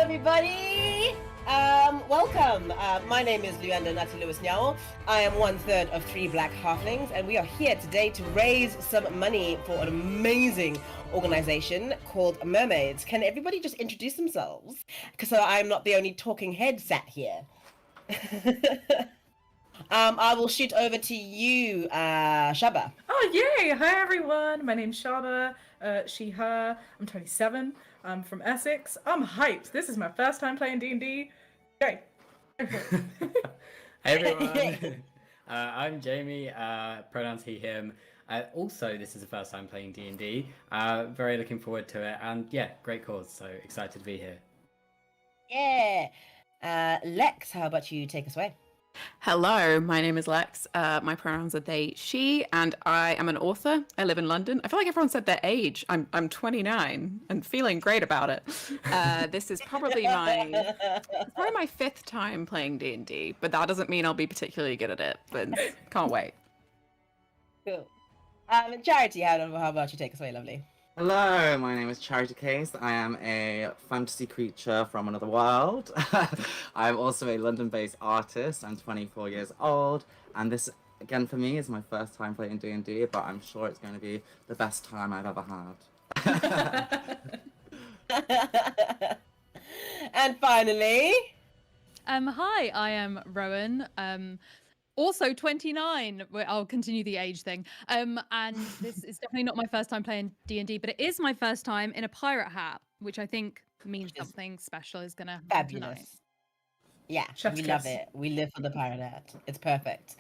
everybody. Welcome. My name is Unati Lewis Nyao. I am 1/3 of 3 Black Halflings, and we are here today to raise some money for an amazing organization called Mermaids. Can everybody just introduce themselves? Because I'm not the only talking head sat here. I will shoot over to you, Shaaba. Oh, yay! Hi, everyone. My name's Shaaba, she, her. I'm 27. I'm from Essex. I'm hyped. This is my first time playing D&D. Yay! Hey everyone, I'm Jamie, pronouns he, him. Also, this is the first time playing D&D. Very looking forward to it, and yeah, great cause, so excited to be here. Yeah. Lex, how about you take us away? Hello, my name is Lex. My pronouns are they, she, and I am an author. I live in London. I feel like everyone said their age. I'm 29 and feeling great about it. This is probably my fifth time playing D&D, but that doesn't mean I'll be particularly good at it. But can't wait. Cool. Charity, how about you take us away, lovely? Hello, my name is Kase. I am a fantasy creature from another world. I'm also a London-based artist. I'm 24 years old, and this, again, for me, is my first time playing D&D, but I'm sure it's going to be the best time I've ever had. And finally... Hi, I am Rowan. Also 29. I'll continue the age thing. And this is definitely not my first time playing D&D, but it is my first time in a pirate hat, which I think means something special is going to happen fabulous tonight. Yeah, Chef's we kiss. love it. We live for the pirate hat. It's perfect.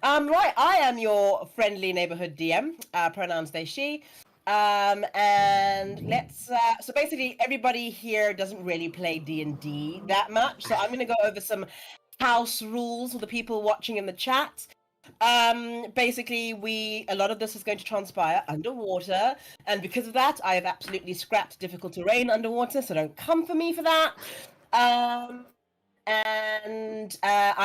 Right, I am your friendly neighborhood DM. Pronouns they, she. And let's so basically everybody here doesn't really play D&D that much, so I'm going to go over some house rules for the people watching in the chat. Basically, a lot of this is going to transpire underwater, and because of that, I have absolutely scrapped difficult terrain underwater, so don't come for me for that. I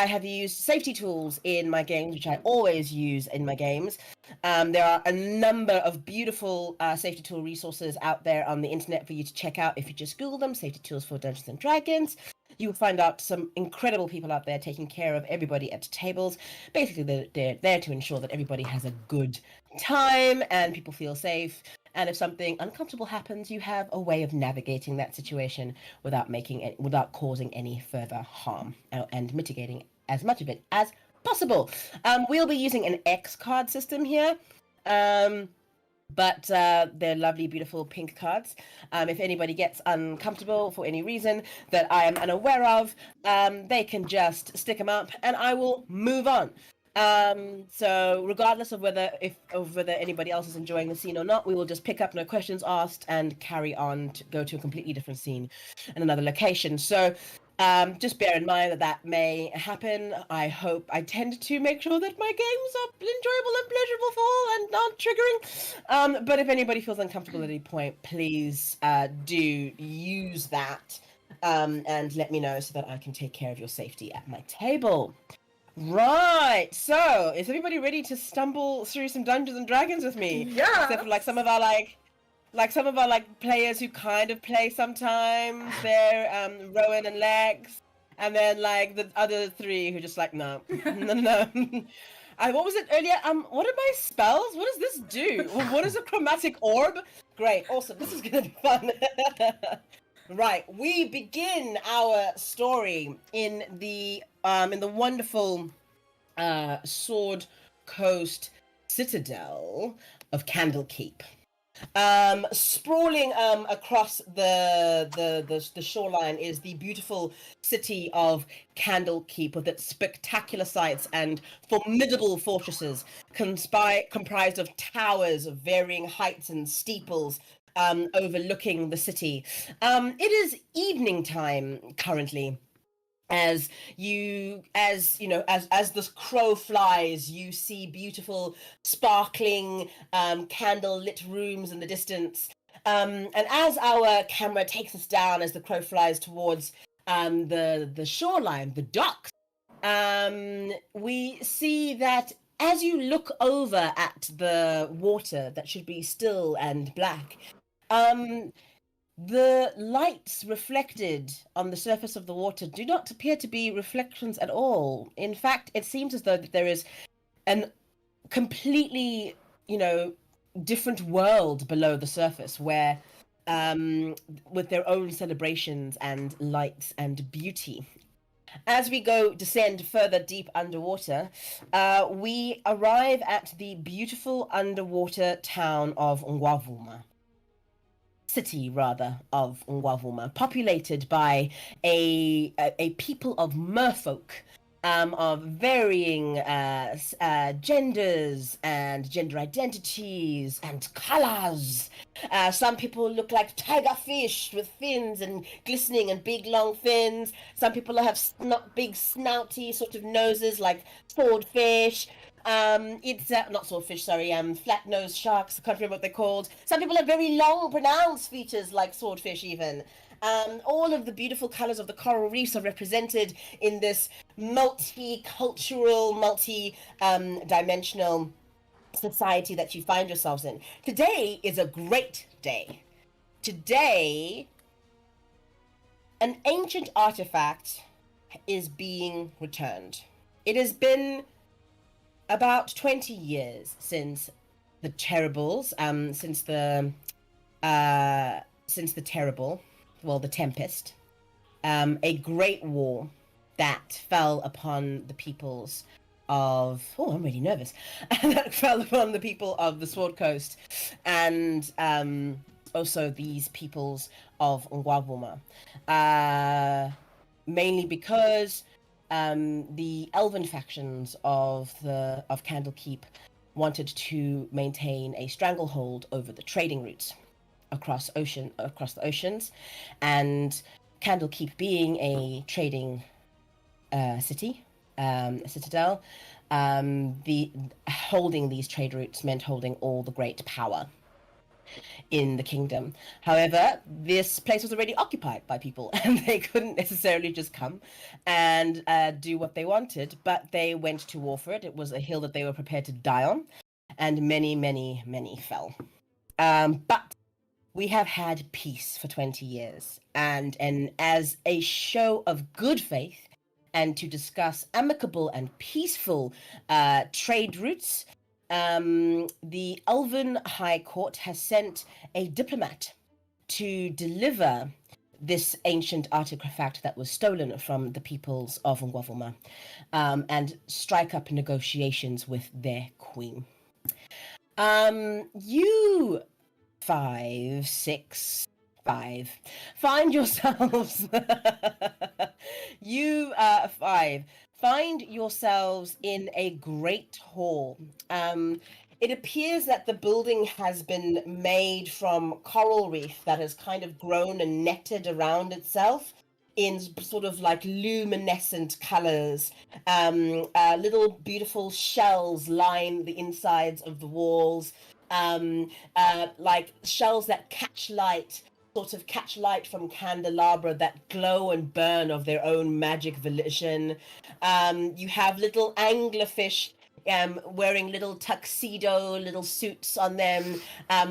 have used safety tools in my games, which I always use in my games. There are a number of beautiful safety tool resources out there on the internet for you to check out if you just Google them, safety tools for Dungeons and Dragons. You will find out some incredible people out there taking care of everybody at tables. Basically, they're there to ensure that everybody has a good time and people feel safe. And if something uncomfortable happens, you have a way of navigating that situation without causing any further harm and mitigating as much of it as possible. We'll be using an X card system here. But they're lovely, beautiful pink cards. If anybody gets uncomfortable for any reason that I am unaware of, they can just stick them up and I will move on. So regardless of whether anybody else is enjoying the scene or not, we will just pick up no questions asked and carry on to go to a completely different scene in another location. So just bear in mind that may happen. I tend to make sure that my games are enjoyable and pleasurable for all and not triggering. But if anybody feels uncomfortable at any point, please do use that and let me know so that I can take care of your safety at my table. Right, so is everybody ready to stumble through some Dungeons and Dragons with me? Yeah. Except for some of our players who kind of play sometimes. They're Rowan and Lex, and then the other 3 who just no. What was it earlier? What are my spells? What does this do? What is a chromatic orb? Great, awesome. This is gonna be fun. Right, we begin our story in the wonderful Sword Coast Citadel of Candlekeep. Sprawling across the shoreline is the beautiful city of Candlekeep with its spectacular sights and formidable fortresses comprised of towers of varying heights and steeples overlooking the city. It is evening time currently. As the crow flies, you see beautiful, sparkling, candle-lit rooms in the distance. And as our camera takes us down, as the crow flies towards the shoreline, the docks, we see that as you look over at the water that should be still and black, the lights reflected on the surface of the water do not appear to be reflections at all. In fact, it seems as though that there is an completely, different world below the surface where, with their own celebrations and lights and beauty. As we descend further deep underwater, we arrive at the beautiful underwater town of Ngwavuma. City, rather, of Ngwavuma, populated by a people of merfolk, of varying genders and gender identities and colors. Some people look like tiger fish with fins and glistening and big long fins. Some people have big snouty sort of noses like swordfish. It's not swordfish, sorry, flat-nosed sharks. I can't remember what they're called. Some people have very long, pronounced features like swordfish even. All of the beautiful colors of the coral reefs are represented in this multicultural, multi-dimensional society that you find yourselves in. Today is a great day. Today, an ancient artifact is being returned. It has been about 20 years since the Terribles, the Tempest, a great war that fell upon the peoples of, I'm really nervous, that fell upon the people of the Sword Coast, and also these peoples of Ngwavuma, mainly because the elven factions of Candlekeep wanted to maintain a stranglehold over the trading routes across the oceans, and Candlekeep being a trading city, a citadel, holding these trade routes meant holding all the great power in the kingdom. However, this place was already occupied by people, and they couldn't necessarily just come and do what they wanted, but they went to war for it. It was a hill that they were prepared to die on, and many, many, many fell. But we have had peace for 20 years, and as a show of good faith, and to discuss amicable and peaceful trade routes, the Elven High Court has sent a diplomat to deliver this ancient artifact that was stolen from the peoples of Ngwavuma, and strike up negotiations with their queen. You 5, 6, 5 find yourselves you 5 find yourselves in a great hall. It appears that the building has been made from coral reef that has kind of grown and netted around itself in sort of like luminescent colors. Little beautiful shells line the insides of the walls, like shells that catch light from candelabra that glow and burn of their own magic volition. You have little anglerfish wearing little little suits on them,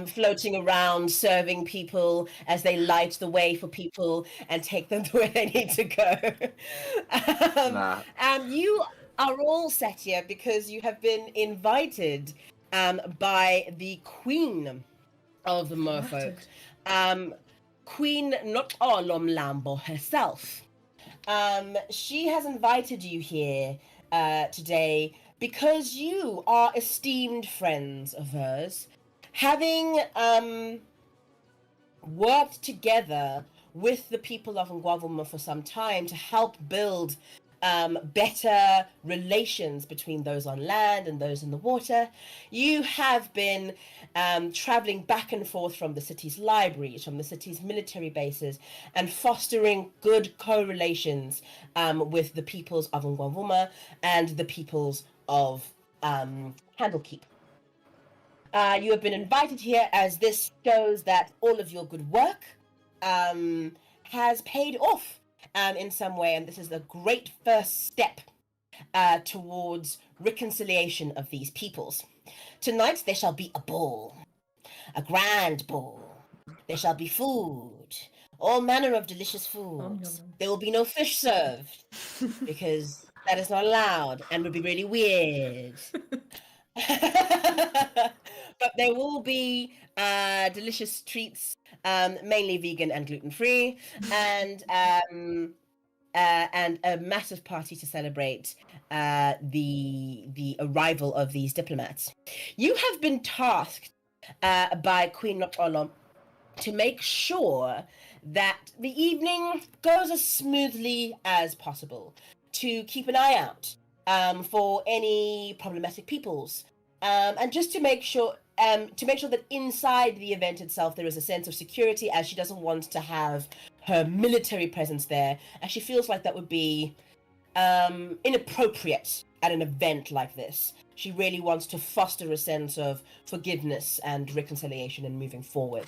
floating around, serving people as they light the way for people and take them to where they need to go. You are all set here because you have been invited by the Queen of the Merfolk, Queen Not Lambo herself. She has invited you here today because you are esteemed friends of hers, having worked together with the people of Ngwavuma for some time to help build better relations between those on land and those in the water. You have been traveling back and forth from the city's libraries, from the city's military bases, and fostering good correlations with the peoples of Ngwavuma and the peoples of Candlekeep. You have been invited here as this shows that all of your good work has paid off in some way, and this is a great first step towards reconciliation of these peoples. Tonight there shall be a ball, a grand ball. There shall be food, all manner of delicious food. Yum. There will be no fish served because that is not allowed and would be really weird. But there will be delicious treats, mainly vegan and gluten-free, and a massive party to celebrate the arrival of these diplomats. You have been tasked by Queen Lotolo to make sure that the evening goes as smoothly as possible, to keep an eye out for any problematic peoples, and just to make sure that inside the event itself there is a sense of security, as she doesn't want to have her military presence there, as she feels like that would be inappropriate at an event like this. She really wants to foster a sense of forgiveness and reconciliation and moving forward.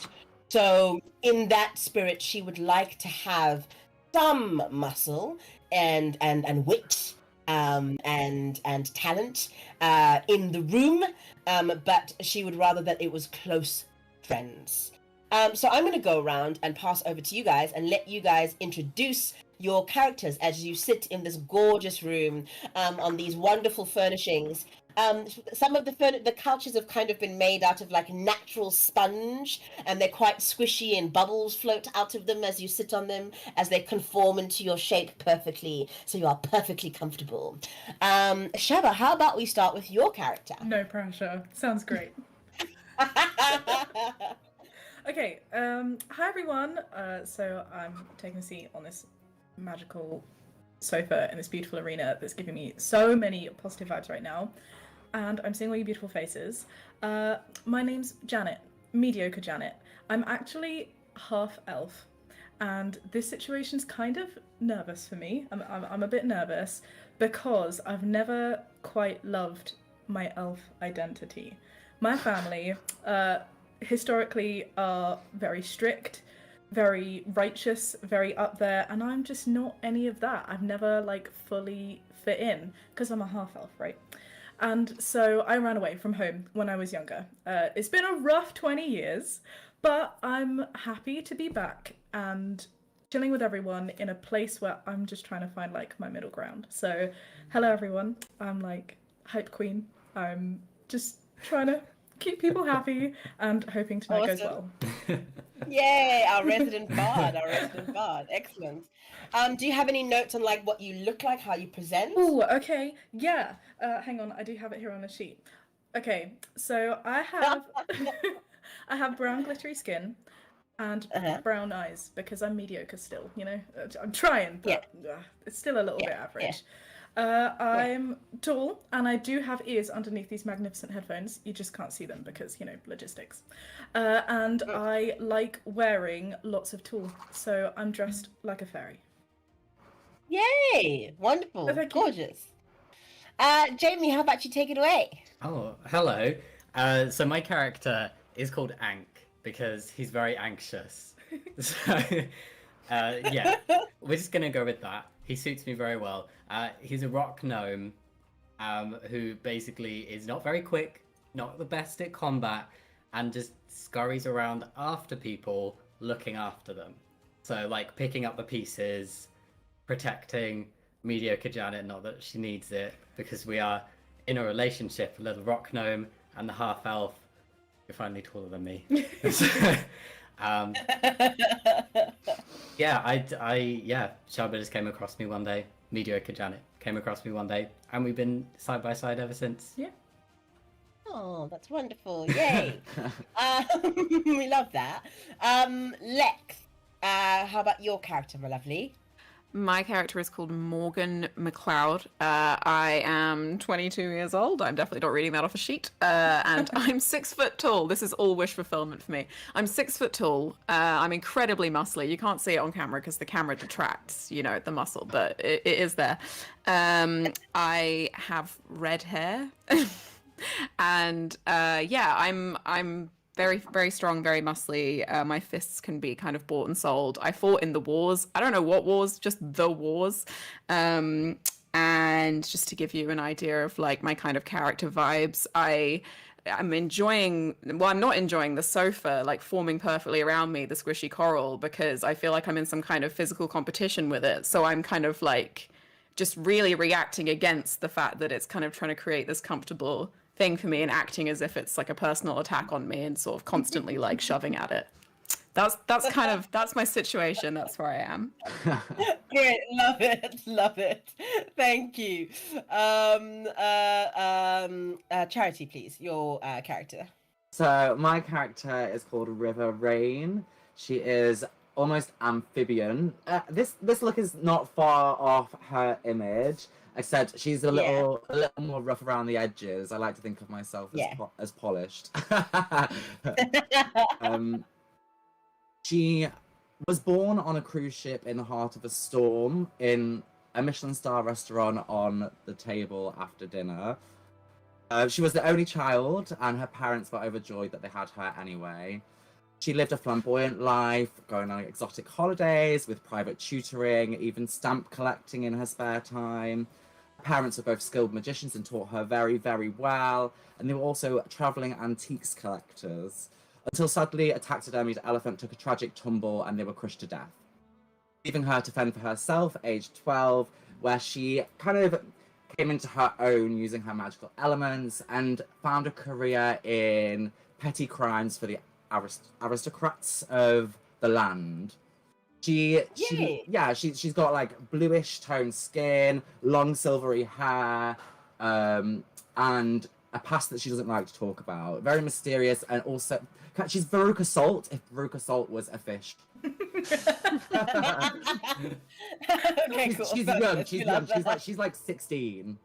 So in that spirit, she would like to have some muscle and wit and talent in the room, but she would rather that it was close friends. So I'm going to go around and pass over to you guys and let you guys introduce your characters as you sit in this gorgeous room on these wonderful furnishings. Some of the couches have kind of been made out of like natural sponge, and they're quite squishy, and bubbles float out of them as you sit on them, as they conform into your shape perfectly, so you are perfectly comfortable. Shaaba, how about we start with your character? No pressure. Sounds great. Okay, hi everyone. So I'm taking a seat on this magical sofa in this beautiful arena that's giving me so many positive vibes right now. And I'm seeing all your beautiful faces. My name's Janet, mediocre Janet. I'm actually half elf, and this situation's kind of nervous for me. I'm a bit nervous because I've never quite loved my elf identity. My family, historically, are very strict, very righteous, very up there, and I'm just not any of that. I've never like fully fit in because I'm a half elf, right? And so I ran away from home when I was younger. It's been a rough 20 years, but I'm happy to be back and chilling with everyone in a place where I'm just trying to find like my middle ground. So hello everyone, I'm like hype queen. I'm just trying to keep people happy and hoping tonight goes well. Yay, our resident bard, excellent. Do you have any notes on like what you look like, how you present? Oh, okay, yeah. Hang on, I do have it here on the sheet. Okay, so I have I have brown glittery skin and brown eyes because I'm mediocre still, you know. I'm trying, but it's still a little bit average. I'm tall, and I do have ears underneath these magnificent headphones. You just can't see them because, you know, logistics. And I like wearing lots of tulle, so I'm dressed like a fairy. Yay! Wonderful. Gorgeous. Jamie, how about you take it away? Oh, hello. So my character is called Ank because he's very anxious. So, yeah, we're just going to go with that. He suits me very well. He's a rock gnome who basically is not very quick, not the best at combat, and just scurries around after people, looking after them. So, like, picking up the pieces, protecting mediocre Janet, not that she needs it, because we are in a relationship, a little rock gnome and the half-elf. You're finally taller than me. Shaaba just came across me one day. Mediocre Janet came across me one day, and we've been side by side ever since. Yeah. Oh, that's wonderful. Yay. We love that. Lex, how about your character, my lovely? My character is called Morgan McLeod. I am 22 years old. I'm definitely not reading that off a sheet. And I'm 6 foot tall. This is all wish fulfillment for me. I'm 6 foot tall. I'm incredibly muscly. You can't see it on camera because the camera detracts, you know, the muscle, but it is there. I have red hair. And I'm very, very strong, very muscly. My fists can be kind of bought and sold. I fought in the wars. I don't know what wars, just the wars. And just to give you an idea of like my kind of character vibes, I'm not enjoying the sofa like forming perfectly around me, the squishy coral, because I feel like I'm in some kind of physical competition with it. So I'm kind of like just really reacting against the fact that it's kind of trying to create this comfortable thing for me and acting as if it's like a personal attack on me and sort of constantly like shoving at it. That's my situation. That's where I am. Great, love it. Thank you. Charity, please, your character. So my character is called River Rain. She is almost amphibian. This look is not far off her image, except she's a little more rough around the edges. I like to think of myself as polished. She was born on a cruise ship in the heart of a storm in a Michelin star restaurant on the table after dinner. She was the only child, and her parents were overjoyed that they had her anyway. She lived a flamboyant life, going on exotic holidays with private tutoring, even stamp collecting in her spare time. Her parents were both skilled magicians and taught her very, very well, and they were also travelling antiques collectors. Until suddenly a taxidermied elephant took a tragic tumble and they were crushed to death, leaving her to fend for herself, aged 12, where she kind of came into her own using her magical elements and found a career in petty crimes for the aristocrats of the land. She's got like bluish toned skin, long silvery hair, and a past that she doesn't like to talk about. Very mysterious, and also she's Veruca Salt if Veruca Salt was a fish. Okay, cool. She's young. She's young. She's like 16.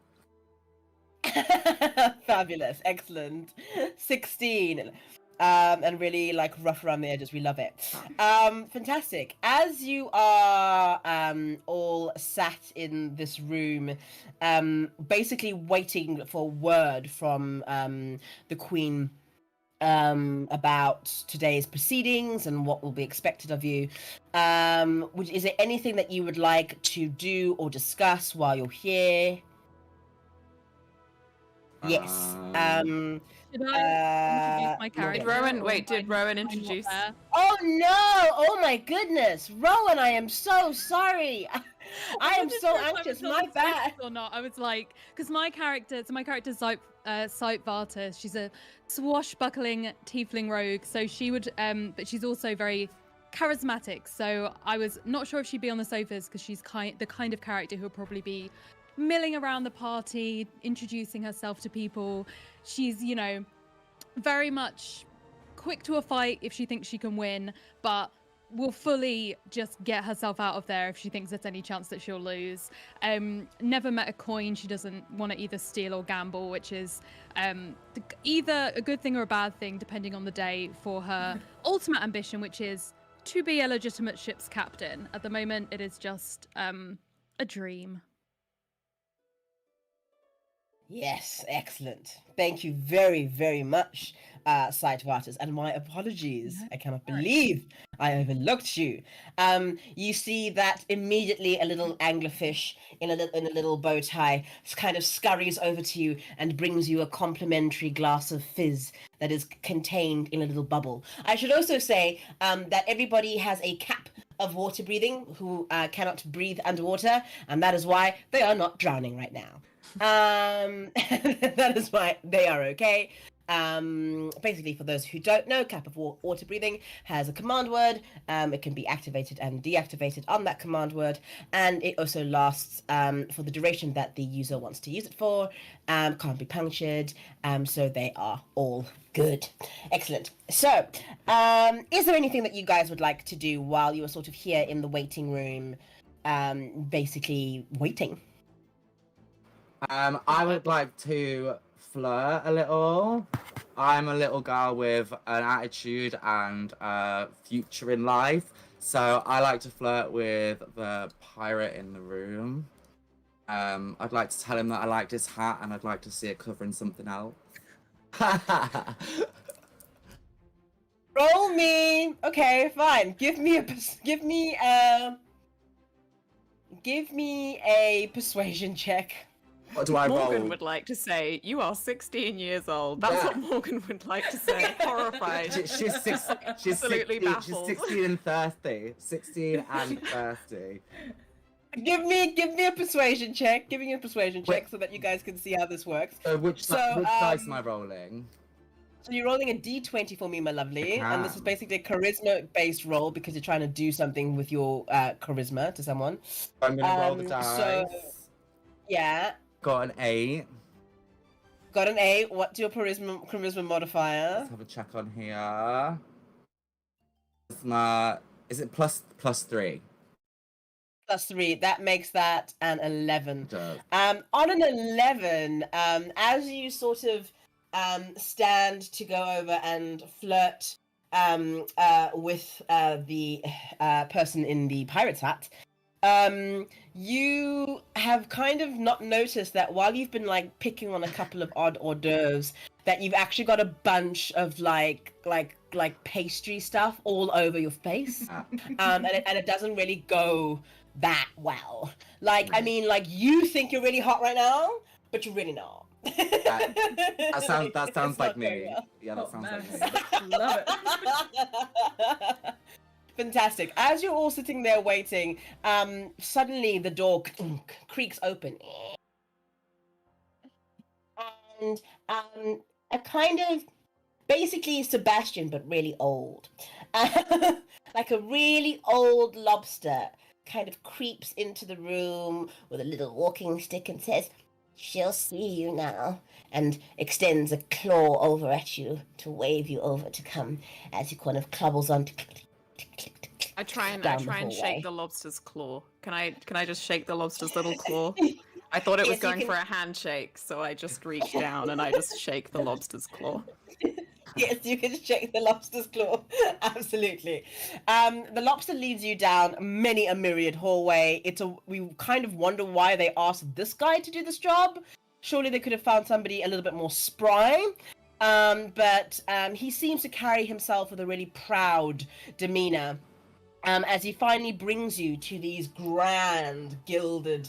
Fabulous, excellent. 16. And really like rough around the edges. We love it. Fantastic. As you are all sat in this room, basically waiting for word from the Queen about today's proceedings and what will be expected of you, is there anything that you would like to do or discuss while you're here? Yes. Should I introduce my character? Did Rowan introduce? Oh no! Oh my goodness, Rowan! I am so sorry. I am so anxious. My bad. Or not? I was like, because my character, Sight Vartus. She's a swashbuckling tiefling rogue. So she would, but she's also very charismatic. So I was not sure if she'd be on the sofas because she's the kind of character who would probably be milling around the party, introducing herself to people. She's, very much quick to a fight if she thinks she can win, but will fully just get herself out of there if she thinks there's any chance that she'll lose. Never met a coin she doesn't want to either steal or gamble, which is either a good thing or a bad thing, depending on the day, for her ultimate ambition, which is to be a legitimate ship's captain. At the moment, it is just a dream. Yes, excellent. Thank you very, very much, Sight Vartus. And my apologies. I cannot believe I overlooked you. You see that immediately a little anglerfish in a little bow tie kind of scurries over to you and brings you a complimentary glass of fizz that is contained in a little bubble. I should also say that everybody has a cap of water breathing who cannot breathe underwater, and that is why they are not drowning right now. That is why they are okay. Basically, for those who don't know, cap of water breathing has a command word. It can be activated and deactivated on that command word, and it also lasts for the duration that the user wants to use it for. Can't be punctured, so they are all good. Excellent. So, is there anything that you guys would like to do while you are sort of here in the waiting room, basically waiting? I would like to flirt a little. I'm a little girl with an attitude and a future in life, so I like to flirt with the pirate in the room. I'd like to tell him that I liked his hat and I'd like to see it covering something else. Roll me. Okay, fine. Give me Give me a persuasion check. What do I Morgan roll? would like to say, you are 16 years old. That's what Morgan would like to say, horrified. She's Absolutely 16, she's baffled. 16 and 30. 16 and 30. Give me a persuasion check. Give me a persuasion check so that you guys can see how this works. Which dice am I rolling? So you're rolling a d20 for me, my lovely, and this is can. basically a charisma-based roll because you're trying to do something with your charisma to someone. I'm gonna roll the so- dice. Yeah, Got an 8. got an 8. What's your charisma modifier? Let's have a check on here. Is it plus 3? Plus 3. That makes that an 11. It does. On an 11, as you sort of stand to go over and flirt with the person in the pirate's hat, you have kind of not noticed that while you've been like picking on a couple of odd hors d'oeuvres, that you've actually got a bunch of like pastry stuff all over your face, and it doesn't really go that well. Like, I mean, like you think you're really hot right now, but you're really not. That sounds It's like not going me. well. Yeah, that Oh, sounds man. like me. Love it. Fantastic. As you're all sitting there waiting, suddenly the door creaks open. And a kind of basically Sebastian, but really old. Like a really old lobster kind of creeps into the room with a little walking stick and says, "She'll see you now," and extends a claw over at you to wave you over to come as he kind of clobbles on. I try down and the hallway. shake the lobster's claw. Can I just shake the lobster's little claw? I thought it was Yes, you going can- for a handshake, so I just reach down and I just shake the lobster's claw. Yes, you can shake the lobster's claw. Absolutely. The lobster leads you down many a myriad hallway. We kind of wonder why they asked this guy to do this job. Surely they could have found somebody a little bit more spry. But he seems to carry himself with a really proud demeanor. As he finally brings you to these grand gilded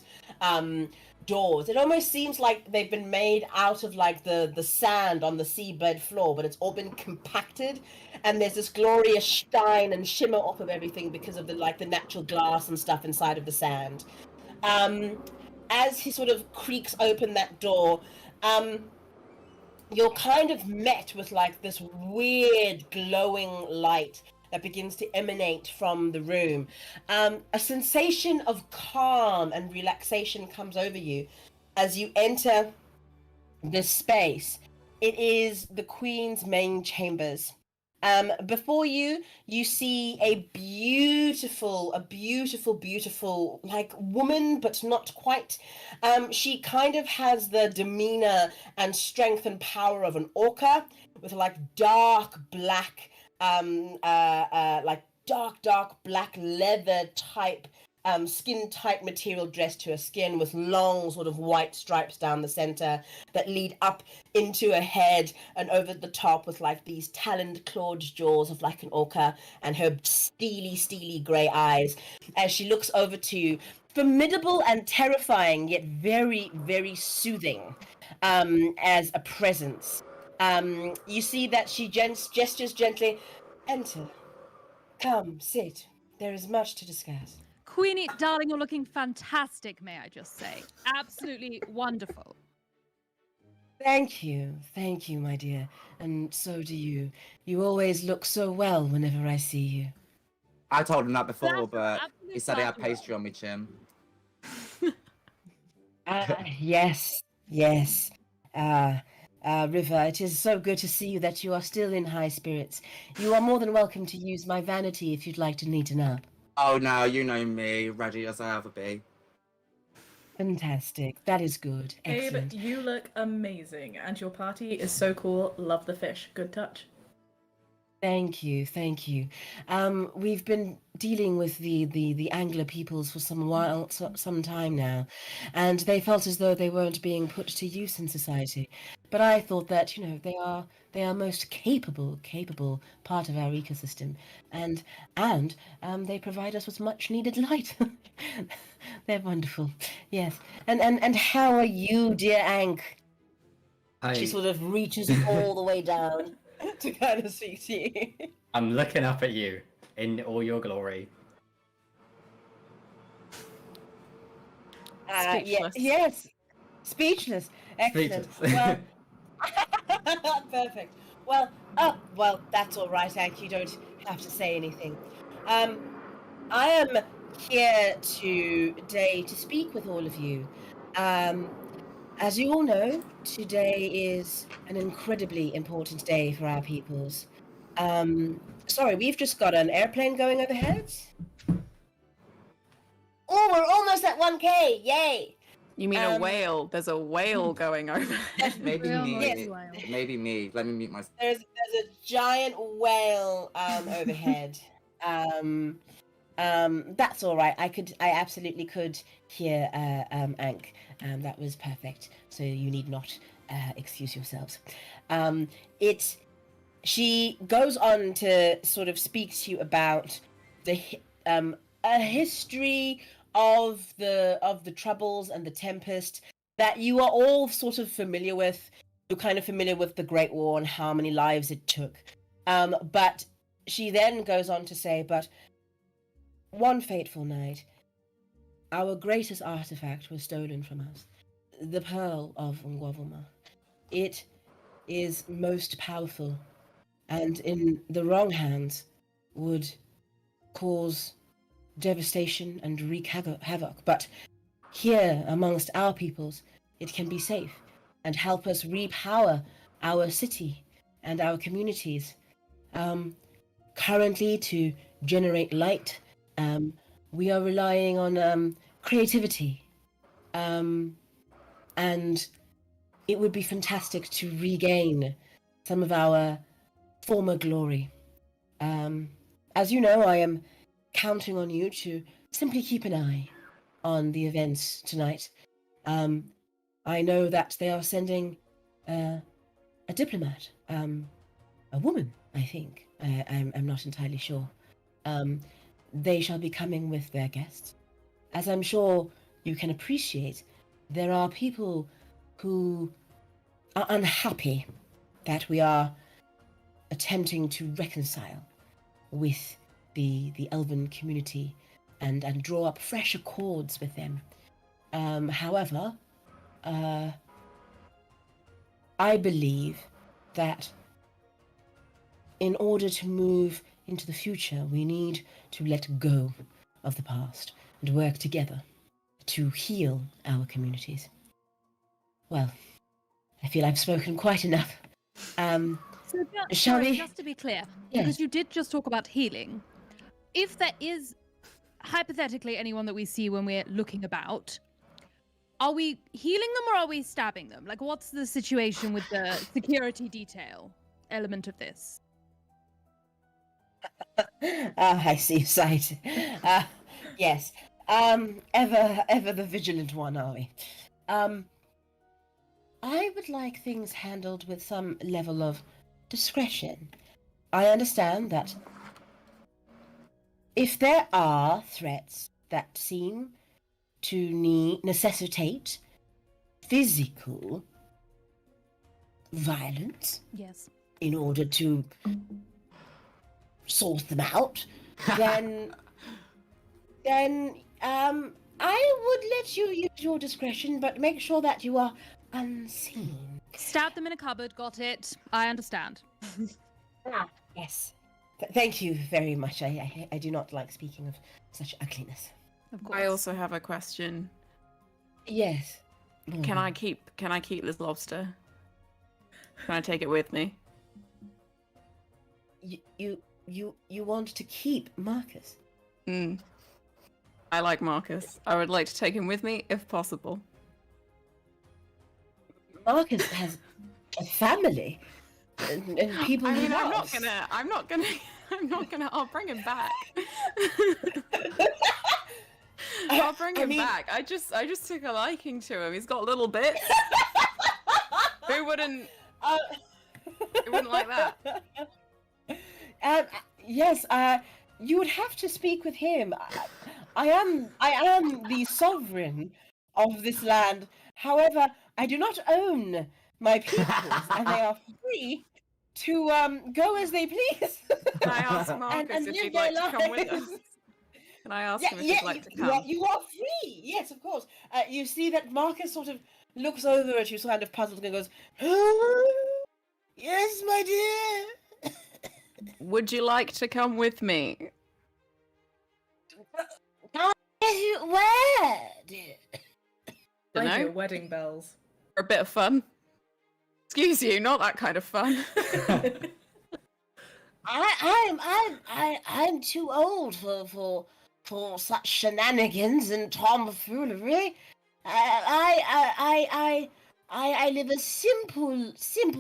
doors. It almost seems like they've been made out of like the sand on the seabed floor, but it's all been compacted, and there's this glorious shine and shimmer off of everything because of the natural glass and stuff inside of the sand. As he sort of creaks open that door, you're kind of met with like this weird glowing light that begins to emanate from the room. A sensation of calm and relaxation comes over you as you enter this space. It is the Queen's main chambers. Before you, you see a beautiful, like woman, but not quite. She kind of has the demeanor and strength and power of an orca, with like dark black, like dark black leather type, skin type material dressed to her skin, with long sort of white stripes down the center that lead up into her head and over the top with like these taloned clawed jaws of like an orca, and her steely gray eyes as she looks over to you, formidable and terrifying, yet very soothing, as a presence. You see that she gestures gently. "Enter. Come, sit. There is much to discuss." Queenie, darling, you're looking fantastic, may I just say. Absolutely wonderful. Thank you, my dear. And so do you. You always look so well whenever I see you. I told him that before, That's but absolutely he said he had fabulous. pastry on my chin. Yes. River, it is so good to see you that you are still in high spirits. You are more than welcome to use my vanity if you'd like to neaten up. Oh no, you know me, ready as I ever be. Fantastic. That is good. Abe, Excellent. you look amazing, and your party is so cool. Love the fish. Good touch. Thank you, thank you. We've been dealing with the Anglo peoples for some time now, and they felt as though they weren't being put to use in society. But I thought that, they are most capable part of our ecosystem, and they provide us with much needed light. They're wonderful. Yes. And how are you, dear Ank? She sort of reaches all the way down to kind of speak to you. I'm looking up at you in all your glory. Speechless. Yes, speechless. Excellent. Speechless. Well, perfect. Well, that's all right, Ank. You don't have to say anything. I am here today to speak with all of you. As you all know, today is an incredibly important day for our peoples. Sorry, we've just got an airplane going overhead. Oh, we're almost at 1K! Yay! You mean a whale? There's a whale going over. Maybe Real me. nice whale. Maybe me. Let me mute myself. There's a giant whale overhead. That's all right. I absolutely could hear Ank. That was perfect. So you need not excuse yourselves. She goes on to sort of speak to you about a history of the troubles and the tempest that you are all sort of familiar with. You're kind of familiar with the Great War and how many lives it took. But she then goes on to say, but one fateful night, our greatest artifact was stolen from us. The Pearl of Ngwavuma. It is most powerful, and in the wrong hands would cause devastation and wreak havoc. But here, amongst our peoples, it can be safe and help us repower our city and our communities. Currently, to generate light, we are relying on creativity, and it would be fantastic to regain some of our former glory. As you know, I am counting on you to simply keep an eye on the events tonight. I know that they are sending a diplomat, a woman, I think. I'm not entirely sure. They shall be coming with their guests. As I'm sure you can appreciate, there are people who are unhappy that we are attempting to reconcile with the elven community and draw up fresh accords with them. However, I believe that in order to move into the future, we need to let go of the past and work together to heal our communities. Well, I feel I've spoken quite enough. Shall we? Just to be clear, Yes. because you did just talk about healing, if there is hypothetically anyone that we see when we're looking about, are we healing them or are we stabbing them? Like, what's the situation with the security detail element of this? I see sight. Yes. Ever the vigilant one, are we? I would like things handled with some level of discretion. I understand that if there are threats that seem to necessitate physical violence Yes. in order to sort them out, then I would let you use your discretion, but make sure that you are unseen. Stab them in a cupboard, got it. I understand. Yes. Thank you very much. I do not like speaking of such ugliness. Of course. I also have a question. Yes. Can I keep this lobster? Can I take it with me? You want to keep Marcus? I like Marcus. I would like to take him with me if possible. Marcus has a family. and people I he mean, loves. I'm not gonna, I'll bring him back. I'll bring him back. I just took a liking to him. He's got little bits. Who wouldn't? Who wouldn't like that? Um, yes, you would have to speak with him. I am the sovereign of this land. However, I do not own my peoples, and they are free to go as they please. Can I ask Marcus and if live he'd like their to come with us? lives. Can I ask him if he'd like to you are, come? you are free. Yes, of course. You see that Marcus sort of looks over at you, kind of puzzled, and goes, "Oh, yes, my dear." Would you like to come with me? Where, dear? I Dunno. hear wedding bells. For a bit of fun. Excuse you, not that kind of fun. I'm too old for such shenanigans and tomfoolery. I live a simple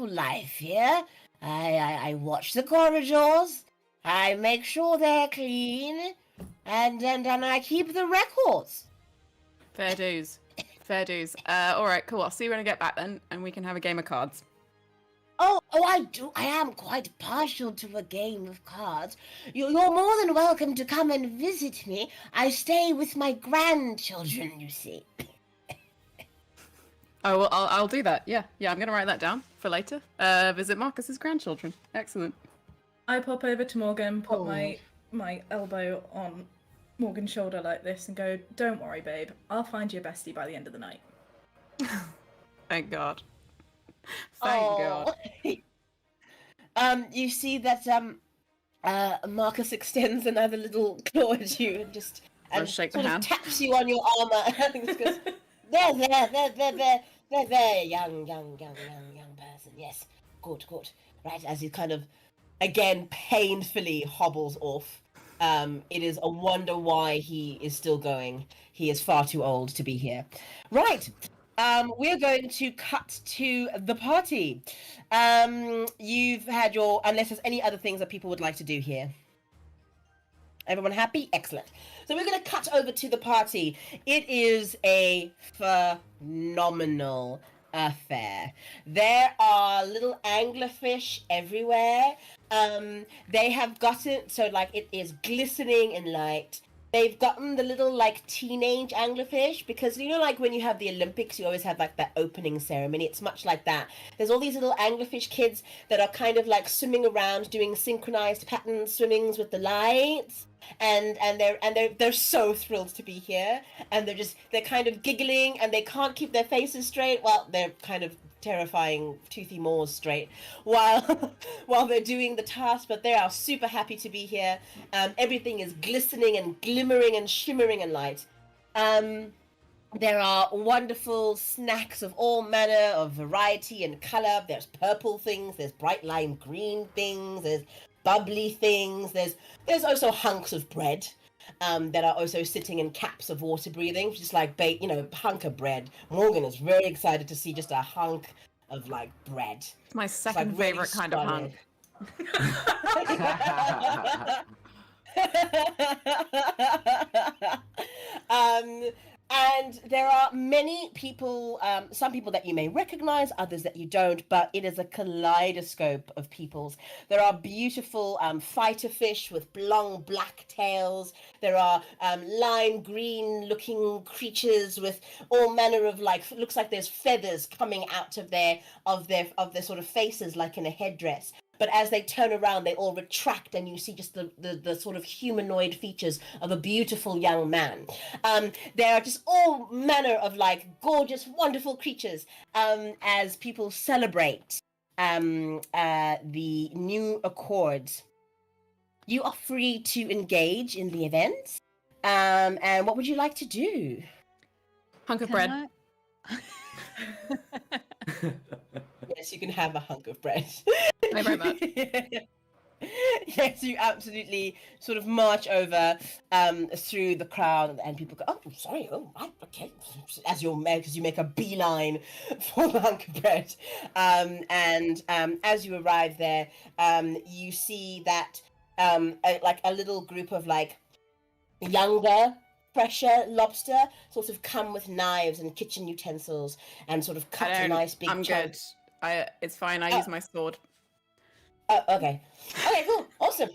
life here. I watch the corridors. I make sure they're clean, and I keep the records. Fair dues. Fair dues. All right, cool. I'll see you when I get back then, and we can have a game of cards. Oh, I do. I am quite partial to a game of cards. You're more than welcome to come and visit me. I stay with my grandchildren, you see. Oh, well, I'll do that. Yeah, I'm gonna write that down for later. Visit Marcus's grandchildren. Excellent. I pop over to Morgan, put Oh. my elbow on Morgan's shoulder like this, and go, "Don't worry, babe. I'll find you a bestie by the end of the night." Thank God. Thank God. You see that Marcus extends another little claw at you and just I'll shake the sort of hand. taps you on your armor and just goes, there, young person. Yes, good. Right, as he kind of again painfully hobbles off. It is a wonder why he is still going. He is far too old to be here. Right. We're going to cut to the party. You've had unless there's any other things that people would like to do here. Everyone happy? Excellent. So we're going to cut over to the party. It is a phenomenal affair. There are little anglerfish everywhere. They have gotten, so like it is glistening in light. They've gotten the little like teenage anglerfish because you know like when you have the Olympics you always have like that opening ceremony. It's much like that. There's all these little anglerfish kids that are kind of like swimming around doing synchronized pattern swimmings with the lights. And they're so thrilled to be here, and they're kind of giggling and they can't keep their faces straight. Well, they're kind of terrifying toothy maws straight while they're doing the task, but they are super happy to be here. Everything is glistening and glimmering and shimmering in light. There are wonderful snacks of all manner of variety and color. There's purple things, there's bright lime green things, there's bubbly things, there's also hunks of bread that are also sitting in caps of water breathing, just like hunk of bread. Morgan is very excited to see just a hunk of like bread. It's my second really favorite kind of hunk. And there are many people, some people that you may recognize, others that you don't, but it is a kaleidoscope of peoples. There are beautiful fighter fish with long black tails. There are lime green looking creatures with all manner of looks like there's feathers coming out of their sort of faces like in a headdress. But as they turn around, they all retract, and you see just the sort of humanoid features of a beautiful young man. There are just all manner of gorgeous, wonderful creatures as people celebrate the new accords. You are free to engage in the event. And what would you like to do? Hunk of Can bread. I- Yes, you can have a hunk of bread. Thank you very much. Yes, you absolutely sort of march over through the crowd, and people go, "Oh, sorry, oh, right, okay, as you make a beeline for the hunk of bread, and as you arrive there, you see that a little group of like younger, fresher lobster sort of come with knives and kitchen utensils and sort of cut a nice big I'm chunk. good. It's fine. I use my sword. Oh, okay, cool, awesome.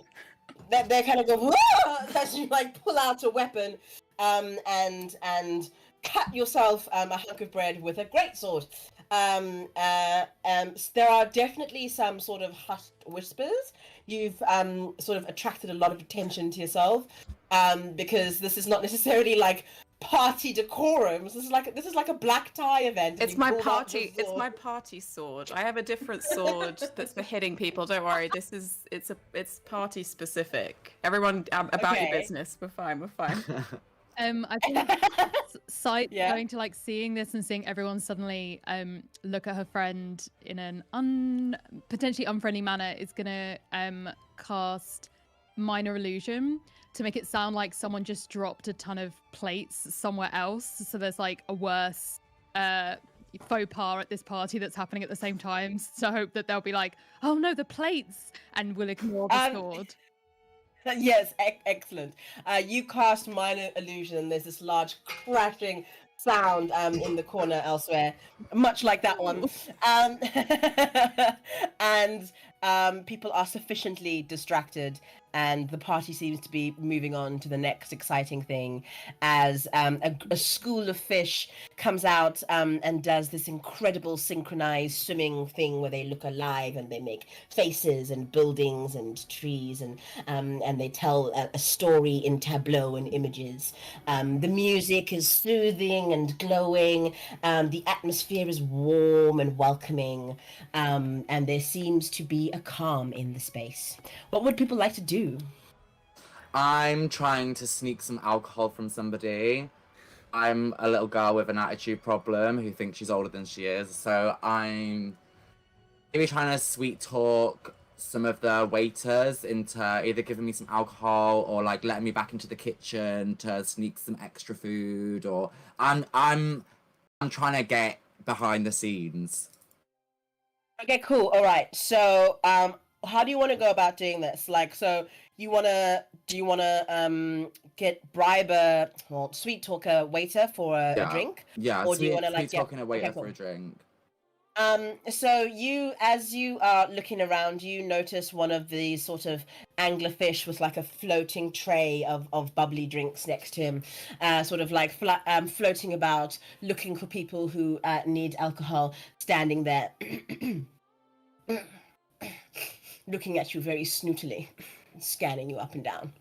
They kind of go whoa as you like pull out a weapon, and cut yourself a hunk of bread with a great sword. There are definitely some sort of hushed whispers. You've sort of attracted a lot of attention to yourself, because this is not necessarily like party decorum. This is like a black tie event. and It's you my pulled out party. your It's sword. my party sword. I have a different sword that's for hitting people. Don't worry. It's party specific. Everyone, about your Okay. business. We're fine. We're fine. I think Sight Yeah. going to like seeing this and seeing everyone suddenly look at her friend in an potentially unfriendly manner is gonna cast minor illusion to make it sound like someone just dropped a ton of plates somewhere else. So there's like a worse faux pas at this party that's happening at the same time. So I hope that they'll be like, oh no, the plates, and will ignore the sword. Yes, excellent. You cast minor illusion, and there's this large crashing sound in the corner elsewhere, much like that one. And people are sufficiently distracted, and the party seems to be moving on to the next exciting thing as a school of fish comes out and does this incredible synchronized swimming thing where they look alive and they make faces and buildings and trees and they tell a story in tableau and images. The music is soothing and glowing. The atmosphere is warm and welcoming, and there seems to be a calm in the space. What would people like to do? I'm trying to sneak some alcohol from somebody. I'm a little girl with an attitude problem who thinks she's older than she is, so I'm maybe trying to sweet talk some of the waiters into either giving me some alcohol or like letting me back into the kitchen to sneak some extra food, or I'm trying to get behind the scenes. Okay, cool. All right. So, how do you want to go about doing this? Like, so do you want to bribe a sweet talk a waiter for a drink? Yeah, Or do you sweet, wanna, like, sweet get- talking a waiter okay, for cool. a drink. So as you are looking around, you notice one of the sort of anglerfish with like a floating tray of bubbly drinks next to him, sort of like floating about, looking for people who need alcohol, standing there, looking at you very snootily, scanning you up and down.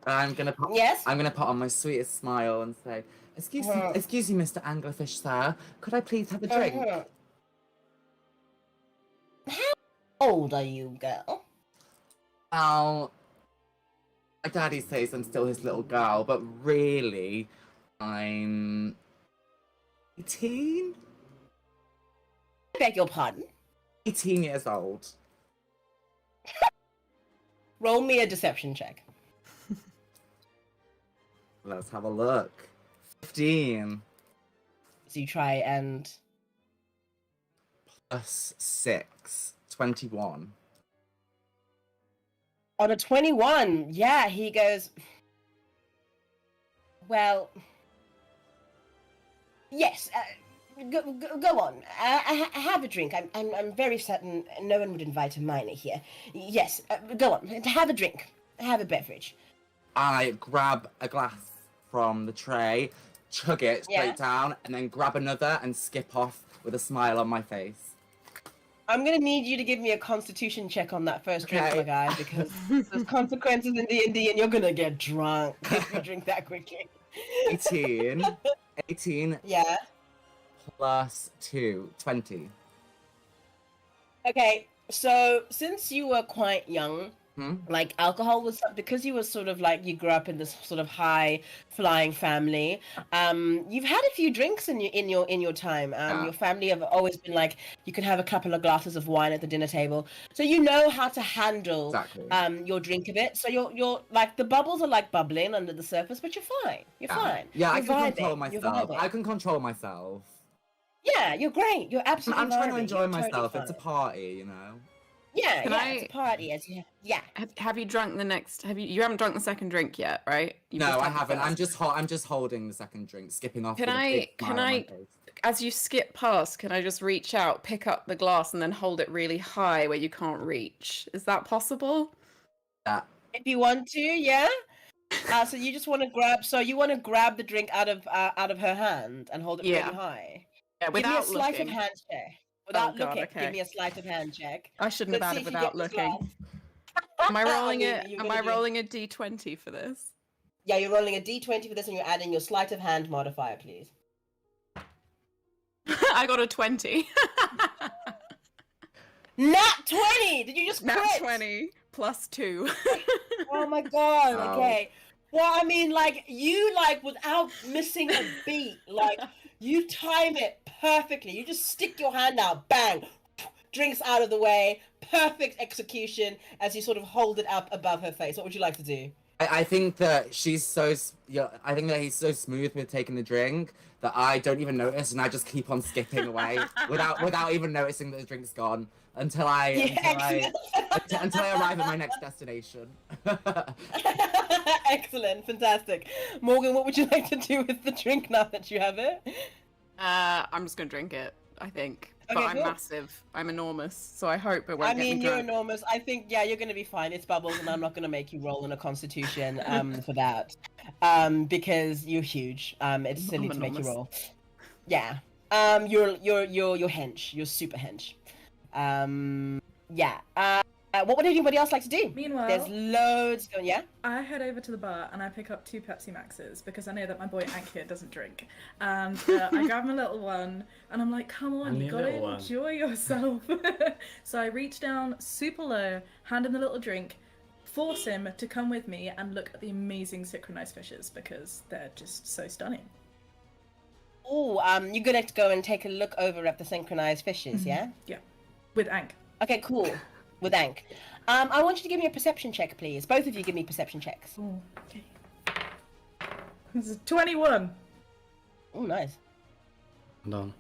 I'm gonna put Yes? I'm gonna put on my sweetest smile and say, excuse me, Mr. Anglerfish, sir. Could I please have a drink? How old are you, girl? Well, my daddy says I'm still his little girl, but really, I'm 18? I beg your pardon. 18 years old. Roll me a deception check. Let's have a look. 15 So you try and... plus 6, 21. On a 21, yeah, he goes, well, yes, go on, have a drink. I'm very certain no one would invite a minor here. Yes, go on, have a drink, have a beverage. I grab a glass from the tray, chug it straight Yeah. down, and then grab another and skip off with a smile on my face. I'm gonna need you to give me a constitution check on that first drink, Okay. my guy, because there's consequences in D&D and you're gonna get drunk if you drink that quickly. 18. 18 Yeah. plus 2, 20. Okay, so since you were quite young, Like alcohol was because you were sort of like you grew up in this sort of high flying family. You've had a few drinks in your time. Your family have always been like you can have a couple of glasses of wine at the dinner table, so you know how to handle your drink a bit. So you're like the bubbles are like bubbling under the surface, but you're fine. You're fine. Yeah, You're I can vibing. control You're myself. vibing. I can control myself. Yeah, you're great. You're absolutely. I'm trying to vibing. enjoy You're totally myself. It's a fine. party, you know. Yeah, Can it's a party. Yeah. Have you drunk the next? You haven't drunk the second drink yet, right? You've No, just I had the haven't. first. I'm just holding the second drink, skipping off. Can with a I? big Can smile on my I? face. As you skip past, can I just reach out, pick up the glass, and then hold it really high where you can't reach? Is that possible? Yeah. If you want to, yeah. So you just want to grab. So you want to grab the drink out of her hand and hold it really high. Yeah, Give me a without sleight looking. of hand check. Without God, looking, okay. give me a sleight of hand check. I shouldn't have Let's had see it if you without get this looking. glass. Am I rolling mean, it? you're Am gonna I do- rolling a d20 for this? Yeah, you're rolling a d20 for this, and you're adding your sleight of hand modifier, please. I got a 20. Nat 20! Did you just Nat crit? 20 plus 2. Oh my god, Wow. okay. Well, I mean, like, you, like, without missing a beat, like, you time it perfectly. You just stick your hand out, bang, drinks out of the way, perfect execution as you sort of hold it up above her face. What would you like to do? I think that she's so. I think that he's so smooth with taking the drink that I don't even notice, and I just keep on skipping away without even noticing that the drink's gone until I arrive at my next destination. Excellent, fantastic. Morgan, what would you like to do with the drink now that you have it? I'm just gonna drink it, I think. But Okay, I'm cool. massive. I'm enormous, so I hope it won't I get mean, me you're drunk. enormous. I think, yeah, you're going to be fine. It's bubbles, and I'm not going to make you roll in a constitution for that because you're huge. It's silly I'm to make you enormous. roll. Yeah. You're hench. You're super hench. Yeah. What would anybody else like to do? Meanwhile, There's loads going. Yeah. I head over to the bar and I pick up 2 Pepsi Maxes because I know that my boy Ank here doesn't drink. And I grab my little one and I'm like, come on, Only you a gotta little one. enjoy yourself. So I reach down super low, hand him the little drink, force him to come with me and look at the amazing synchronized fishes because they're just so stunning. Oh, you're gonna go and take a look over at the synchronized fishes, yeah? Yeah, with Ank. Okay, cool. With Ank. I want you to give me a perception check, please. Both of you give me perception checks. Oh, okay. This is 21. Oh, nice. Hold on.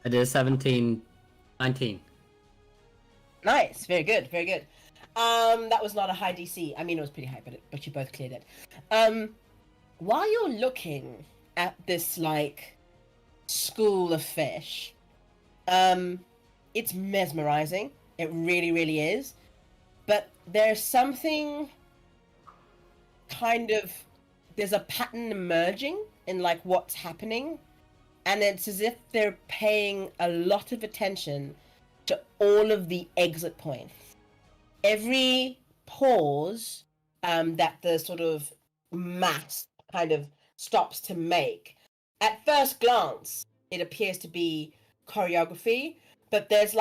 I did a 17, 19. Nice. Very good. Very good. That was not a high DC. I mean, it was pretty high, but you both cleared it. While you're looking at this like school of fish, it's mesmerizing. It really, really is. But there's something there's a pattern emerging in like what's happening, and it's as if they're paying a lot of attention to all of the exit points. Every pause that the sort of mass kind of stops to make. At first glance, it appears to be choreography, but there's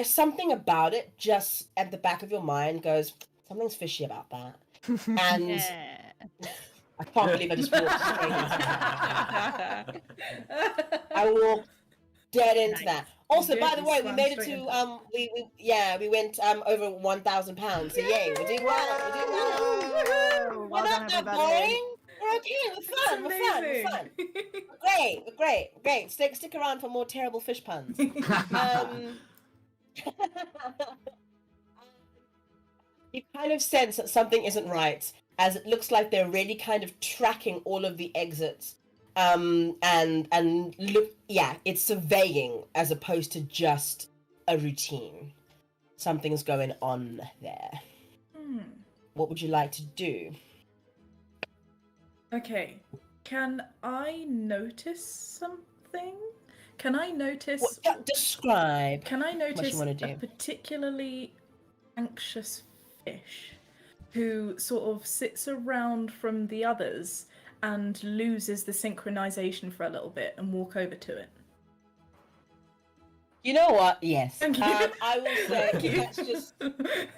something about it just at the back of your mind goes, something's fishy about that. And Yeah. I can't believe I just walked straight into that. I walked dead into that. Also, by the way, we made it to we went over 1,000 pounds. So yay, we're doing well. We're doing well. We're not that boring. We're okay. We're fun. Great. Stick around for more terrible fish puns. You kind of sense that something isn't right, as it looks like they're really kind of tracking all of the exits. And look, yeah, it's surveying as opposed to just a routine. Something's going on there. What would you like to do? Okay, can I notice something? Can I notice? Describe. Can I notice wanna a do. particularly anxious fish who sort of sits around from the others and loses the synchronization for a little bit and walk over to it? You know what? Yes. Thank you. I will say Thank you.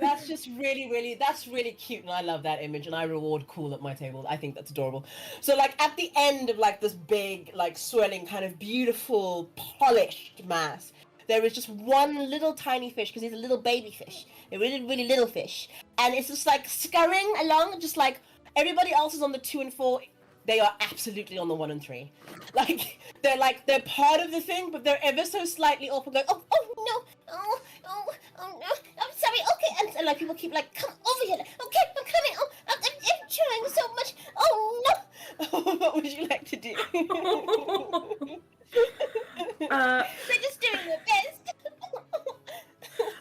that's just really cute, and I love that image, and I reward cool at my table. I think that's adorable. So like at the end of like this big, like swirling, kind of beautiful, polished mass, there is just one little tiny fish, because he's a little baby fish, a really little fish, and it's just like scurrying along, just like everybody else is on the 2 and 4. They are absolutely on the 1 and 3. They're part of the thing, but they're ever so slightly off and going, oh no, oh no, I'm sorry, okay, and like people keep like, come over here, okay, I'm coming, oh, I'm trying so much, oh no. What would you like to do? They're just doing their best.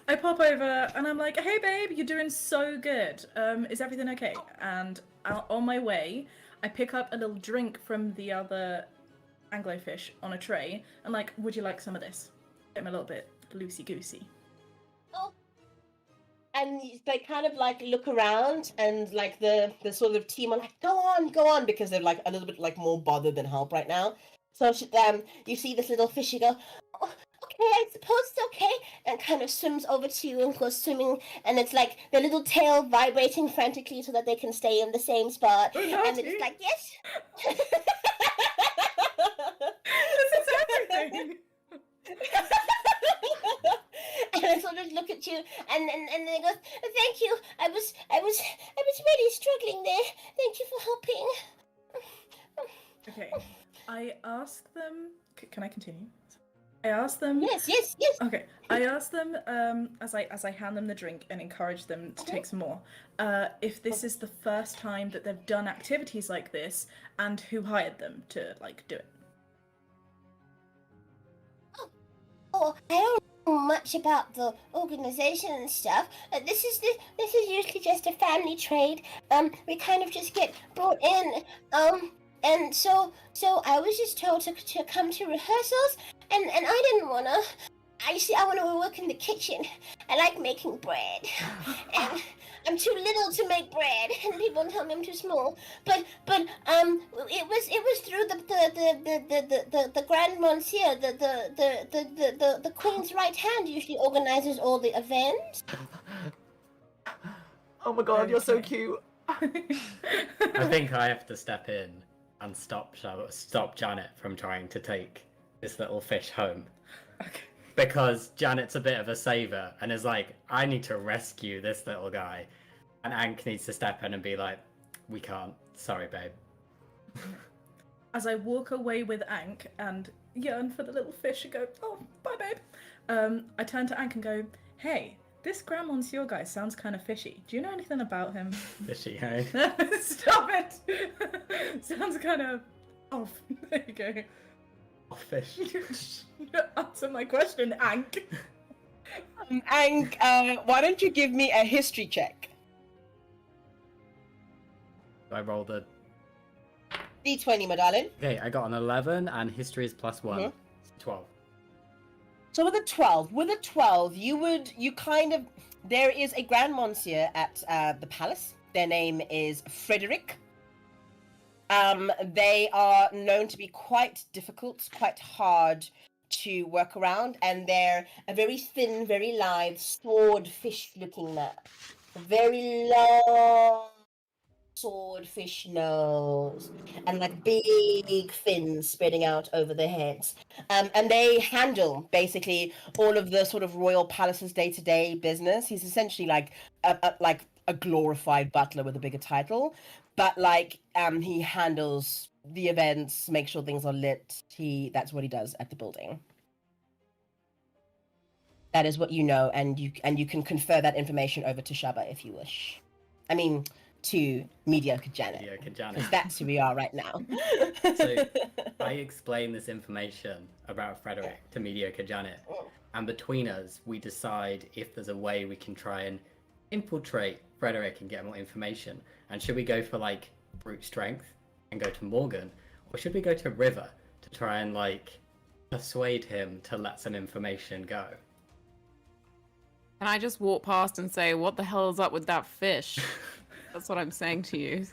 I pop over and I'm like, hey babe, you're doing so good. Is everything okay? And on my way, I pick up a little drink from the other anglerfish on a tray. And like, would you like some of this? Get him a little bit loosey-goosey. Oh. And they kind of like look around, and like the sort of team are like, go on, because they're like a little bit like more bothered than help right now. So you see this little fish, you go, oh, okay, I suppose it's okay, and kind of swims over to you and goes swimming, and it's like their little tail vibrating frantically so that they can stay in the same spot. Unati. And it's like, yes. This is everything. And I sort of look at you, and they go, thank you. I was really struggling there. Thank you for helping. Okay, I ask them. Can I continue? I ask them. Yes. Okay, I ask them as I hand them the drink and encourage them to take some more. If this is the first time that they've done activities like this, and who hired them to like do it. Oh, I don't know much about the organization and stuff. This is usually just a family trade. We kind of just get brought in. And so I was just told to come to rehearsals, and I didn't wanna. I want to work in the kitchen. I like making bread, and I'm too little to make bread, and people tell me I'm too small. But it was through the Grand Monsieur, the Queen's right hand, usually organizes all the events. Oh my god, you're so cute. I think I have to step in and stop Janet from trying to take this little fish home. Okay. Because Janet's a bit of a saver and is like, I need to rescue this little guy. And Ank needs to step in and be like, we can't. Sorry, babe. As I walk away with Ank and yearn for the little fish and go, oh, bye, babe. I turn to Ank and go, hey, this Grand Monsieur guy sounds kind of fishy. Do you know anything about him? Fishy, hey? Stop it! Sounds kind of off. There you go. Oh, fish. Answer my question, Ank. Ank, why don't you give me a history check? I rolled a... D20, my darling. Okay, I got an 11 and history is +1. Mhm. 12. So with a 12, there is a Grand Monsieur at the palace. Their name is Frederick. They are known to be quite difficult, quite hard to work around, and they're a very thin, very lithe, swordfish-looking man. A very long swordfish nose, and like big fins spreading out over their heads. And they handle basically all of the sort of royal palace's day-to-day business. He's essentially like a glorified butler with a bigger title, but like he handles the events, make sure things are lit. That's what he does at the building. That is what you know, and you can confer that information over to Shaaba if you wish. I mean, to Mediocre Janet. Mediocre Janet. That's who we are right now. So I explain this information about Frederick to Mediocre Janet, and between us, we decide if there's a way we can try and infiltrate Frederick and get more information. And should we go for like brute strength and go to Morgan, or should we go to River to try and like persuade him to let some information go? Can I just walk past and say, what the hell is up with that fish? That's what I'm saying to you.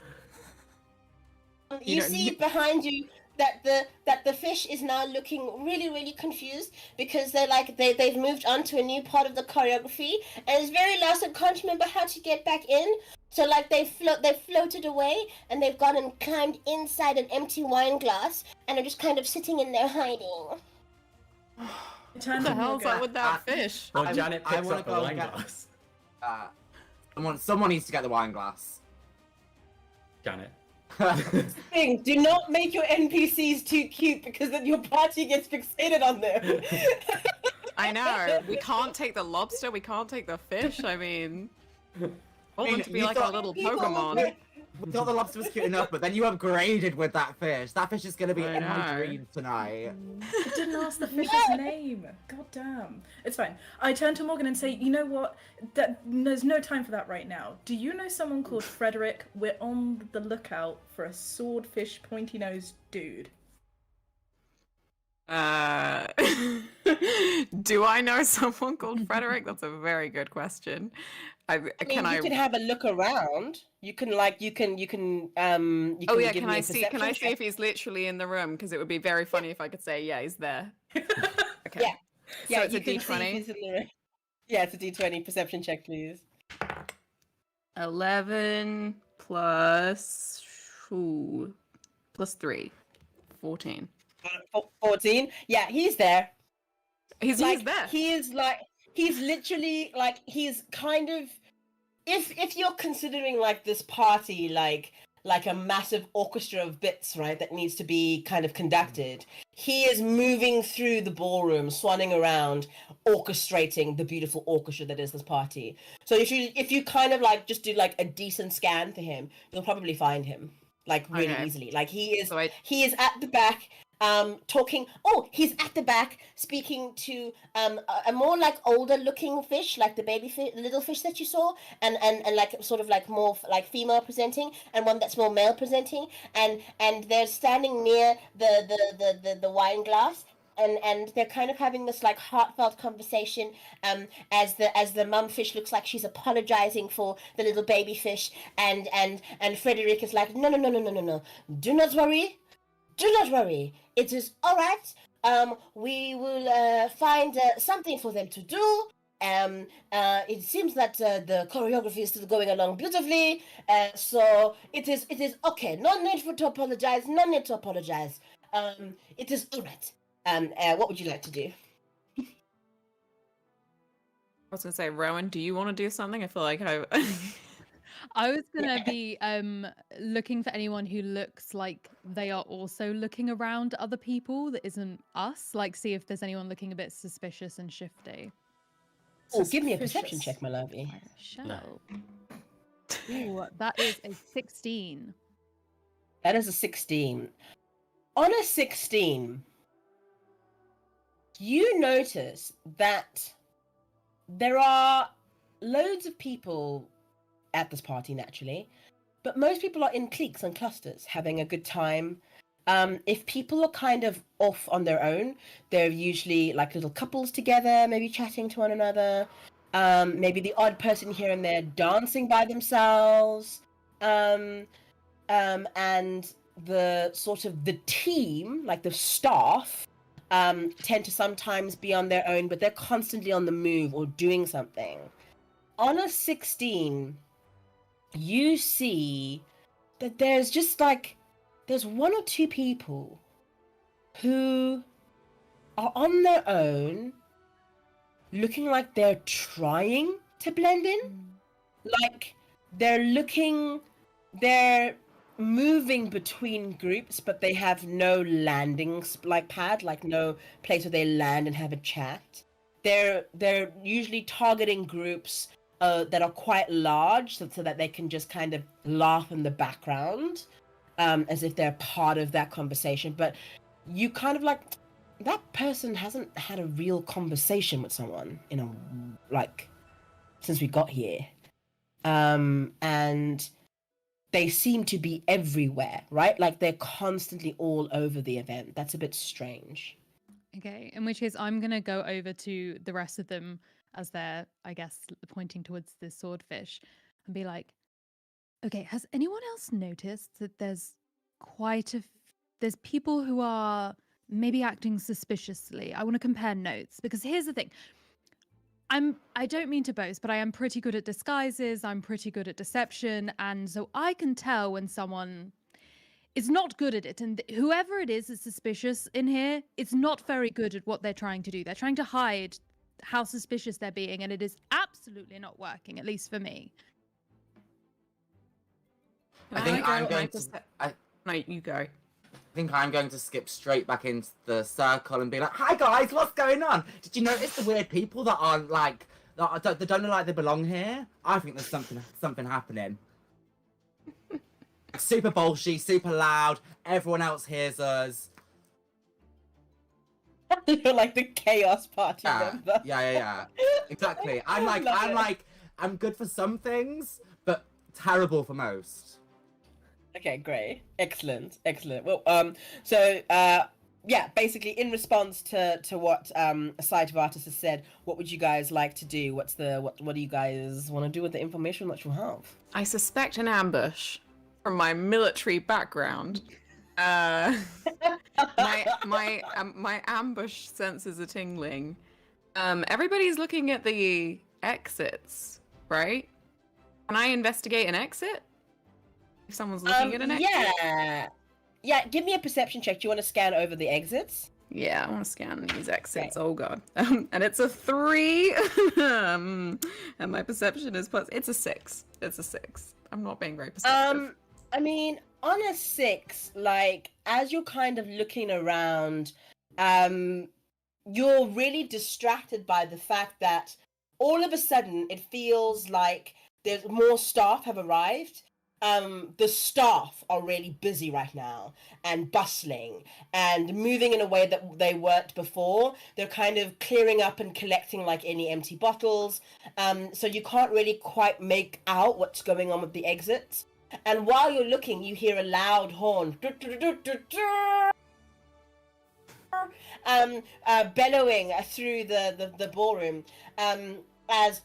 You see behind you that the fish is now looking really confused because they've moved on to a new part of the choreography and it's very lost and can't remember how to get back in. So like they've floated away and they've gone and climbed inside an empty wine glass and are just kind of sitting in there hiding. What the hell's up with that fish? Well, Janet picks wanna up the go wine get- glass. Someone needs to get the wine glass. Janet. Thing, do not make your NPCs too cute because then your party gets fixated on them. I know. We can't take the lobster. We can't take the fish. I mean, I want them to be you like our thought little people Pokemon. We thought the lobster was cute enough, but then you upgraded with that fish. That fish is gonna be I in my know. dreams tonight. I didn't ask the fish's name. God damn. It's fine. I turn to Morgan and say, you know what? There's no time for that right now. Do you know someone called Frederick? We're on the lookout for a swordfish pointy-nosed dude. Do I know someone called Frederick? That's a very good question. I mean, you can have a look around. You can Oh yeah, give can me I a see? Can I perception see check. if he's literally in the room? Because it would be very funny if I could say, yeah, he's there. Okay. Yeah. Yeah, it's a you can see if D20. he's in the room. Yeah, it's a D20 perception check, please. 11 plus 3, 14. 14. Yeah, he's there. He's there. He's literally like he's kind of if you're considering like this party like a massive orchestra of bits, right, that needs to be kind of conducted. He is moving through the ballroom, swanning around, orchestrating the beautiful orchestra that is this party. So if you kind of like just do like a decent scan for him, you'll probably find him like really Okay. easily. Like he is So he is at the back talking. Oh, he's at the back speaking to a more like older looking fish, like the baby fish, the little fish that you saw, and like sort of like more like female presenting, and one that's more male presenting, and they're standing near the wine glass. And they're kind of having this like heartfelt conversation as the mum fish looks like she's apologizing for the little baby fish, and Frederick is like, no, do not worry. Do not worry. It is all right. We will find something for them to do. It seems that the choreography is still going along beautifully. So it is okay. No need to apologize. No need to apologize. It is all right. What would you like to do? I was gonna say, Rowan, do you want to do something? I feel like I was gonna be looking for anyone who looks like they are also looking around other people that isn't us. Like, see if there's anyone looking a bit suspicious and shifty. Oh, give me a perception Suspicious. check, my lovey. I shall. Ooh, that is a 16. That is a 16. On a 16, you notice that there are loads of people at this party, naturally, but most people are in cliques and clusters having a good time. If people are kind of off on their own, they're usually like little couples together, maybe chatting to one another. Maybe the odd person here and there dancing by themselves. And the sort of the team, like the staff, tend to sometimes be on their own, but they're constantly on the move or doing something. On a 16, you see that there's one or two people who are on their own, looking like they're trying to blend in. Like they're moving between groups, but they have no landing pad, like no place where they land and have a chat. They're usually targeting groups that are quite large, so that they can just kind of laugh in the background, as if they're part of that conversation. But you kind of like, that person hasn't had a real conversation with someone since we got here, and they seem to be everywhere, right? Like they're constantly all over the event. That's a bit strange. Okay, in which case I'm gonna go over to the rest of them as they're, I guess, pointing towards the swordfish and be like, okay, has anyone else noticed that there's quite a there's people who are maybe acting suspiciously. I want to compare notes because here's the thing. I don't mean to boast, but I am pretty good at disguises. I'm pretty good at deception, and so I can tell when someone is not good at it. And whoever it is that's suspicious in here, it's not very good at what they're trying to do. They're trying to hide how suspicious they're being, and it is absolutely not working, at least for me. I think I'm going to. No, you go. I think I'm going to skip straight back into the circle and be like, "Hi guys, what's going on? Did you notice the weird people that are like that don't look like they belong here? I think there's something happening. Super bolshy, super loud. Everyone else hears us. You're like the chaos party Yeah, member. yeah. Exactly. I'm Love it. I'm good for some things, but terrible for most. Okay, great. Excellent. Well, yeah, basically in response to what a site of artists has said, what would you guys like to do? What do you guys want to do with the information that you have? I suspect an ambush from my military background. My ambush senses are tingling. Everybody's looking at the exits, right? Can I investigate an exit? If someone's looking at an exit? Yeah, give me a perception check. Do you want to scan over the exits? Yeah, I want to scan these exits. Okay. Oh god. And it's a 3. And my perception is plus. It's a 6. It's a 6. I'm not being very perceptive. I mean, on a 6, like, as you're kind of looking around, you're really distracted by the fact that all of a sudden it feels like there's more staff have arrived. The staff are really busy right now and bustling and moving in a way that they weren't before. They're kind of clearing up and collecting like any empty bottles. So you can't really quite make out what's going on with the exits. And while you're looking, you hear a loud horn bellowing through the ballroom as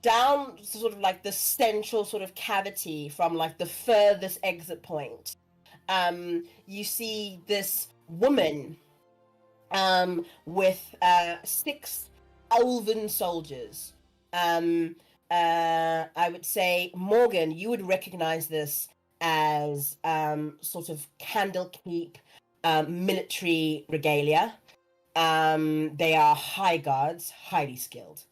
down sort of like the central sort of cavity from like the furthest exit point, you see this woman with 6 elven soldiers. I would say, Morgan, you would recognize this as sort of Candlekeep military regalia. They are high guards, highly skilled.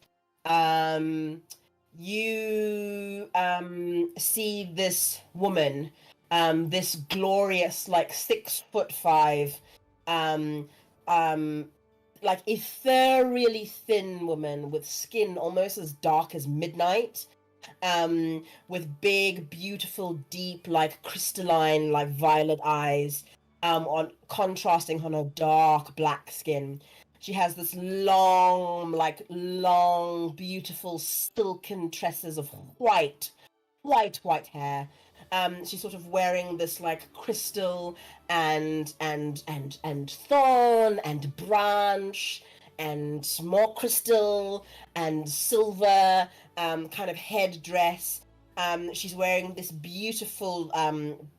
You see this woman, this glorious, like 6'5", like ethereally thin woman with skin almost as dark as midnight, with big, beautiful, deep, like crystalline, like violet eyes, on contrasting on her dark black skin. She has this long, beautiful, silken tresses of white hair. She's sort of wearing this like crystal and thorn and branch and more crystal and silver kind of head dress. She's wearing this beautiful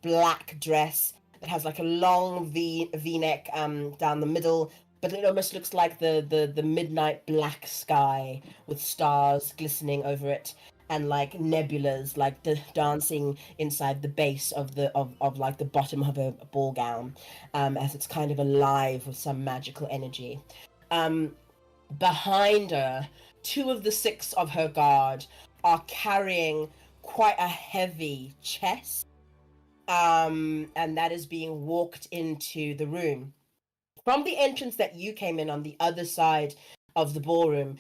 black dress that has like a long V-neck down the middle, but it almost looks like the midnight black sky with stars glistening over it and like nebulas like dancing inside the base of like the bottom of her ball gown, as it's kind of alive with some magical energy. Behind her, 2 of the 6 of her guard are carrying quite a heavy chest, and that is being walked into the room. From the entrance that you came in on the other side of the ballroom,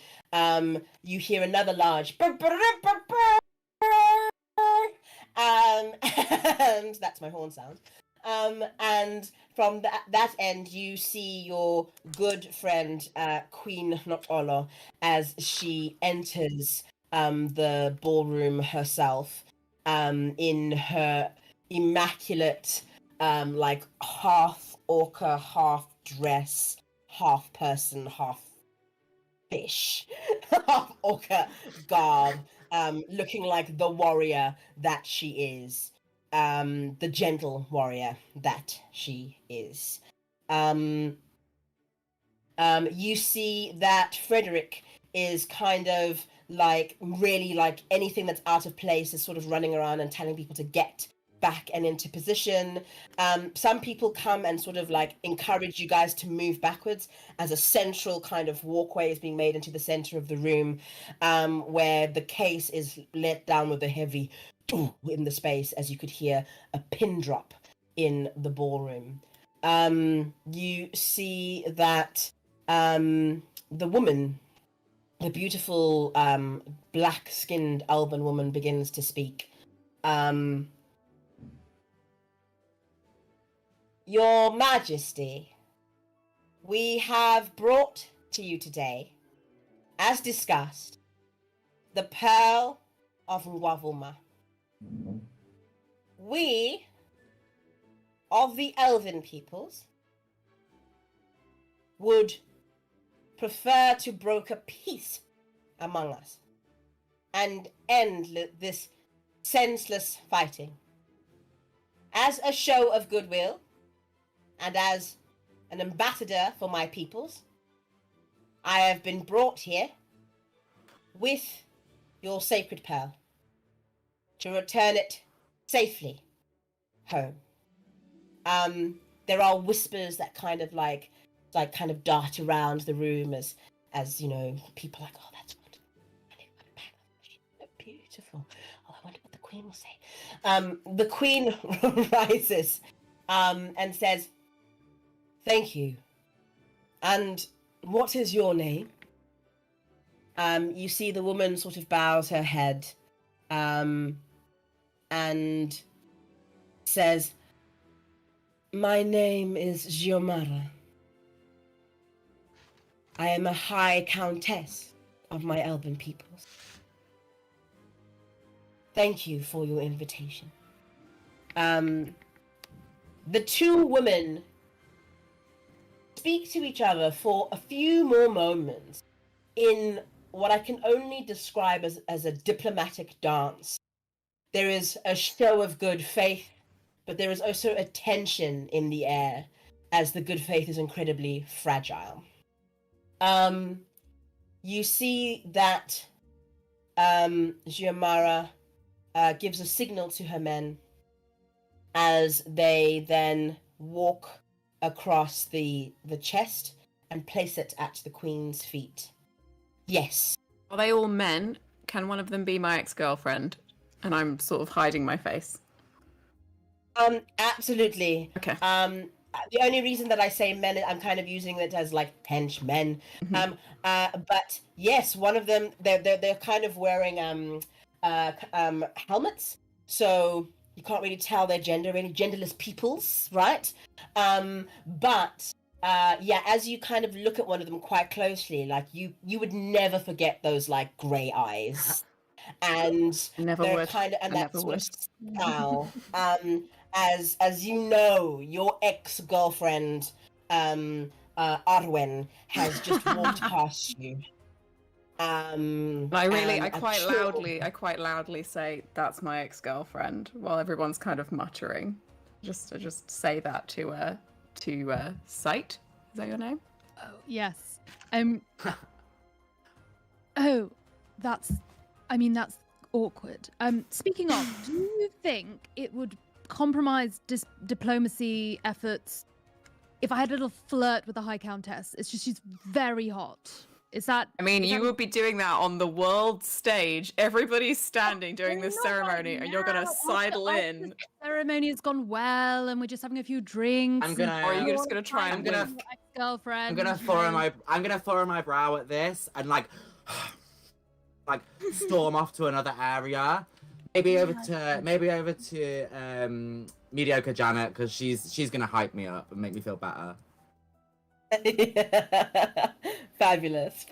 you hear another large and that's my horn sound. And from that end, you see your good friend Queen Notolo as she enters the ballroom herself, in her immaculate, like half orca, half dress, half person, half fish, half orca garb, looking like the warrior that she is. the gentle warrior that she is. You see that Frederick is kind of like really like anything that's out of place is sort of running around and telling people to get back and into position. Some people come and sort of like encourage you guys to move backwards as a central kind of walkway is being made into the center of the room, where the case is let down with a heavy in the space, as you could hear a pin drop in the ballroom. You see that the woman, the beautiful black-skinned Alban woman, begins to speak. Your Majesty, we have brought to you today, as discussed, the Pearl of Nwavuma. We, of the Elven peoples, would prefer to broker peace among us and end this senseless fighting. As a show of goodwill, and as an ambassador for my peoples, I have been brought here with your sacred pearl to return it safely home. There are whispers that kind of like kind of dart around the room as you know, people are like, oh, that's wonderful. And they've got a bag of she's so beautiful. Oh, I wonder what the queen will say. The queen rises and says, thank you. And what is your name? You see the woman sort of bows her head and says, my name is Giomara. I am a high countess of my Elven peoples. Thank you for your invitation. The two women speak to each other for a few more moments in what I can only describe as a diplomatic dance. There is a show of good faith, but there is also a tension in the air as the good faith is incredibly fragile. You see that Giomara gives a signal to her men as they then walk across the chest and place it at the queen's feet. Yes. Are they all men? Can one of them be my ex-girlfriend? And I'm sort of hiding my face. Absolutely. Okay. The only reason that I say men, I'm kind of using it as like henchmen. Mm-hmm. But yes, one of them, they're kind of wearing helmets, so you can't really tell their gender, really genderless peoples, right? But yeah, as you kind of look at one of them quite closely, like you would never forget those like grey eyes, and Never they're would. kind of and I that never sort would. of scowl. As you know, your ex-girlfriend Arwen has just walked past you. I quite loudly say that's my ex-girlfriend while everyone's kind of muttering. I just say that to Sight. Is that your name? Oh, yes. Oh, that's awkward. Speaking of, do you think it would compromise diplomacy efforts if I had a little flirt with the High Countess? It's just she's very hot. Is that? I mean, is you that... would be doing that on the world stage. Everybody's standing during this Not ceremony, right and you're gonna now. sidle After in. the ceremony has gone well, and we're just having a few drinks. I'm gonna. Or are you just gonna try and gonna- wink? Ex-girlfriend. I'm gonna furrow my brow at this and like storm off to another area. Maybe over to mediocre Janet, because she's gonna hype me up and make me feel better. Fabulous.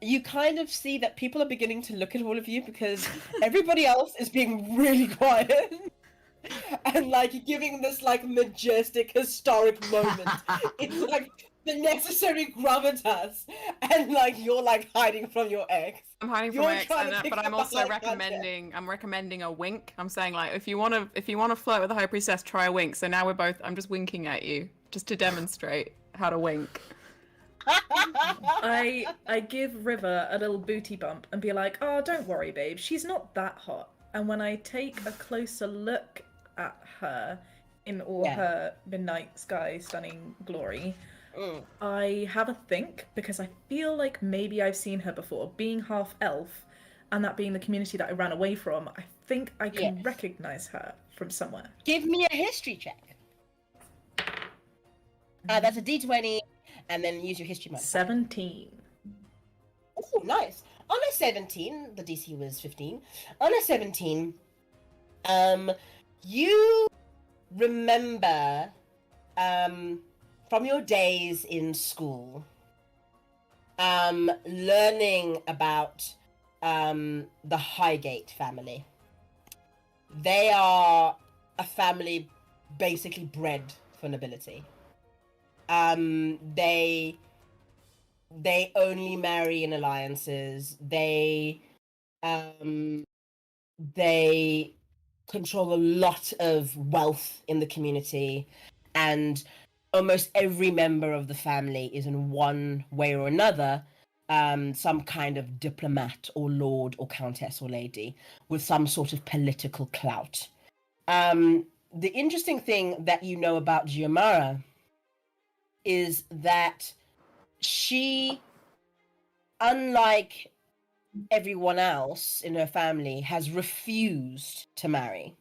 You kind of see that people are beginning to look at all of you because everybody else is being really quiet and like giving this like majestic historic moment. It's like the necessary gravitas, and like you're like hiding from your ex. I'm hiding from You're my ex, trying to pick but I'm up the also high content. recommending a wink. I'm saying like if you want to flirt with the high priestess, try a wink. So now I'm just winking at you just to demonstrate how to wink. I give River a little booty bump and be like, "Oh, don't worry, babe. She's not that hot." And when I take a closer look at her in all her midnight sky stunning glory, I have a think because I feel like maybe I've seen her before. Being half elf, and that being the community that I ran away from, I think I can recognize her from somewhere. Give me a history check. That's a D20, and then use your history modifier. 17. Oh, nice. On a 17, the DC was 15. On a 17, you remember from your days in school, learning about the Highgate family. They are a family basically bred for nobility. They only marry in alliances. They control a lot of wealth in the community, and almost every member of the family is in one way or another some kind of diplomat or lord or countess or lady with some sort of political clout. The interesting thing that you know about Giamara is that she, unlike everyone else in her family, has refused to marry.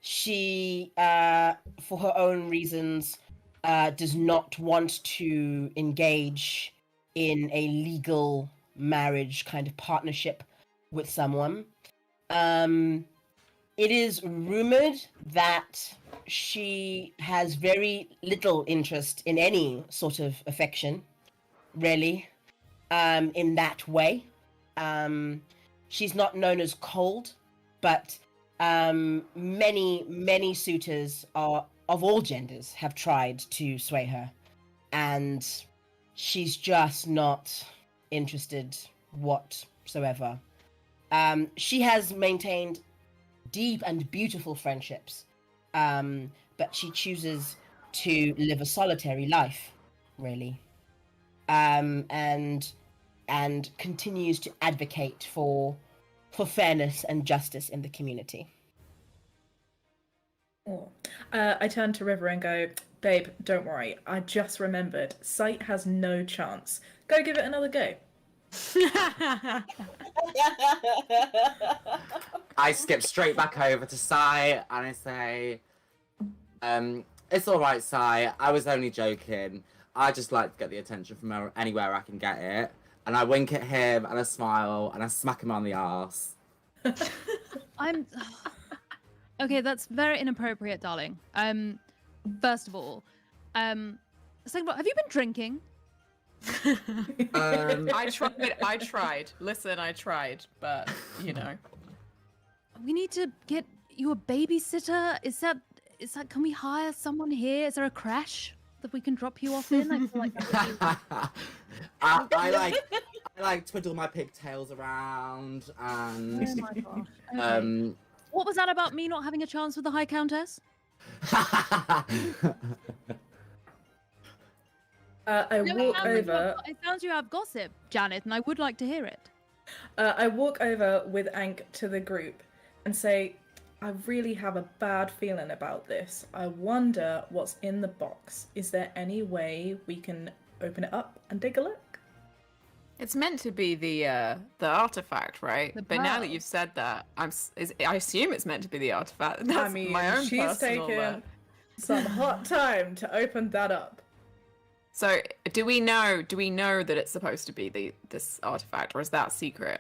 She, for her own reasons, does not want to engage in a legal marriage kind of partnership with someone. It is rumored that she has very little interest in any sort of affection, really, in that way. She's not known as cold, but many suitors of all genders have tried to sway her, and she's just not interested whatsoever. She has maintained deep and beautiful friendships, but she chooses to live a solitary life, really, and continues to advocate for fairness and justice in the community. I turn to River and go, "Babe, don't worry. I just remembered. Sight has no chance. Go give it another go." I skip straight back over to Sai and I say, it's alright, Sai. I was only joking. I just like to get the attention from anywhere I can get it. And I wink at him and I smile and I smack him on the arse. Okay, that's very inappropriate, darling. First of all, second of all, have you been drinking? I tried. Listen, I tried, but you know. We need to get you a babysitter. Is that? Can we hire someone here? Is there a crash that we can drop you off in? I feel like I like twiddle my pigtails around and oh my gosh. Okay. What was that about me not having a chance with the High Countess? I walk over. It sounds you have gossip, Janet, and I would like to hear it. I walk over with Ank to the group and say, "I really have a bad feeling about this. I wonder what's in the box. Is there any way we can open it up and take a look?" It's meant to be the artifact, right? The But now that pearl. you've said that, I assume it's meant to be the artifact. That's my own she's personal. taken some hot time to open that up. So, do we know that it's supposed to be this artifact, or is that secret?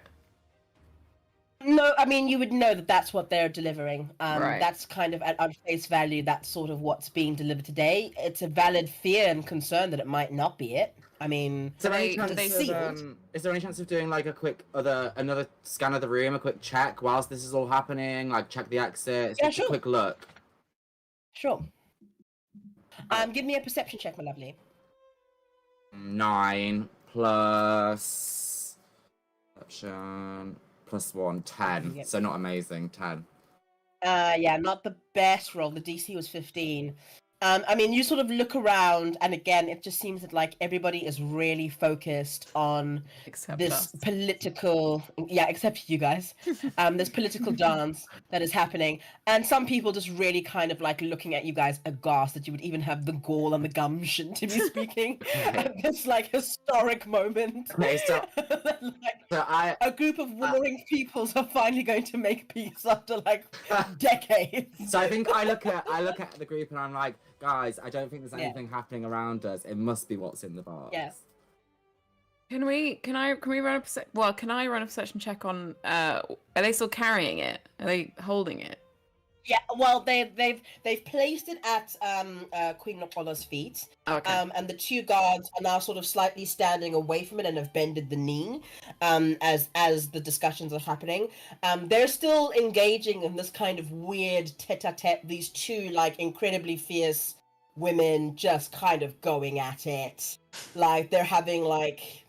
No, I mean, you would know that that's what they're delivering. Right. That's kind of at face value. That's sort of what's being delivered today. It's a valid fear and concern that it might not be it. I mean, Is there any They- chance they of, sealed. is there any chance of doing like a quick another scan of the room, a quick check whilst this is all happening? Like check the exits, Yeah, just sure. a quick look. Sure. Give me a perception check, my lovely. 9 plus perception plus 1, 10. Yep. So not amazing, 10. Yeah, not the best roll. The DC was 15. I mean, you sort of look around, and again, it just seems that like everybody is really focused on Except this us. political, yeah, except you guys. This political dance that is happening, and some people just really kind of like looking at you guys aghast that you would even have the gall and the gumption to be speaking at this like historic moment. Okay, so, Like, so I a group of warring peoples are finally going to make peace after like decades. so I think I look at the group and I'm like, guys, I don't think there's anything happening around us. It must be what's in the box. Yes. Can we run a can I run a perception check on are they still carrying it? Are they holding it? Yeah, well, they've placed it at Queen Nopola's feet, Okay. and the two guards are now sort of slightly standing away from it and have bended the knee, as the discussions are happening. They're still engaging in this kind of weird tete-a-tete. These two like incredibly fierce women just kind of going at it, like they're having like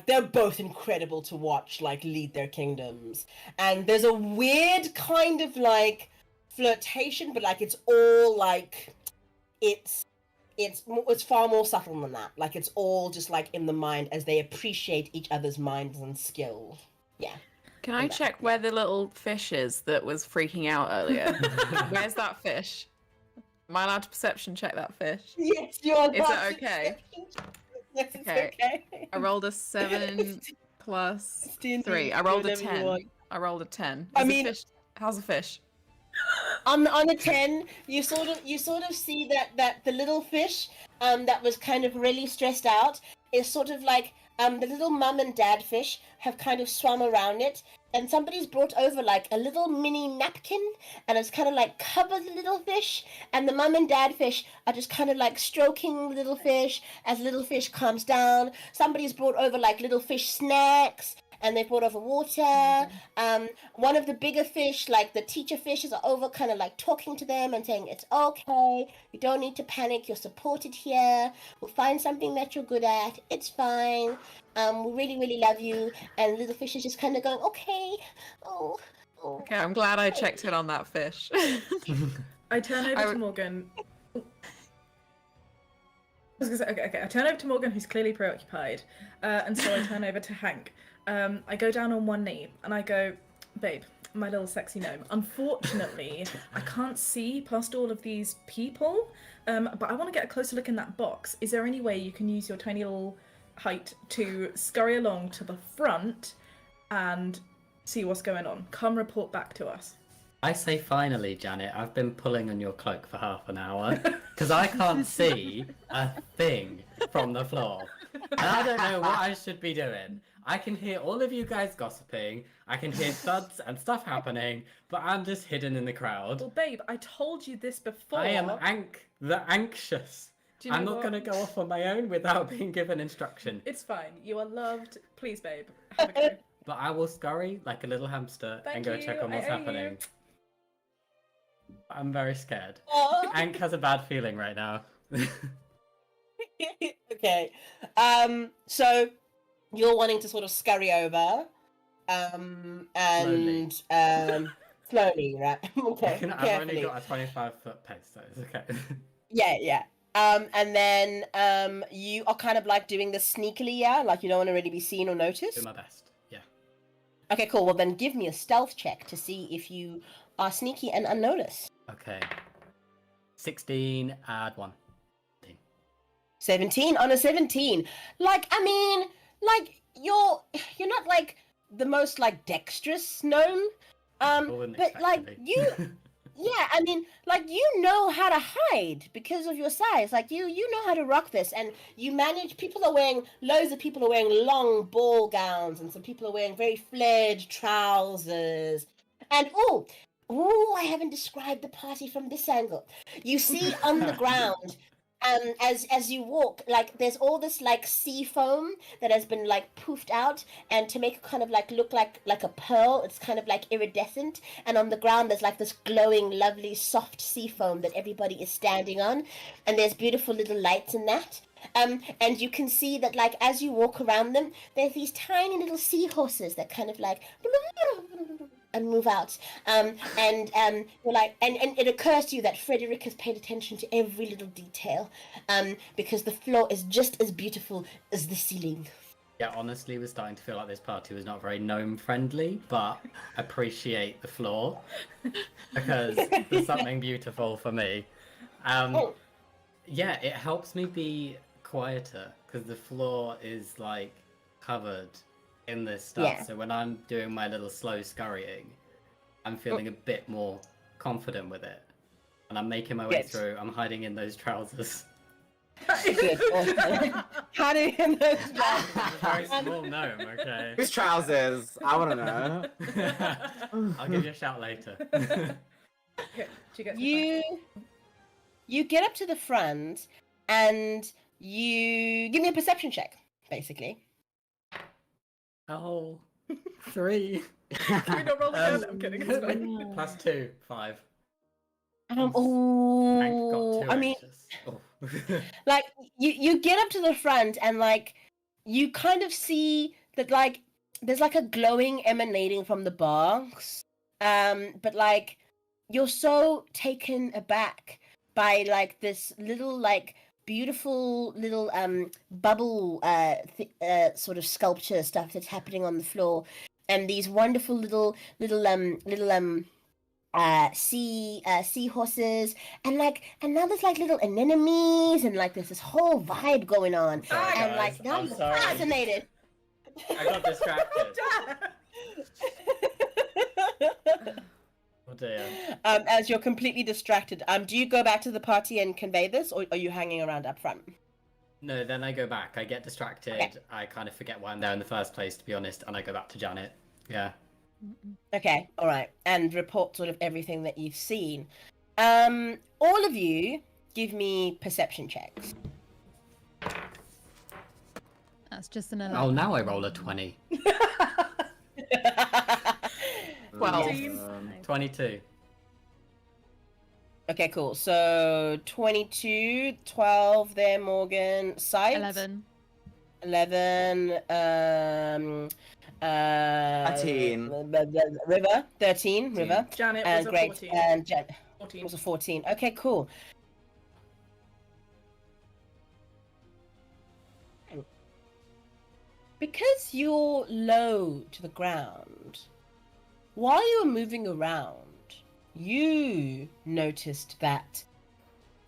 they're both incredible to watch, like lead their kingdoms, and there's a weird kind of like flirtation, but like it's all like it's far more subtle than that. Like it's all just like in the mind as they appreciate each other's minds and skill. Yeah. Can I check where the little fish is that was freaking out earlier? Where's that fish? Am I allowed to perception check that fish? Yes, you are. Is that okay? Yes, it's Okay. okay. I rolled a 7 plus It's D&D, 3. I do rolled a whatever you 10. want. I rolled a 10. I Is the mean- fish... how's the fish? On a 10, you sort of see that the little fish that was kind of really stressed out is sort of like the little mum and dad fish have kind of swum around it, and somebody's brought over like a little mini napkin and it's kind of like covered the little fish, and the mum and dad fish are just kind of like stroking the little fish as the little fish calms down. Somebody's brought over like little fish snacks, and they brought over water. One of the bigger fish, like the teacher fishes, are over kind of like talking to them and saying, it's okay, you don't need to panic, you're supported here, we'll find something that you're good at, it's fine, we really, really love you. And little fish is just kind of going, okay, oh. Okay, I'm glad I checked in on that fish. I turn over to Morgan. I was gonna say, okay. I turn over to Morgan, who's clearly preoccupied, and so I turn over to Hank. I go down on one knee and I go, babe, my little sexy gnome. Unfortunately, I can't see past all of these people, but I want to get a closer look in that box. Is there any way you can use your tiny little height to scurry along to the front and see what's going on? Come report back to us. I say finally, Janet, I've been pulling on your cloak for half an hour because I can't see a thing from the floor. And I don't know what I should be doing. I can hear all of you guys gossiping, I can hear thuds and stuff happening, but I'm just hidden in the crowd. Well, babe, I told you this before. I am the anxious. Do you know I'm not what? going to go off on my own without being given instruction. It's fine. You are loved. Please, babe. Have a go. But I will scurry like a little hamster and go check on what's happening. I'm very scared. Oh. Ank has a bad feeling right now. Okay. So you're wanting to sort of scurry over, and slowly, right? Okay. I've only Carefully. got a 25-foot pace, so it's okay. Yeah. And then you are kind of like doing this sneakily, yeah? Like you don't want to really be seen or Do noticed? my best, yeah. Okay, cool. Well, then give me a stealth check to see if you are sneaky and unnoticed. Okay. 16, add 1. 17 on a 17. Like, I mean, like you're not like the most like dexterous gnome. Wouldn't But expect like to be. you yeah, I mean, like you know how to hide because of your size. Like you know how to rock this, and you manage. Loads of people are wearing long ball gowns, and some people are wearing very flared trousers. And I haven't described the party from this angle. You see on the ground as you walk, like there's all this like sea foam that has been like poofed out, and to make it kind of like look like a pearl, it's kind of like iridescent. And on the ground, there's like this glowing, lovely, soft sea foam that everybody is standing on, and there's beautiful little lights in that. And you can see that like as you walk around them, there's these tiny little seahorses that kind of like and move out. You're like, and it occurs to you that Frederick has paid attention to every little detail, because the floor is just as beautiful as the ceiling. Yeah, honestly, we're starting to feel like this party was not very gnome friendly, but appreciate the floor because there's something beautiful for me. Yeah, it helps me be quieter because the floor is like covered in this stuff. Yeah. So when I'm doing my little slow scurrying, I'm feeling a bit more confident with it. And I'm making my way Good. through. I'm hiding in those trousers. Good. Awesome. How do you know? Very small gnome, okay? Whose trousers? I want to know. I'll give you a shout later. Okay, do you get to the front? You get up to the front and you give me a perception check, basically. Oh, 3. Can we not roll again? I'm kidding. It's fine. Plus 2, 5. Hank Oh, got 2 I mean, anxious. Oh. like you get up to the front and like you kind of see that like there's like a glowing emanating from the box, but like you're so taken aback by like this little like beautiful little bubble sort of sculpture stuff that's happening on the floor, and these wonderful little seahorses, and now there's like little anemones, and like there's this whole vibe going on. Sorry, And guys, like now I'm I'm sorry. fascinated. I got distracted. Oh dear. As you're completely distracted, do you go back to the party and convey this, or are you hanging around up front? No, then I go back. I get distracted. Okay. I kind of forget why I'm there in the first place, to be honest, and I go back to Janet. Yeah. Okay, all right, and report sort of everything that you've seen. All of you give me perception checks. That's just an 11. Oh, now I roll a 20. 12. 22. Okay, cool. So 22, 12 there, Morgan. Sight? 11. 11, 13. River, 13, River. Janet was And a great, 14. and Jen 14. was a 14. Okay, cool. Because you're low to the ground, while you were moving around, you noticed that,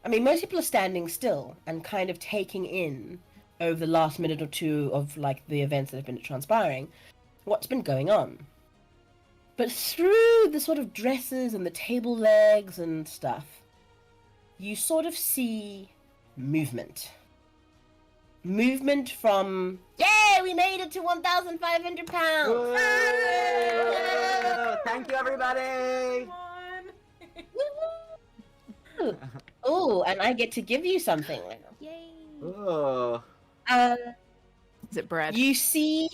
I mean, most people are standing still and kind of taking in over the last minute or two of like the events that have been transpiring, what's been going on. But through the sort of dresses and the table legs and stuff, you sort of see movement. Movement from, yay, we made it to 1,500 pounds! Woo! Thank you, everybody. Come on. Oh, and I get to give you something. Yay. Ooh. Is it bread? You see,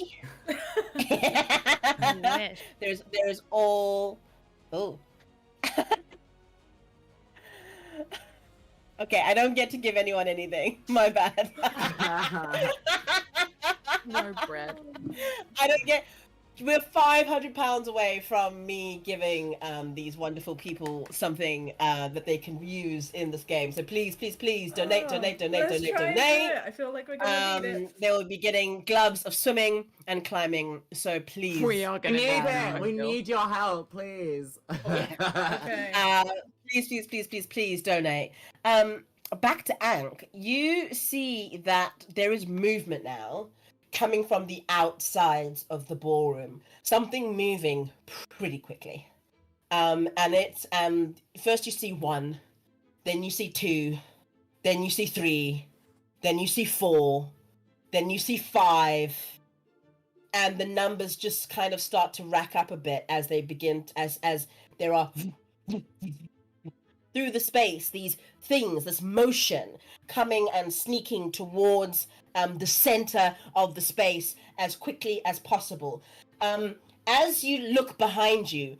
Wish. there's all. Oh. Okay, I don't get to give anyone anything. My bad. No bread. I don't get. We're 500 pounds away from me giving these wonderful people something that they can use in this game. So please, please, please donate, donate, donate, Let's donate, try and do donate. it. I feel like we're gonna need it. They will be getting gloves of swimming and climbing. So please, We are We gonna need need it. We need your help, please. Okay. please, please, please, please, please donate. Back to Ankh, you see that there is movement now coming from the outsides of the ballroom. Something moving pretty quickly. And it's first you see 1, then you see 2, then you see 3, then you see 4, then you see 5, and the numbers just kind of start to rack up a bit as they begin as there are through the space, these things, this motion coming and sneaking towards the center of the space as quickly as possible. As you look behind you,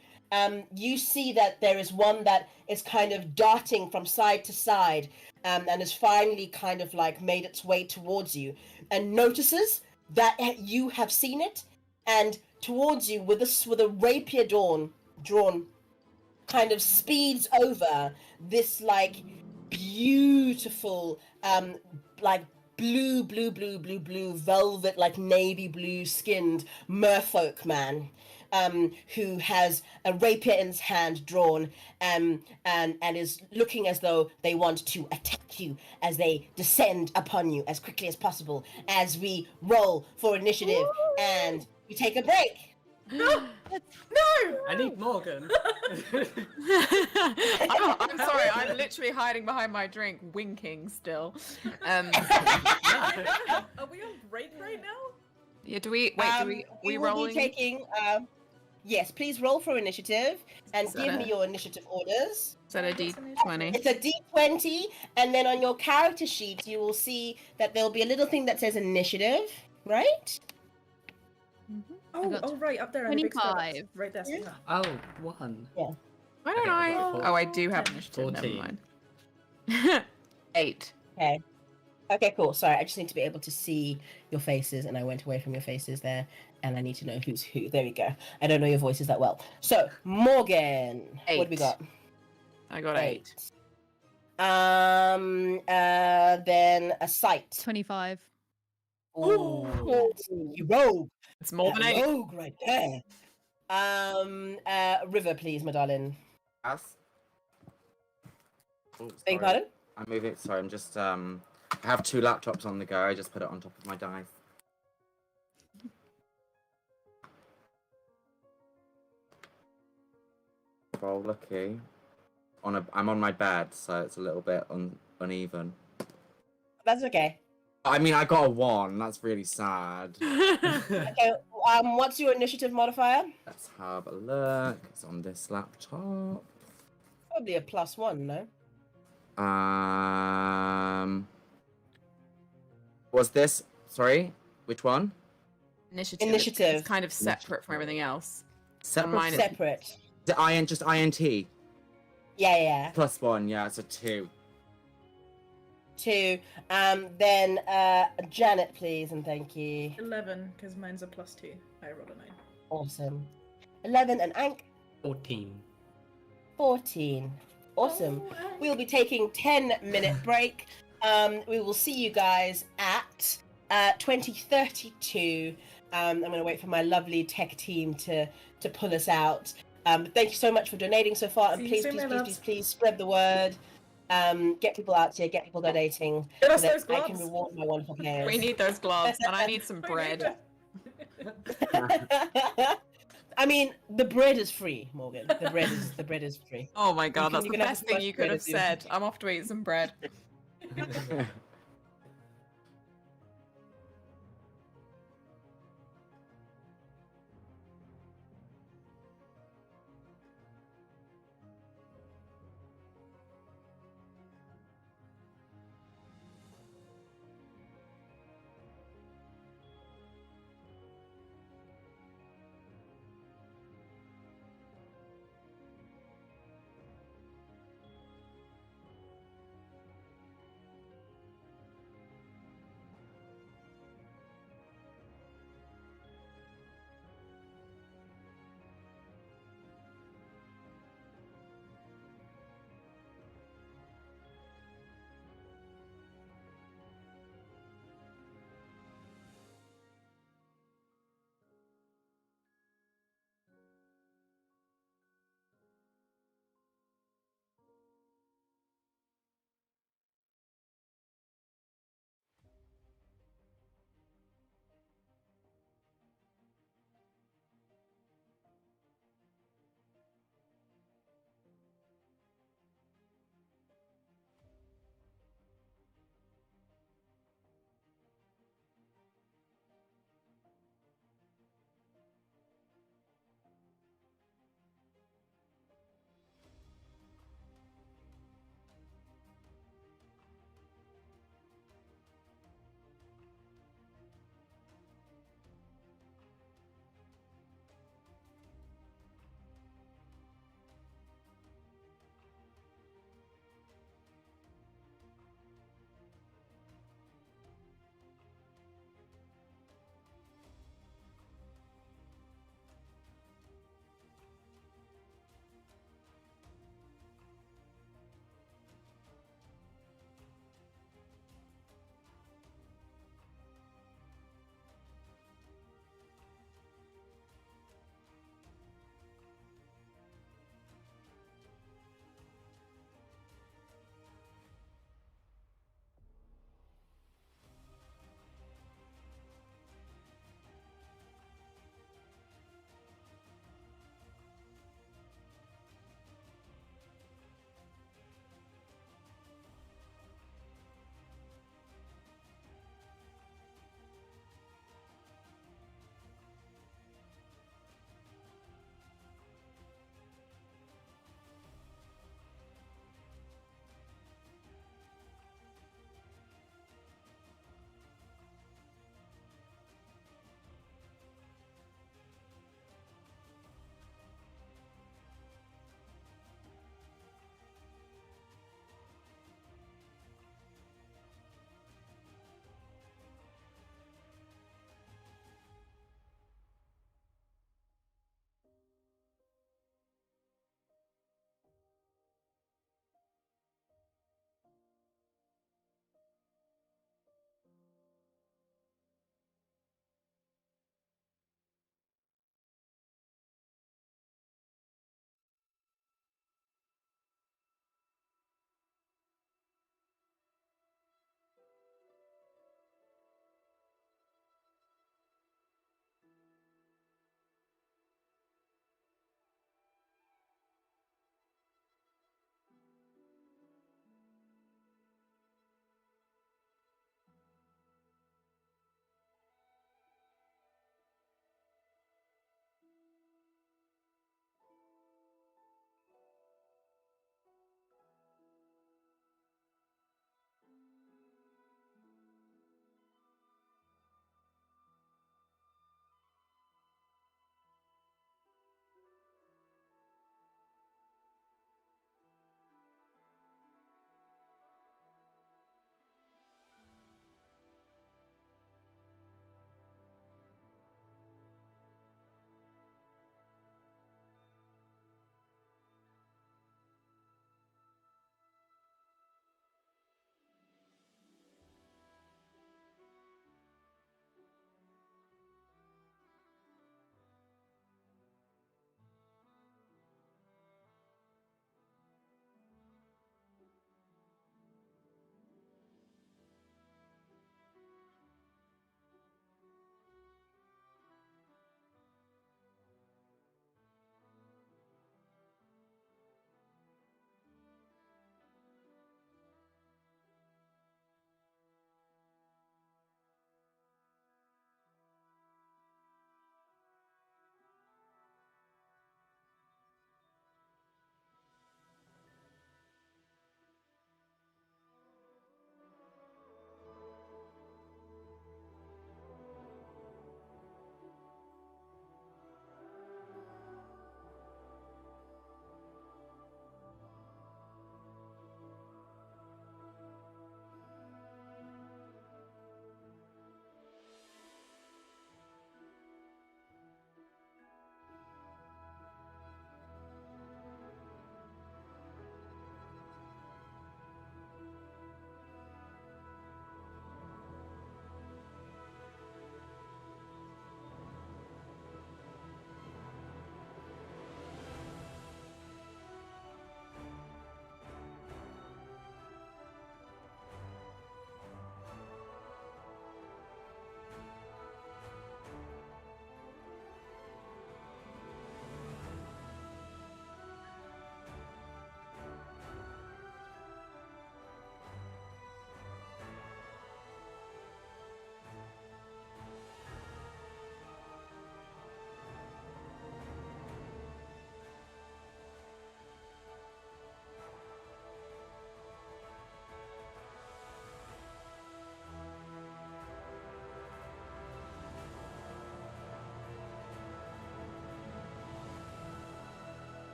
you see that there is one that is kind of darting from side to side, and has finally kind of like made its way towards you, and notices that you have seen it, and towards you with a rapier drawn, kind of speeds over this like beautiful like blue velvet, like navy blue skinned merfolk man, who has a rapier in his hand drawn, and is looking as though they want to attack you as they descend upon you as quickly as possible, as we roll for initiative and we take a break. No! I need Morgan. I'm sorry, I'm literally hiding behind my drink, winking still. Are we on break right now? Yeah, do we we will rolling? be taking yes, please roll for initiative and Is that give a- me your initiative orders. Is that a D20? It's a D20, and then on your character sheet you will see that there'll be a little thing that says initiative, right? Oh, right, up there in the big spot. 25. Right there. Yeah. Oh, 1. Why don't Okay, I? four. Oh, I do have initiative. 14. Never mind. 8. Okay, cool. Sorry, I just need to be able to see your faces, and I went away from your faces there, and I need to know who's who. There we go. I don't know your voices that well. So, Morgan, what have we 8. got? I got 8. Then a sight. 25. Ooh, you rogue. It's more than 8. Rogue right there. River, please, my darling. Yes. Oh, Beg your sorry. pardon? I'm moving. Sorry, I'm just I have 2 laptops on the go. I just put it on top of my dice. Roll lucky. I'm on my bed, so it's a little bit uneven. That's okay. I mean, I got a 1. That's really sad. Okay, what's your initiative modifier? Let's have a look. It's on this laptop. Probably a +1, no? Was this? Sorry, which one? Initiative. Initiative. It's kind of separate from everything else. Separate. mine is- Separate. Is it just INT? Yeah. +1, yeah, it's a 2. 2. Then Janet, please, and thank you. 11, because mine's a +2. I rolled a 9. Awesome. 11 and Ank. 14. 14. Awesome. Oh, Ank. We'll be taking 10-minute break. We will see you guys at 2032. I'm going to wait for my lovely tech team to pull us out. Thank you so much for donating so far, and See you please, soon, please, my please, loves. please, please spread the word. Get people out here, get people donating, Get so us that those I can gloves. reward my wonderful players. We need those gloves, and I need some We bread. I mean, the bread is free, Morgan. The bread is free. Oh my god, that's you the can have best as thing much you could bread have as you- said. I'm off to eat some bread.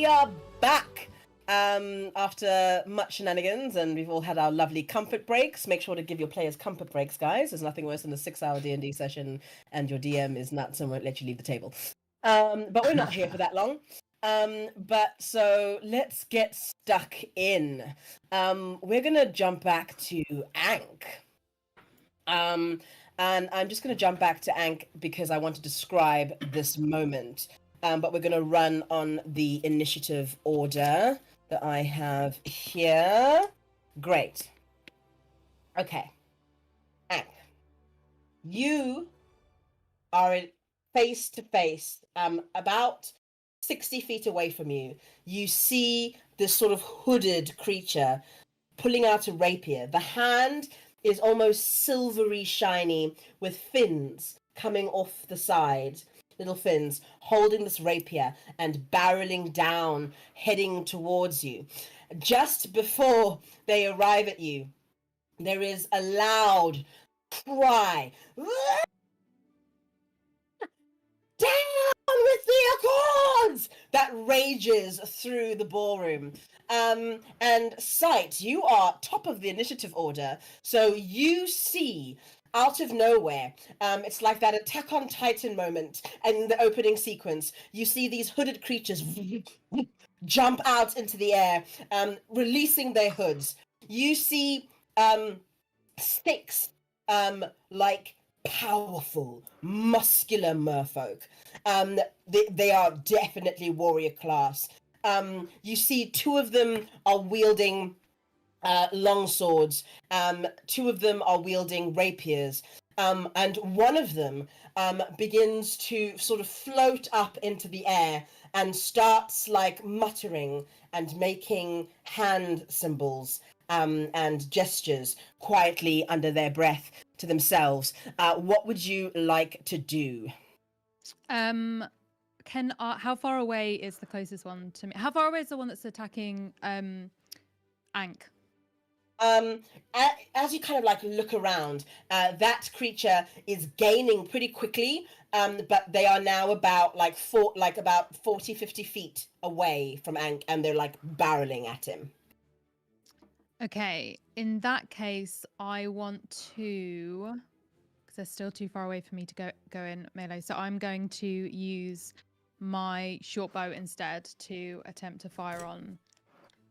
are back after much shenanigans, and we've all had our lovely comfort breaks. Make sure to give your players comfort breaks, guys. There's nothing worse than a 6-hour D&D session and your DM is nuts and won't let you leave the table. But we're not here for that long. But so let's get stuck in. We're gonna jump back to Ankh. And I'm just gonna jump back to Ankh because I want to describe this moment. But we're gonna run on the initiative order that I have here. Great. Okay. Ankh, you are face to face, about 60 feet away from you. You see this sort of hooded creature pulling out a rapier. The hand is almost silvery shiny with fins coming off the side, little fins, holding this rapier and barreling down, heading towards you. Just before they arrive at you, there is a loud cry. Down with the Accords! That rages through the ballroom. And Sight, you are top of the initiative order, so you see out of nowhere, it's like that Attack on Titan moment in the opening sequence. You see these hooded creatures jump out into the air, releasing their hoods. You see 6 like powerful, muscular merfolk. They are definitely warrior class. You see 2 of them are wielding long swords. 2 of them are wielding rapiers. And one of them begins to sort of float up into the air and starts like muttering and making hand symbols and gestures quietly under their breath to themselves. What would you like to do? How far away is the closest one to me? How far away is the one that's attacking Ankh? As you kind of like look around, that creature is gaining pretty quickly, but they are now about about 40, 50 feet away from Ankh, and they're like barreling at him. Okay, in that case, I want to, because they're still too far away for me to go in melee. So I'm going to use my short bow instead to attempt to fire on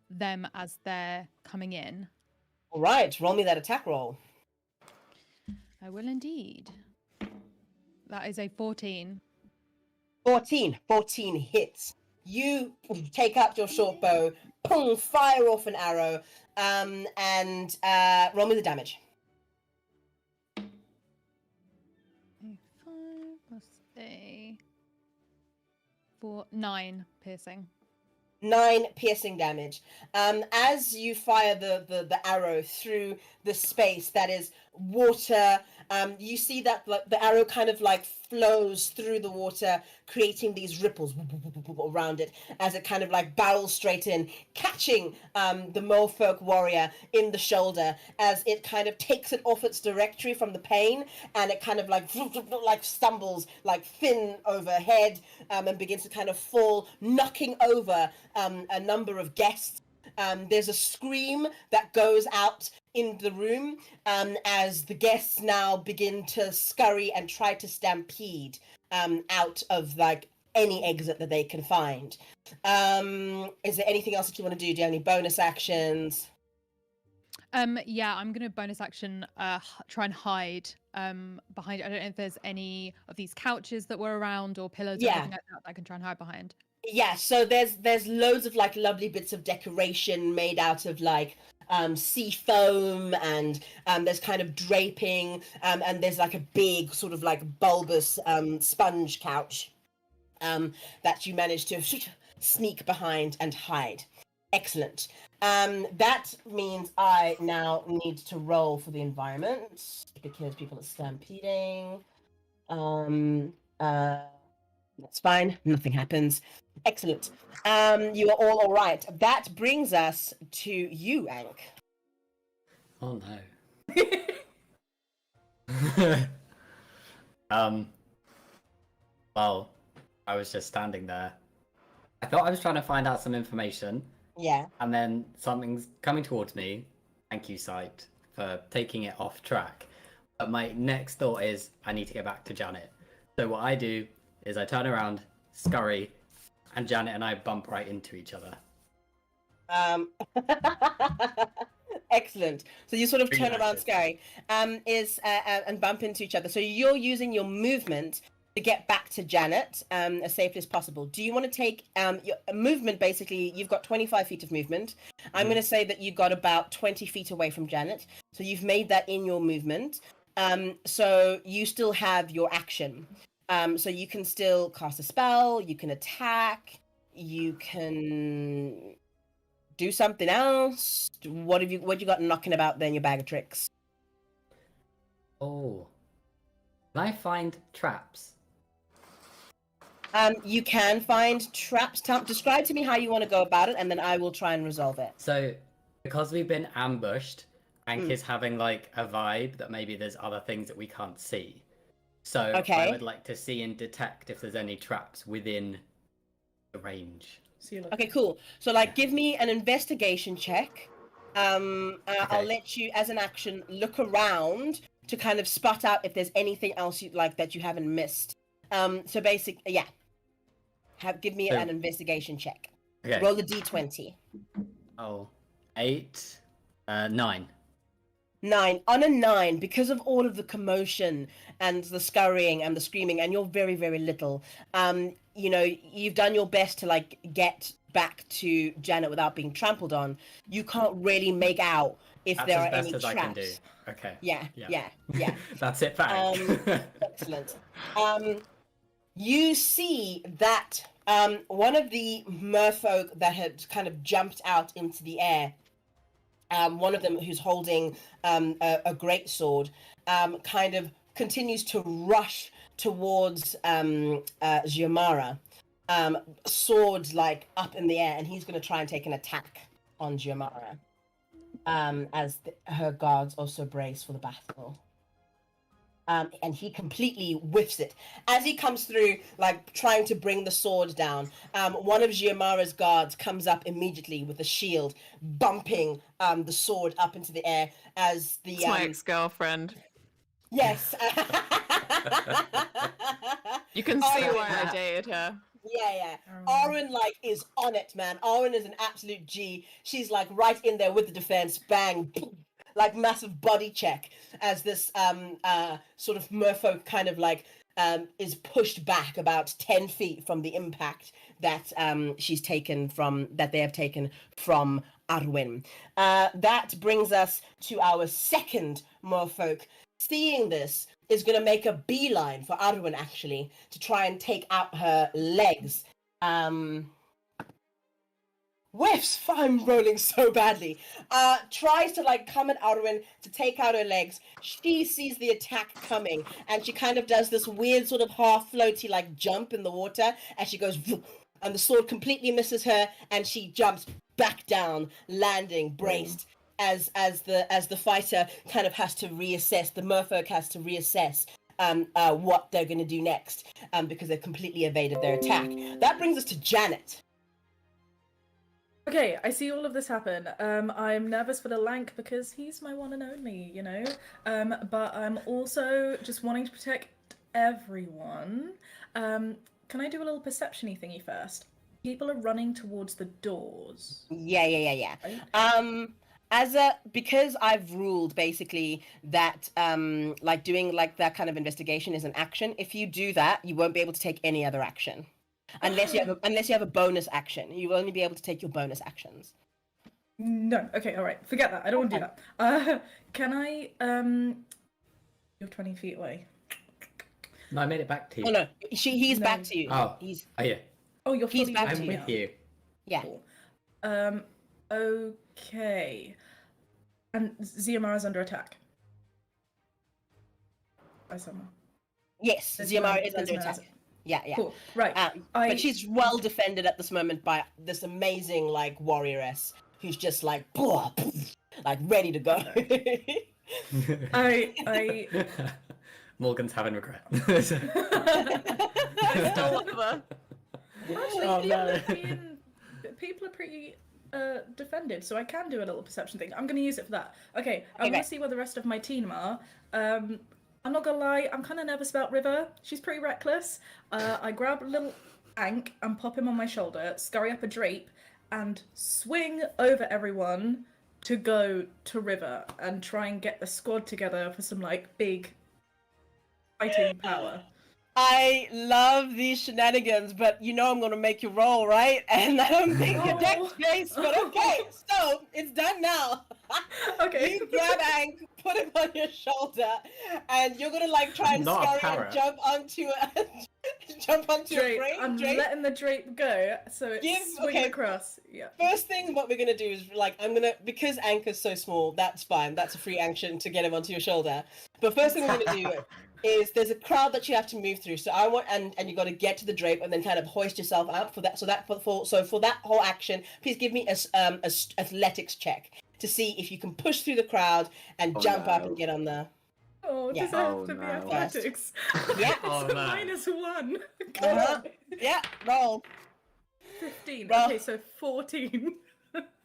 them as they're coming in. All right, roll me that attack roll. I will indeed. That is a 14. 14 hits. You take out your short bow, pung, fire off an arrow, and roll me the damage. A 5 plus a 4, 9 piercing. 9 piercing damage. As you fire the arrow through the space that is water, you see that like the arrow kind of like flows through the water, creating these ripples around it as it kind of like barrels straight in, catching the merfolk warrior in the shoulder as it kind of takes it off its directory from the pain, and it kind of like stumbles like fin overhead, and begins to kind of fall, knocking over a number of guests. There's a scream that goes out in the room as the guests now begin to scurry and try to stampede out of like any exit that they can find. Is there anything else that you want to do? Do you have any bonus actions? Yeah, I'm gonna bonus action try and hide behind. I don't know if there's any of these couches that were around or pillars or anything like that I can try and hide behind. Yeah, so there's loads of like lovely bits of decoration made out of like sea foam, and there's kind of draping, and there's like a big sort of like bulbous sponge couch that you managed to sneak behind and hide. Excellent. That means I now need to roll for the environment because people are stampeding. That's fine. Nothing happens. Excellent. You are all right. That brings us to you, Ankh. Oh no. Well, I was just standing there I thought I was trying to find out some information, Yeah. and then something's coming towards me. Thank you, Sight, for taking it off track. But my next thought is I need to get back to Janet. So what I do is I turn around, scurry, and Janet and I bump right into each other. Excellent. So you sort of Pretty turn around, nice. scary, and bump into each other. So you're using your movement to get back to Janet as safely as possible. Do you want to take your movement? Basically, you've got 25 feet of movement. I'm going to say that you got about 20 feet away from Janet. So you've made that in your movement. So you still have your action. So you can still cast a spell. You can attack. You can do something else. What you got knocking about there in your bag of tricks? Oh. Can I find traps? You can find traps. Describe to me how you want to go about it, and then I will try and resolve it. So, because we've been ambushed, Ank is having like a vibe that maybe there's other things that we can't see. So Okay. I would like to see and detect if there's any traps within the range. So you look. Okay, cool. So, like, give me an investigation check. I'll let you, as an action, look around to kind of spot out if there's anything else you like that you haven't missed. So yeah. Give me an investigation check. Okay. Roll a d20. Oh, 8, 9. 9. On a 9, because of all of the commotion and the scurrying and the screaming, and you're very, very little, you know, you've done your best to, like, get back to Janet without being trampled on. You can't really make out if That's there as are best any as traps. I can do. Okay. Yeah. That's it, fact. Excellent. You see that one of the merfolk that had kind of jumped out into the air, one of them who's holding a great sword, kind of continues to rush towards Giamara, sword like up in the air, and he's going to try and take an attack on Giamara, as her guards also brace for the battle. And he completely whiffs it. As he comes through, like, trying to bring the sword down, one of Giamara's guards comes up immediately with a shield, bumping the sword up into the air as the... It's my ex-girlfriend. Yes. You can see Alright. why I dated her. Yeah. Arwen, like, is on it, man. Arwen is an absolute G. She's, like, right in there with the defense. Bang. Boom. Like, massive body check as this sort of merfolk kind of, like, is pushed back about 10 feet from the impact that they have taken from Arwen. That brings us to our second merfolk. Seeing this, is going to make a beeline for Arwen, actually, to try and take out her legs. Whiffs! I'm rolling so badly. Tries to, like, come at Arwen to take out her legs. She sees the attack coming, and she kind of does this weird sort of half floaty, like, jump in the water, and she goes, and the sword completely misses her, and she jumps back down, landing braced. As the fighter kind of has to reassess, the merfolk has to reassess what they're going to do next, because they've completely evaded their attack. That brings us to Janet. Okay, I see all of this happen. I'm nervous for the Lank because he's my one and only, you know? But I'm also just wanting to protect everyone. Can I do a little perception-y thingy first? People are running towards the doors. Yeah. Right? Because I've ruled basically that like doing like that kind of investigation is an action. If you do that, you won't be able to take any other action. Unless you have a bonus action. You will only be able to take your bonus actions. No, okay, alright. Forget that. I don't want to do that. Can I you're 20 feet away. No, I made it back to you. Oh no, he's No. back to you. Oh, He's yeah. Oh, you're He's fully back with I'm to me with now. you. yeah. Cool. Okay. And Ziamara's under attack. By someone. Yes, There's Ziamara no- is under there's no attack. Yeah. Cool. Right. But she's well defended at this moment by this amazing like warrioress who's just like like ready to go. I Morgan's having regret. I still love her. Actually, Oh, no. people are pretty defended, so I can do a little perception thing. I'm going to use it for that. Okay, I want Okay. to see where the rest of my team are. I'm not gonna lie, I'm kind of nervous about River. She's pretty reckless. I grab a little Ank and pop him on my shoulder, scurry up a drape, and swing over everyone to go to River and try and get the squad together for some like big fighting power. I love these shenanigans, but you know I'm gonna make you roll, right? And I don't think your deck's based, but okay. So it's done now. Okay. You grab Ank, put him on your shoulder, and you're gonna like try and Not a scurry parrot. and jump onto a Drape. drape. I'm letting the drape go, so it's swinging okay. across. Yeah. First thing, what we're gonna do is like because Ank is so small, that's fine. That's a free action to get him onto your shoulder. But first thing we're gonna do is there's a crowd that you have to move through. So I want and you got to get to the drape and then kind of hoist yourself up for that. So for that whole action, please give me a athletics check to see if you can push through the crowd and jump up and get on the. Oh, Yeah. does it have Oh, to be no. athletics? Yeah. Oh, It's a no. -1. Uh-huh. Yeah, roll. 15. Roll. Okay, so 14.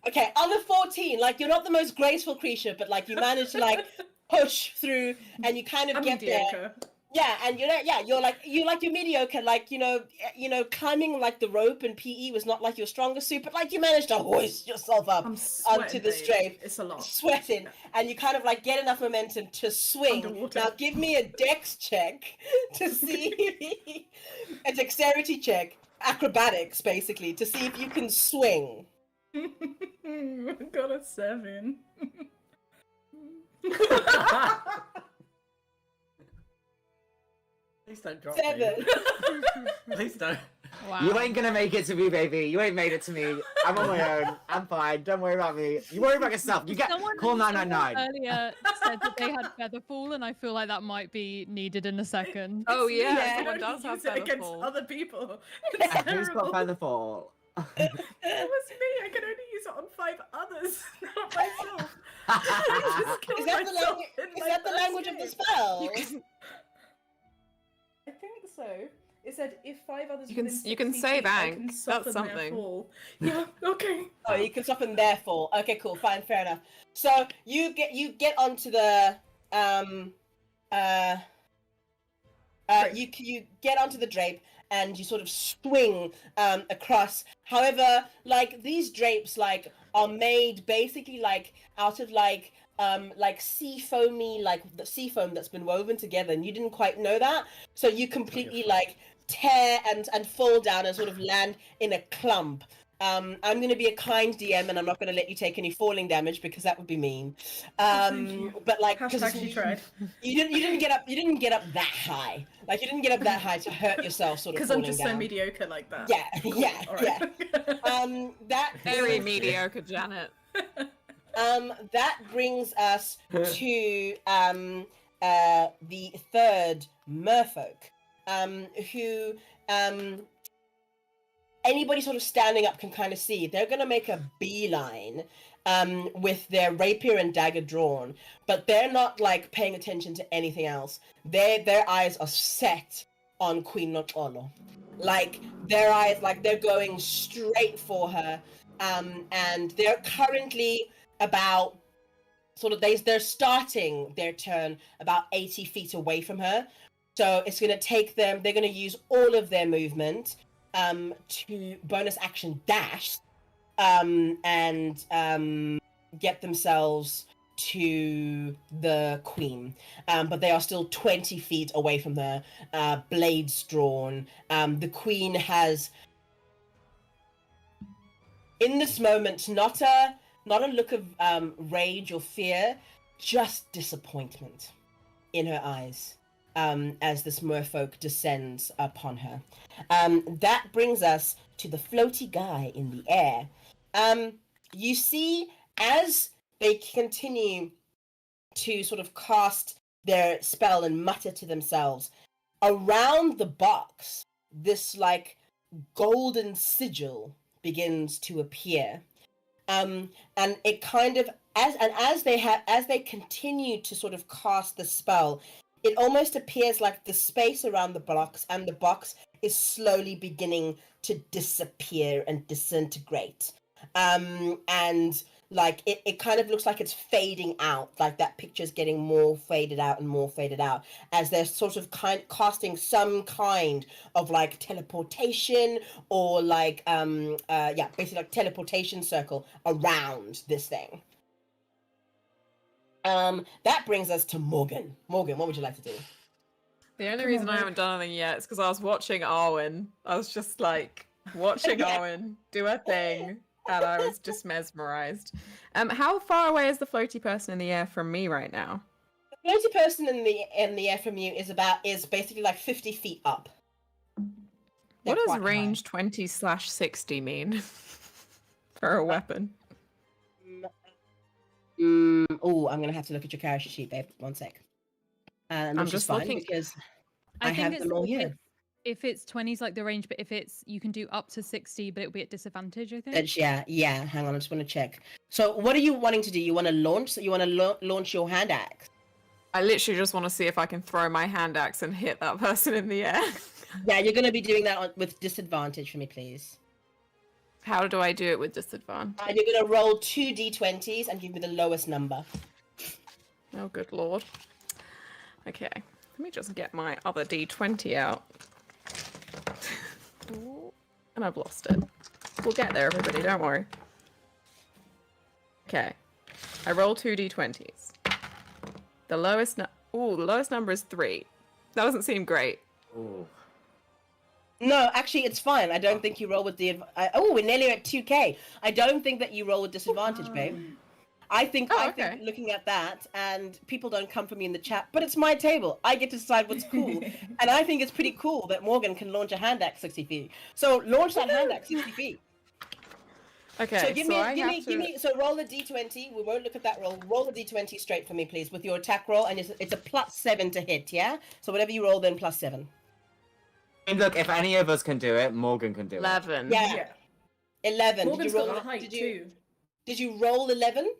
Okay, on the 14, like you're not the most graceful creature, but like you manage to like push through and you kind of I'm get there. mediocre. Yeah, and you're mediocre, like you know, climbing like the rope in PE was not like your strongest suit, but like you managed to hoist yourself up I'm onto sweating, the babe. drape, It's a lot. sweating, and you kind of like get enough momentum to swing. Underwater. Now give me a dex check to see a dexterity check, acrobatics basically, to see if you can swing. I got a 7. Please don't drop 7. me. Please don't. Wow. You ain't gonna make it to me, baby. You ain't made it to me. I'm on my own. I'm fine. Don't worry about me. You worry about yourself. You get call 999. Earlier said that they had Featherfall, and I feel like that might be needed in a second. Oh yeah, I can someone only does have use it against Featherfall. other people. And It's who's got terrible. Featherfall? It was me. I can only use it on 5 others, not myself. I just killed Is that the myself language? in Is my that the first language of the game. spell? I think so. It said if 5 others You can- within you can 60 save feet, I Ank. can That's soften their something. fall. Yeah. Okay. Oh, you can soften their fall. Okay, cool, fine, fair enough. So you get onto the you get onto the drape and you sort of swing across. However, like these drapes like are made basically like out of like sea foamy, like the sea foam that's been woven together, and you didn't quite know that, so you completely like tear and fall down and sort of land in a clump. I'm going to be a kind DM and I'm not going to let you take any falling damage because that would be mean. Thank you. But like, Hashtag she tried. you didn't get up that high. Like you didn't get up that high to hurt yourself, sort of. Because I'm falling just down. so mediocre like that. Yeah, yeah, All yeah. right. That Very brings- mediocre, Janet. that brings us to the third merfolk, who anybody sort of standing up can kind of see. They're going to make a beeline with their rapier and dagger drawn, but they're not like paying attention to anything else. Their eyes are set on Queen Notolo. Like their eyes, like they're going straight for her. And they're currently about sort of they're starting their turn about 80 feet away from her. So it's going to take them, they're going to use all of their movement to bonus action dash and get themselves to the queen. But they are still 20 feet away from her, blades drawn. The queen has, in this moment, not a look of rage or fear, just disappointment in her eyes as this merfolk descends upon her. That brings us to the floaty guy in the air. You see, as they continue to sort of cast their spell and mutter to themselves, around the box, this like golden sigil begins to appear. And it kind of as they continue to sort of cast the spell, it almost appears like the space around the box and the box is slowly beginning to disappear and disintegrate. And like it kind of looks like it's fading out, like that picture's getting more faded out and more faded out as they're sort of casting some kind of like teleportation or like basically like teleportation circle around this thing. That brings us to Morgan. Morgan, what would you like to do? The only reason I haven't done anything yet is because I was watching Arwen. I was just like watching Arwen do her thing, and I was just mesmerized. How far away is the floaty person in the air from me right now? The floaty person in the air from you is basically like 50 feet up. What does range 20/60 mean for a weapon? Oh, I'm gonna have to look at your character sheet, babe. One sec. I'm just looking because I I think have them all here. If it's 20's like the range, but if it's you can do up to 60, but it'll be at disadvantage, I think. That's, yeah. Hang on, I just want to check. So, what are you wanting to do? You want to launch? So you want to launch your hand axe? I literally just want to see if I can throw my hand axe and hit that person in the air. Yeah, you're gonna be doing that with disadvantage for me, please. How do I do it with disadvantage? You're gonna roll 2 d20s and give me the lowest number. Oh, good lord. Okay, let me just get my other d20 out. And I've lost it. We'll get there, everybody, don't worry. Okay, I roll 2 d20s. The lowest number is 3. That doesn't seem great. Ooh. No, actually, it's fine. I don't think you roll with the. We're nearly at 2k. I don't think that you roll with disadvantage, babe. I think looking at that, and people don't come for me in the chat, but it's my table. I get to decide what's cool, and I think it's pretty cool that Morgan can launch a hand axe 60 feet. So launch that hand axe 60 feet. Okay. So give me. So roll the d20. We won't look at that roll. Roll the d20 straight for me, please, with your attack roll, and it's a +7 to hit. Yeah. So whatever you roll, then +7. I mean, look, if any of us can do it, Morgan can do 11. it. Yeah. 11. Morgan's did you roll? got the height too. Did you roll 11?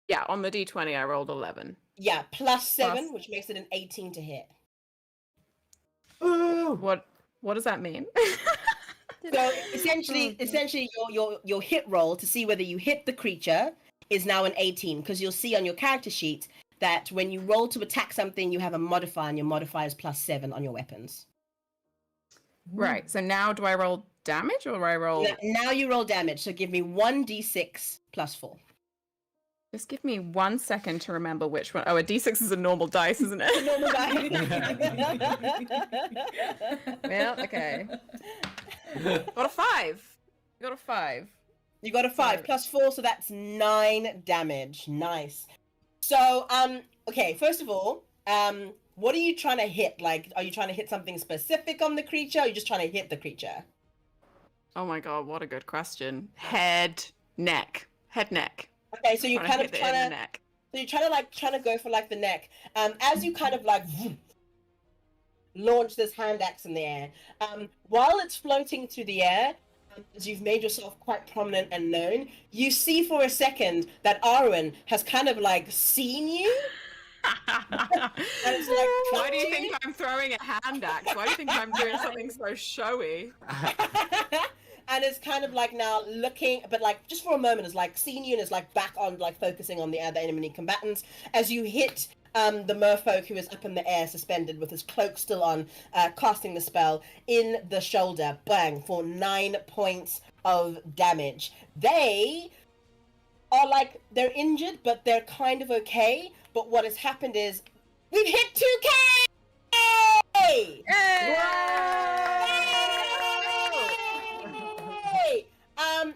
Yeah, on the d20 I rolled 11. Yeah, +7, which makes it an 18 to hit. Ooh. What does that mean? So essentially, your hit roll to see whether you hit the creature is now an 18, because you'll see on your character sheet that when you roll to attack something, you have a modifier, and your modifier is +7 on your weapons. Right. So now do I roll damage or do I roll? Now you roll damage. So give me 1d6 +4. Just give me 1 second to remember which one. Oh, a d6 is a normal dice, isn't it? Normal die. Well, okay. Got a 5. Got a 5. You got a 5 +4, so that's 9 damage. Nice. So, okay. First of all, what are you trying to hit? Like, are you trying to hit something specific on the creature? Or are you just trying to hit the creature? Oh my god, what a good question. Head, neck. Head, neck. Okay, so you're kind of trying to neck. So you're trying to go for like the neck. As you kind of like launch this hand axe in the air, while it's floating through the air, as you've made yourself quite prominent and known, you see for a second that Arwen has kind of like seen you. And it's like, why do you think I'm throwing a hand axe? Why do you think I'm doing something so showy? And it's kind of like now looking, but like just for a moment, it's like seeing you and is like back on like focusing on the enemy combatants as you hit the merfolk who is up in the air suspended with his cloak still on, casting the spell in the shoulder, bang, for 9 points of damage. They are like, they're injured, but they're kind of okay. But what has happened is we've hit 2k! Yay!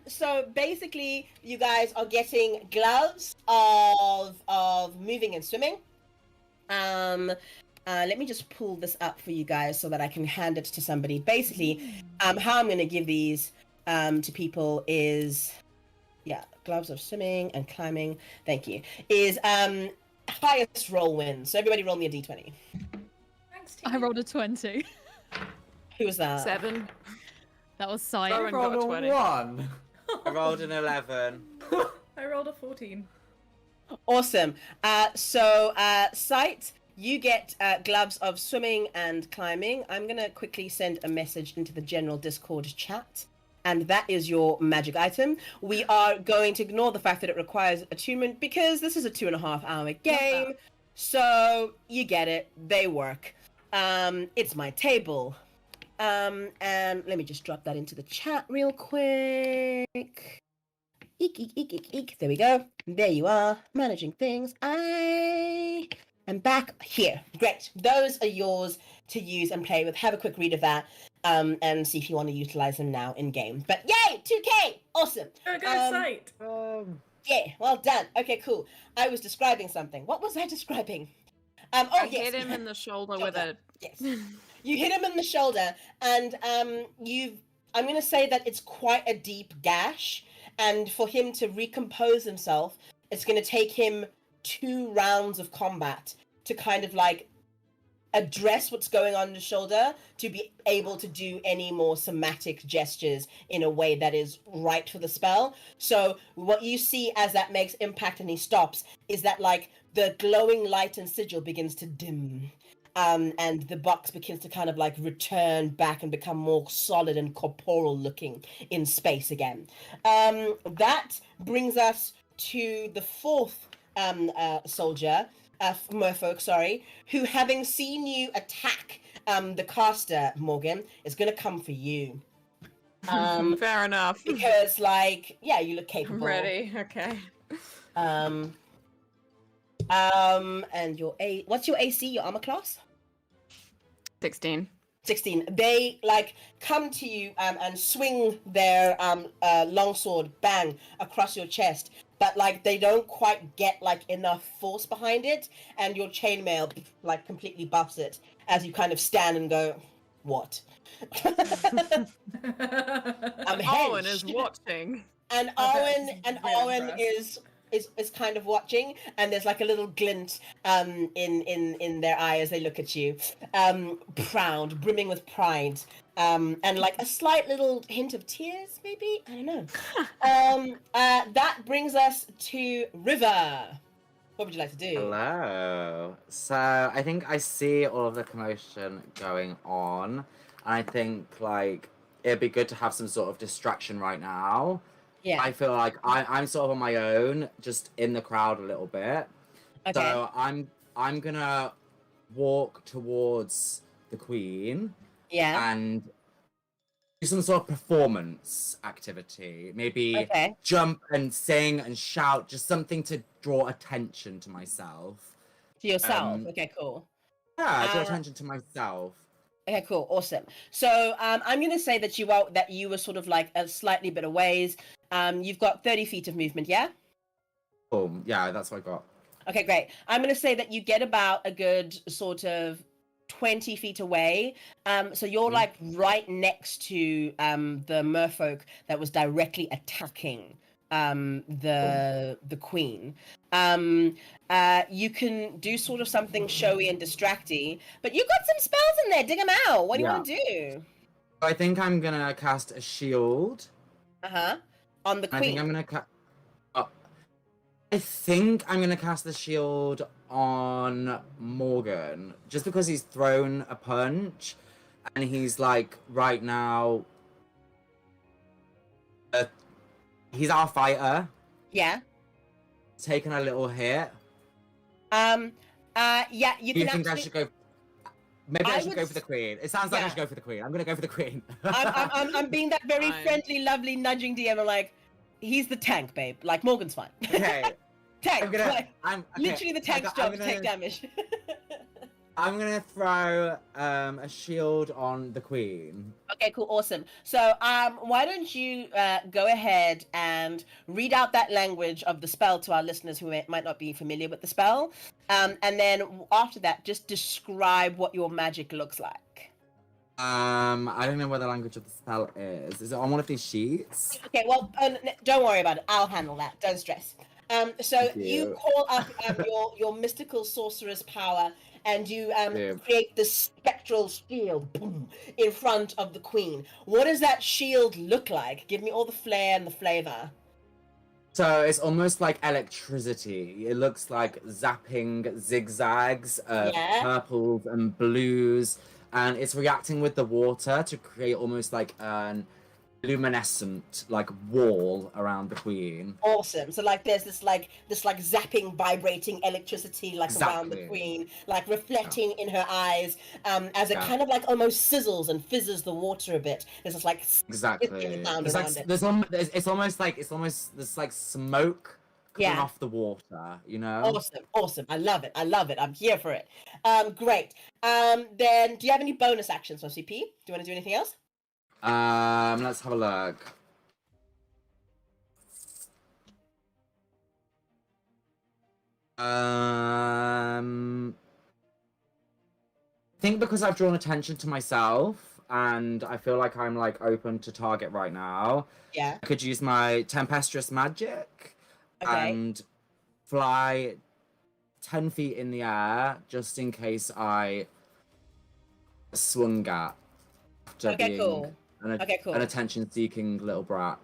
So basically, you guys are getting gloves of moving and swimming. Let me just pull this up for you guys so that I can hand it to somebody. Basically, how I'm going to give these to people is, gloves of swimming and climbing. Thank you. Is highest roll wins. So everybody roll me a d20. Thanks, I rolled a 20. Who was that? 7. That was Sight. Rowan got a 20. 1. I rolled an 11. I rolled a 14. Awesome. So Sight, you get gloves of swimming and climbing. I'm going to quickly send a message into the general Discord chat. And that is your magic item. We are going to ignore the fact that it requires attunement because this is a 2.5-hour game. So you get it. They work. It's my table. And let me just drop that into the chat real quick. Eek, eek, eek, eek, eek. There we go. There you are. Managing things. I am back here. Great. Those are yours to use and play with. Have a quick read of that. And see if you want to utilize them now in game. But yay, 2K, awesome. Oh, good sight. Yeah, well done. Okay, cool. I was describing something. What was I describing? I yes. hit him in the shoulder with a. Yes. You hit him in the shoulder, and I'm going to say that it's quite a deep gash, and for him to recompose himself, it's going to take him 2 rounds of combat to kind of like address what's going on in the shoulder to be able to do any more somatic gestures in a way that is right for the spell. So what you see as that makes impact and he stops is that like the glowing light and sigil begins to dim. And the box begins to kind of like return back and become more solid and corporeal looking in space again. That brings us to the 4th soldier, merfolk, sorry, who, having seen you attack the caster, Morgan, is going to come for you. Fair enough. Because, like, yeah, you look capable. I'm ready. Okay. And what's your AC, your armor class? 16. 16. They like come to you and swing their longsword bang across your chest, but like they don't quite get like enough force behind it, and your chainmail like completely buffs it as you kind of stand and go, "What?" Owen is watching. And Owen is kind of watching, and there's like a little glint in their eye as they look at you, proud, brimming with pride, and like a slight little hint of tears, maybe, I don't know. That brings us to River. What would you like to do? Hello. So I think I see all of the commotion going on, and I think like it'd be good to have some sort of distraction right now. Yeah. I feel like I'm sort of on my own, just in the crowd a little bit. Okay. So I'm gonna walk towards the Queen. Yeah. And do some sort of performance activity. Maybe Okay. jump and sing and shout, just something to draw attention to myself. To yourself. Okay, cool. Yeah, draw attention to myself. Okay, cool, awesome. So I'm gonna say that you were sort of like a slightly bit of ways. You've got 30 feet of movement, yeah? Boom. Yeah, that's what I got. Okay, great. I'm gonna say that you get about a good sort of 20 feet away. So you're like right next to the merfolk that was directly attacking the Queen. You can do sort of something showy and distracty, but you've got some spells in there. Dig them out. What do you want to do? I think I'm gonna cast a shield. On the Queen. I think I'm gonna I think I'm gonna cast the shield on Morgan, just because he's thrown a punch, and he's like right now. He's our fighter. Yeah. Taking a little hit. Yeah, you Do you can think actually... I should go? Maybe I should go for the Queen. It sounds like I should go for the Queen. I'm gonna go for the Queen. I'm being that very friendly, lovely, nudging DM. I'm like, he's the tank, babe. Like Morgan's fine. Okay. Tank. I'm literally the tank's job to take damage. I'm gonna throw a shield on the Queen. Okay, cool, awesome. So why don't you go ahead and read out that language of the spell to our listeners who might not be familiar with the spell, and then after that, just describe what your magic looks like. I don't know what the language of the spell is. Is it on one of these sheets? Okay, well, don't worry about it. I'll handle that. Don't stress. So you call up your mystical sorcerer's power, and you create this spectral shield boom, in front of the Queen. What does that shield look like? Give me all the flair and the flavor. So it's almost like electricity. It looks like zapping zigzags of Yeah. purples and blues, and it's reacting with the water to create almost like an luminescent like wall around the queen. Awesome. So like there's this like zapping, vibrating electricity like around the Exactly. queen, like reflecting in her eyes, as it Yeah. kind of like almost sizzles and fizzes the water a bit. There's this like Exactly. sound It's like around it. it's almost like this like smoke coming Yeah. off the water, you know? Awesome. I love it. I'm here for it. Great. Then do you have any bonus actions for CP? Do you want to do anything else? Let's have a look. I think because I've drawn attention to myself and I feel like I'm like open to target right now, Yeah. I could use my tempestuous magic Okay. and fly 10 feet in the air just in case I swung at after Okay, being cool. an, Okay, cool. an attention-seeking little brat.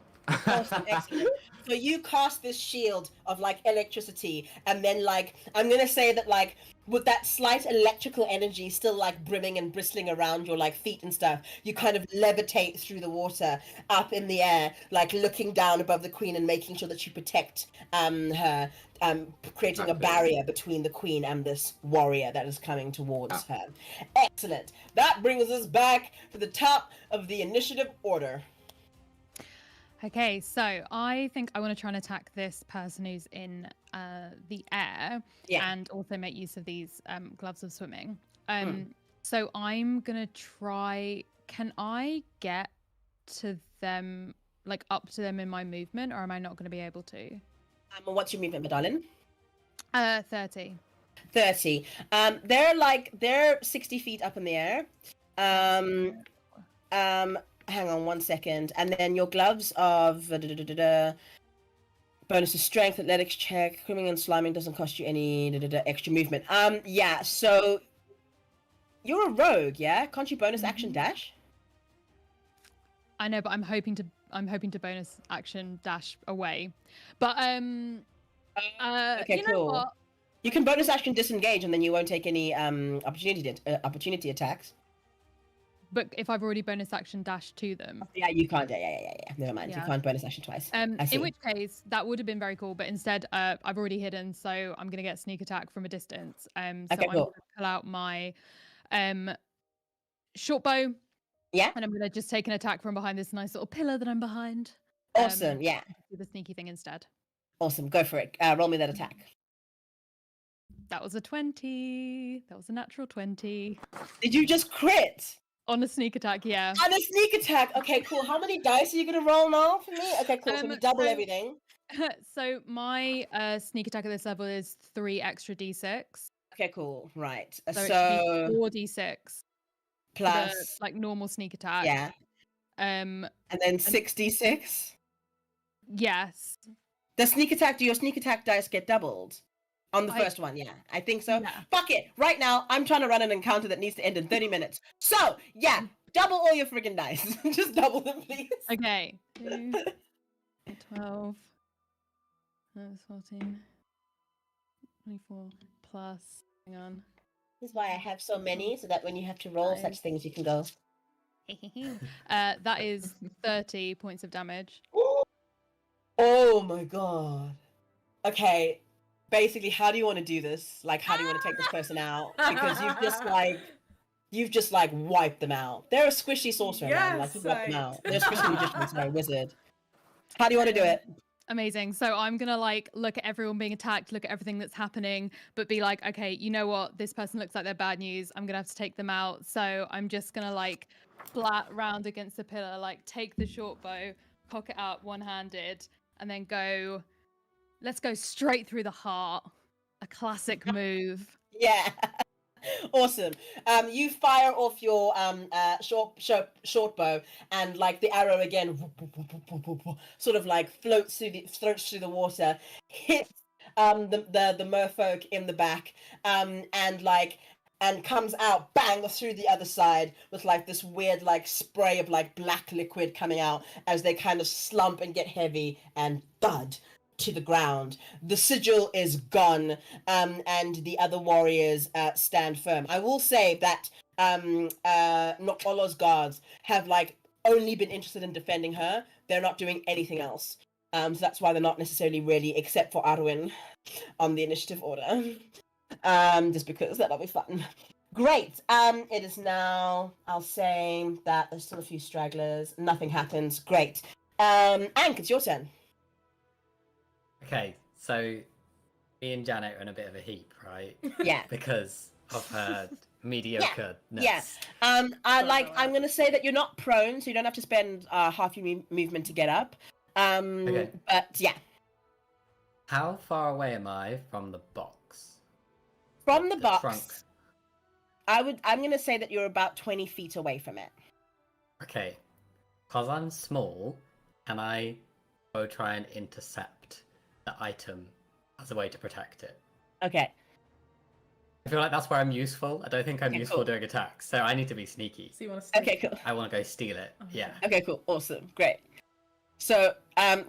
Awesome, excellent. So you cast this shield of like electricity, and then like I'm gonna say that like with that slight electrical energy still like brimming and bristling around your like feet and stuff, you kind of levitate through the water up in the air, like looking down above the queen and making sure that you protect her, creating a Exactly. barrier between the queen and this warrior that is coming towards her. Excellent. That brings us back to the top of the initiative order. Okay, so I think I want to try and attack this person who's in the air, Yeah. and also make use of these gloves of swimming. So I'm gonna try. Can I get to them, like up to them in my movement, or am I not going to be able to? What's your movement, my darling? 30. 30. They're 60 feet up in the air. Hang on 1 second. And then your gloves of bonus to strength, athletics check, swimming and sliming doesn't cost you any extra movement. Yeah, so you're a rogue, yeah? Can't you bonus action dash? I know, but I'm hoping to bonus action dash away. But Okay, you know cool. what? You can bonus action disengage and then you won't take any opportunity attacks. But if I've already bonus action dash to them. Yeah, you can't. Yeah. Never mind. You Yeah. can't bonus action twice. I see. In which case, that would have been very cool. But instead, I've already hidden, so I'm gonna get sneak attack from a distance. So Okay, I'm cool. gonna pull out my short bow. Yeah. And I'm gonna just take an attack from behind this nice little pillar that I'm behind. Awesome. Yeah. Do the sneaky thing instead. Awesome. Go for it. Roll me that attack. That was a 20. That was a natural 20. Did you just crit? On a sneak attack, yeah. On a sneak attack. Okay, cool. How many dice are you gonna roll now for me? Okay, cool. So we double so- everything. So my sneak attack at this level is 3 extra d6. Okay, cool. Right. So it So should be 4 d6 for the, plus, like normal sneak attack. yeah, And then 66. yes. Do your sneak attack dice get doubled? On the first one, yeah. I think so. Yeah. Fuck it. Right now, I'm trying to run an encounter that needs to end in 30 minutes. So, yeah, double all your friggin' dice. Just double them, please. Okay. 2, 12, 14, 24 plus. Hang on. This is why I have so many, so that when you have to roll Nice. such things, you can go. That is 30 points of damage. Oh my god. Okay, basically, how do you want to do this? Like, how do you want to take this person out? Because you've just like wiped them out. They're a squishy sorcerer, man. Like, you've wiped them out. They're a squishy magician, sorry, wizard. How do you want to do it? Amazing. So I'm gonna like look at everyone being attacked, look at everything that's happening, but be like, okay, you know what? This person looks like they're bad news. I'm gonna have to take them out. So I'm just gonna like flat round against the pillar, like take the short bow, cock it out one-handed, and then go. Let's go straight through the heart. A classic move. Yeah. Awesome. You fire off your short bow, and like the arrow again, sort of like floats through the water, hits the merfolk in the back, and comes out bang through the other side with like this weird like spray of like black liquid coming out as they kind of slump and get heavy and thud. to the ground. The sigil is gone, and the other warriors stand firm. I will say that Nokolo's guards have like only been interested in defending her. They're not doing anything else. So that's why they're not necessarily really, except for Arwen, on the initiative order. Just because that'll be fun. Great. It is now, I'll say that there's still a few stragglers. Nothing happens. Great. Ank, it's your turn. Okay, so me and Janet are in a bit of a heap, right? Yeah. Because of her mediocreness. Yeah. I'm gonna say that you're not prone, so you don't have to spend half your movement to get up. Okay. But yeah. How far away am I from the box? From the box, trunk. I'm gonna say that you're about 20 feet away from it. Okay. Because I'm small, can I go try and intercept the item as a way to protect it? Okay. I feel like that's where I'm useful. I don't think I'm Okay, useful cool. doing attacks, so I need to be sneaky. So you want to? Okay, cool. I want to go steal it. Yeah. Okay, cool. Awesome. Great. So,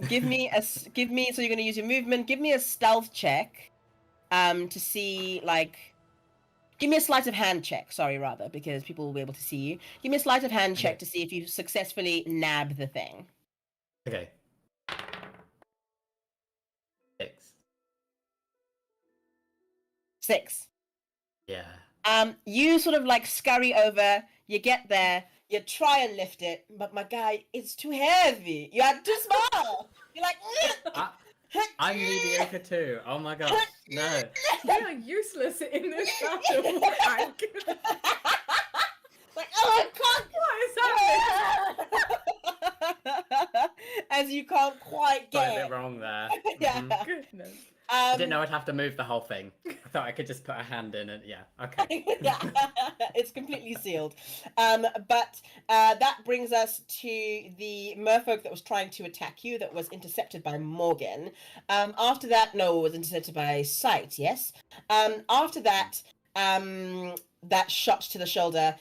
give me. So you're gonna use your movement. Give me a stealth check, to see like. Give me a sleight of hand check. Sorry, rather, because people will be able to see you. Give me a sleight of hand check Okay. to see if you successfully nab the thing. Okay. 6. 6. Yeah. You sort of like scurry over. You get there. You try and lift it, but my guy, it's too heavy. You are too small. You're like. I'm mediocre too. Oh my gosh. No. We are useless in this battle, Hank. Like, oh, I What is can't. As you can't quite Got a get bit wrong there. Yeah. Mhm. that? Goodness. I didn't know I'd have to move the whole thing. I thought I could just put a hand in and yeah. Okay. Yeah, it's completely sealed. But that brings us to the merfolk that was trying to attack you, that was intercepted by Morgan. After that, no, it was intercepted by Sight, yes? After that, that shot to the shoulder,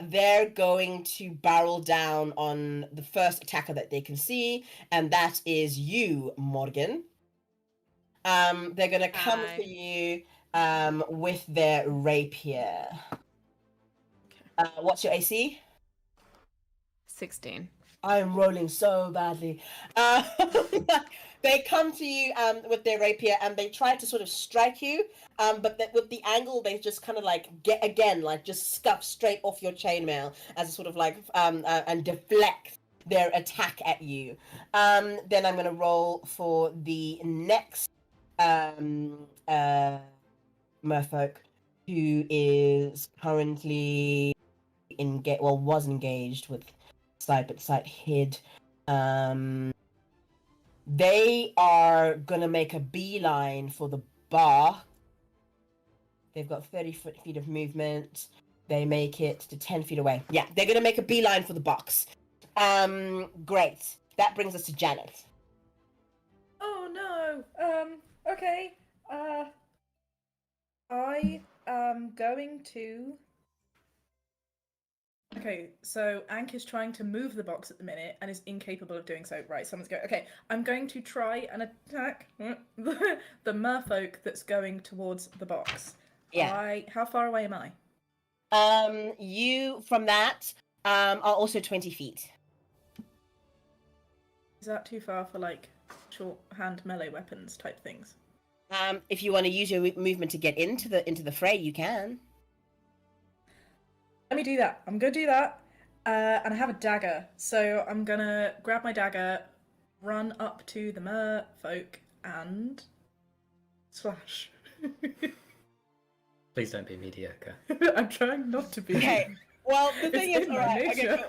they're going to barrel down on the first attacker that they can see, and that is you, Morgan. They're gonna come Hi. for you with their rapier. What's your AC? 16. I'm rolling so badly. They come to you with their rapier and they try to sort of strike you, but with the angle they just kind of like just scuff straight off your chainmail as a sort of like and deflect their attack at you. Then I'm gonna roll for the next merfolk, who is currently was engaged with Sight, but Sight hid. They are gonna make a beeline for the bar. They've got 30 feet of movement. They make it to 10 feet away. Yeah, they're gonna make a beeline for the box. Great. That brings us to Janet. Oh no. Okay. I am going to. Okay, so Ank is trying to move the box at the minute and is incapable of doing so. Right, someone's going. Okay, I'm going to try and attack the merfolk that's going towards the box. Yeah. How far away am I? You from that are also 20 feet. Is that too far for like short-hand melee weapons type things? If you want to use your movement to get into the fray, you can. Let me do that. I'm gonna do that. And I have a dagger, so I'm gonna grab my dagger, run up to the merfolk, and slash. Please don't be mediocre. I'm trying not to be. Okay. Well, the thing It's is, in my alright. Okay, nature. cool.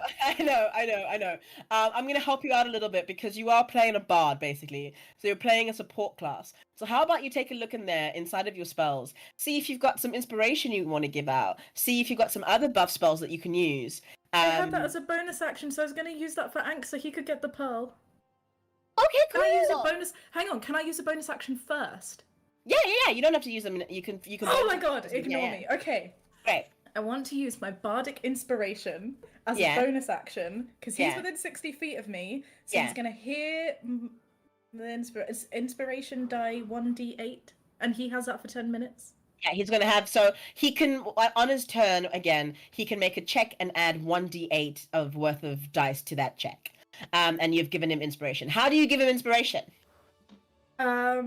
I know. I'm gonna help you out a little bit because you are playing a bard, basically. So you're playing a support class. So how about you take a look in there, inside of your spells, see if you've got some inspiration you want to give out. See if you've got some other buff spells that you can use. I had that as a bonus action, so I was gonna use that for Ank so he could get the pearl. Okay, Can cool. I use a bonus? Hang on, can I use a bonus action first? Yeah. You don't have to use them. You can. Oh my god, ignore Yeah. me. Okay. Great. I want to use my bardic inspiration as Yeah. a bonus action because he's Yeah. within 60 feet of me, so Yeah. he's gonna hear The inspiration die 1d8, and he has that for 10 minutes. Yeah, he's gonna have, so he can on his turn again. He can make a check and add 1d8 of worth of dice to that check. And you've given him inspiration. How do you give him inspiration? I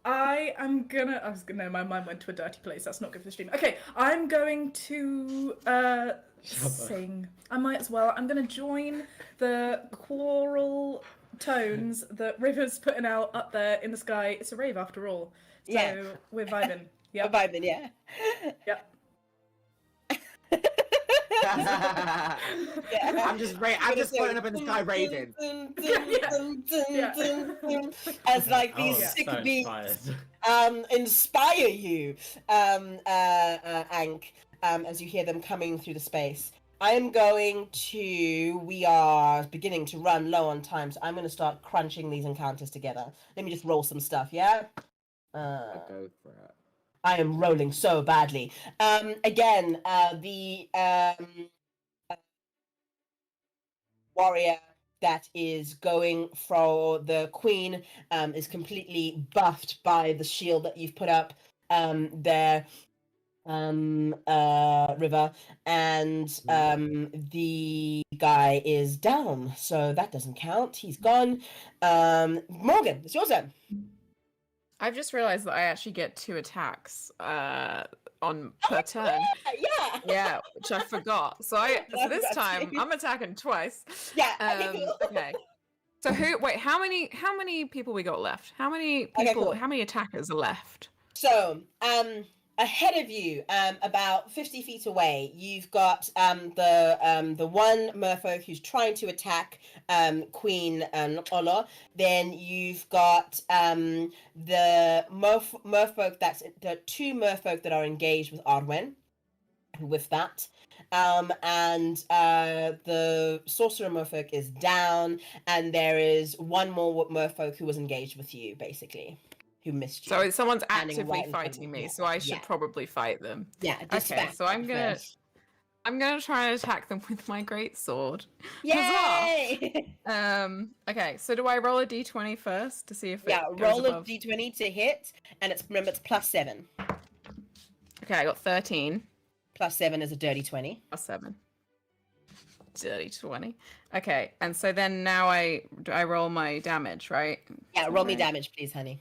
was gonna. My mind went to a dirty place. That's not good for the stream. Okay, I'm going to sing. I might as well. I'm gonna join the choral tones that River's putting out up there in the sky. It's a rave after all. So Yeah. we're vibing. Yeah. We're vibing, yeah. Yep. I'm just floating up in the sky raving. As like these Oh, sick so beats inspired. inspire you, Ank, as you hear them coming through the space. We are beginning to run low on time, so I'm going to start crunching these encounters together. Let me just roll some stuff, yeah? I'll go for it. I am rolling so badly. Again, the warrior that is going for the queen is completely buffed by the shield that you've put up there, River, and the guy is down, so that doesn't count. He's gone. Morgan, it's your turn. I've just realized that I actually get 2 attacks on per turn. Yeah. Yeah, which I forgot. So this time I'm attacking twice. Yeah. Okay, cool. Okay. So how many people we got left? How many Okay, people, cool. how many attackers are left? So, ahead of you, about 50 feet away, you've got the one merfolk who's trying to attack Queen Olo. Then you've got the merfolk the 2 merfolk that are engaged with Ardwen. With that. And the sorcerer merfolk is down, and there is one more merfolk who was engaged with you, basically. Who missed you. So someone's Standing actively right in front of fighting you. me, Yeah, so I should yeah. probably fight them. Yeah, Okay, dispatch so I'm gonna first. try and attack them with my great sword. Yay! Okay, so do I roll a d20 first to see if it Yeah, goes roll above? a d20 to hit, and remember it's +7. Okay, I got 13. +7 is a dirty 20. +7. Dirty 20. Okay, and so then now I roll my damage, right? Yeah, roll me Right. damage, please, honey.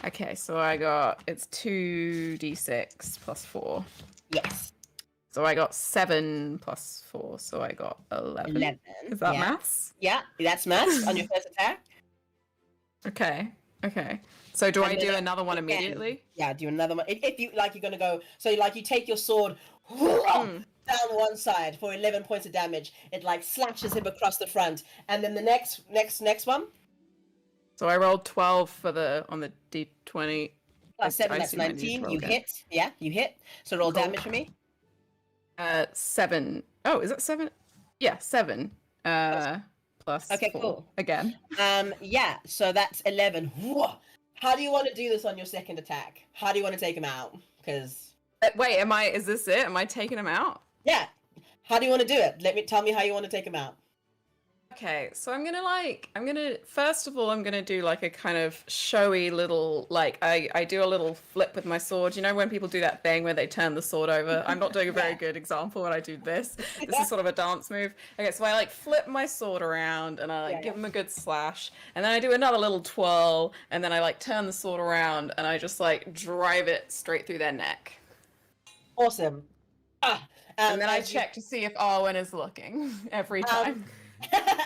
Okay, so it's 2d6 plus 4. Yes. So I got 7 plus 4, so I got 11. 11. Is that yeah. maths? Yeah, that's maths on your first attack. Okay. So do And I then do another one again, immediately? Yeah, do another one. If you like, you're gonna go. So like you take your sword Hmm. down one side for 11 points of damage. It like slashes him across the front, and then the next one So I rolled 12 on the d20. +7. I That's assume I need to 19. roll You again. hit. Yeah, you hit. So roll Cool. damage for me. 7. Oh, is that 7? Yeah, 7. Plus Okay, 4 cool. again. Yeah. So that's 11. Whoa. How do you want to do this on your second attack? How do you want to take him out? Because Wait, is this it? Am I taking him out? yeah. How do you want to do it? Tell me how you want to take him out. Okay, so first of all, I'm gonna do like a kind of showy little, like, I do a little flip with my sword. You know when people do that thing where they turn the sword over? I'm not doing a very good example when I do this. This is sort of a dance move. Okay, so I like flip my sword around and I give them a good slash. And then I do another little twirl and then I like turn the sword around and I just like drive it straight through their neck. Awesome. And then I check to see if Arwen is looking every time.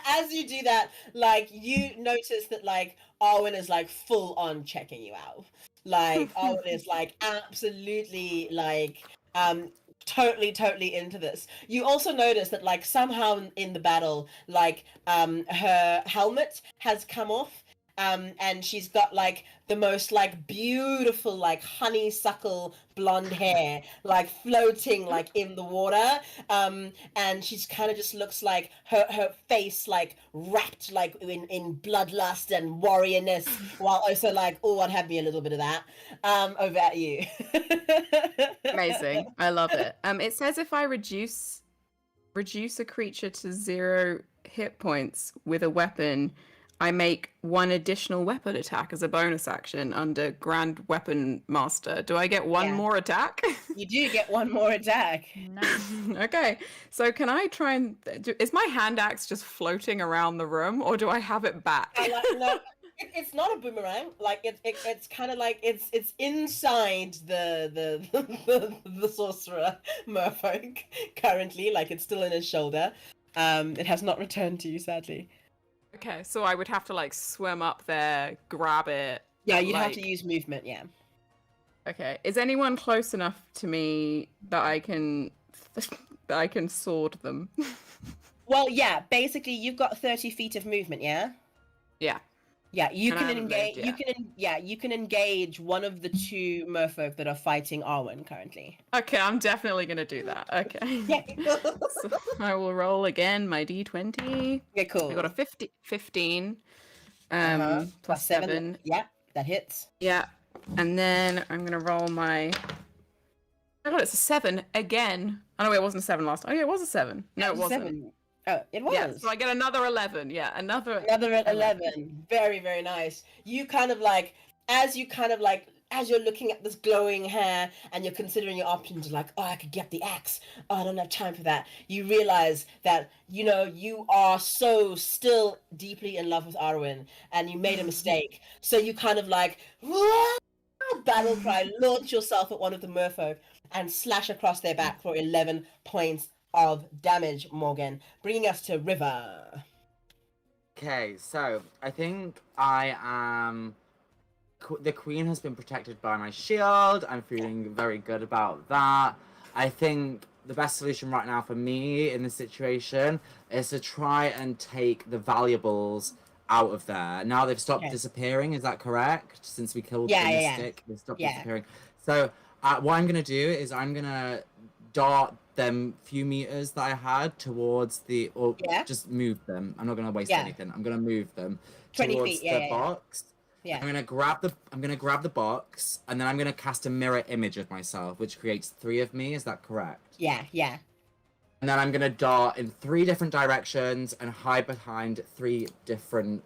As you do that, like you notice that like Arwen is like full on checking you out. Like Arwen is like absolutely like totally into this. You also notice that like somehow in the battle, like her helmet has come off. And she's got like the most like beautiful like honeysuckle blonde hair like floating like in the water, and she's kind of just looks like her face like wrapped like in bloodlust and warriorness, while also like, oh, I'd have me a little bit of that. Over at you. Amazing. I love it. It says if I reduce a creature to 0 hit points with a weapon, I make one additional weapon attack as a bonus action under Grand Weapon Master. Do I get one Yeah. more attack? You do get one more attack. Nice. Okay, so can I try and... Is my hand axe just floating around the room, or do I have it back? No, it's not a boomerang. Like it's kind of like it's inside the sorcerer merfolk currently. Like it's still in his shoulder. It has not returned to you, sadly. Okay, so I would have to like swim up there, grab it. Yeah, you'd have like- to use movement. Yeah. Okay, is anyone close enough to me that I can sword them? Well, yeah. Basically, you've got 30 feet of movement. Yeah. Yeah. Yeah, you And I can haven't engage. moved You can engage one of the two merfolk that are fighting Arwen currently. Okay, I'm definitely gonna do that. Okay. Yeah. So I will roll again my d20. Okay, cool. I got a 15. Uh-huh. Plus 7. Yeah, that hits. Yeah. And then I'm gonna roll my... Oh god, it's a 7 again. Oh no, wait, it wasn't a 7 last time. Oh yeah, it was a 7. No, it wasn't. 7. Oh, it was. Yeah, so I get another 11. Yeah, another 11. Very, very nice. You kind of like, as you're looking at this glowing hair and you're considering your options, like, oh, I could get the axe. Oh, I don't have time for that. You realize that, you are so still deeply in love with Arwen and you made a mistake. So you kind of like, battle cry, launch yourself at one of the merfolk and slash across their back for 11 points of damage, Morgan, bringing us to River. Okay, so I think I am... The queen has been protected by my shield. I'm feeling very good about that. I think the best solution right now for me in this situation is to try and take the valuables out of there. Now they've stopped disappearing, is that correct? Since we killed the mystic, they've stopped disappearing. So what I'm going to do is I'm going to dart them few meters that I had towards just move them. I'm not going to waste anything. I'm going to move them 20 towards feet, the box. Yeah. I'm gonna grab the box, and then I'm gonna cast a mirror image of myself, which creates 3 of me. Is that correct? Yeah. And then I'm gonna dart in 3 different directions and hide behind 3 different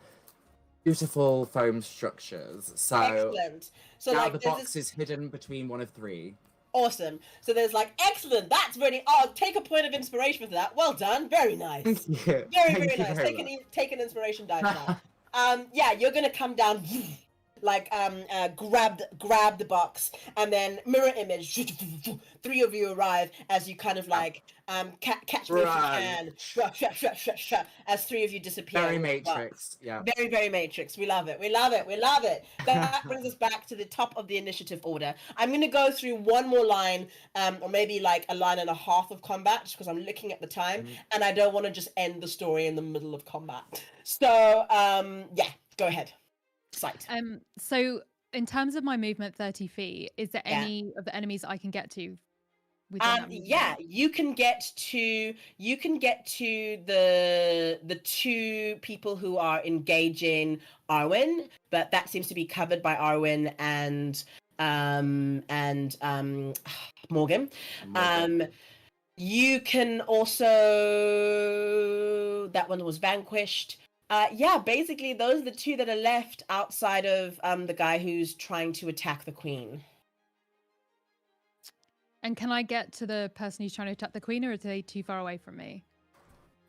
beautiful foam structures. So Excellent. So now like the box is hidden between one of 3. Awesome. So there's like, excellent. That's really. Oh, take a point of inspiration for that. Well done. Very nice. Thank you. Very, Thank very you nice. very Take an inspiration die for that. Yeah, you're gonna come down, like grab the box, and then mirror image. 3 of you arrive as you kind of like catch me if you can. As 3 of you disappear. Very Matrix. Yeah. Very, very Matrix. We love it. We love it. We love it. That brings us back to the top of the initiative order. I'm going to go through one more line, or maybe like a line and a half of combat, just because I'm looking at the time, and I don't want to just end the story in the middle of combat. So, yeah, go ahead. Sight. So in terms of my movement 30 feet, is there any of the enemies I can get to? Within that movement? Yeah, you can get to the 2 people who are engaging Arwen, but that seems to be covered by Arwen and Morgan. You can also, that one was vanquished. Yeah, basically those are the 2 that are left outside of the guy who's trying to attack the queen. And can I get to the person who's trying to attack the queen, or are they too far away from me?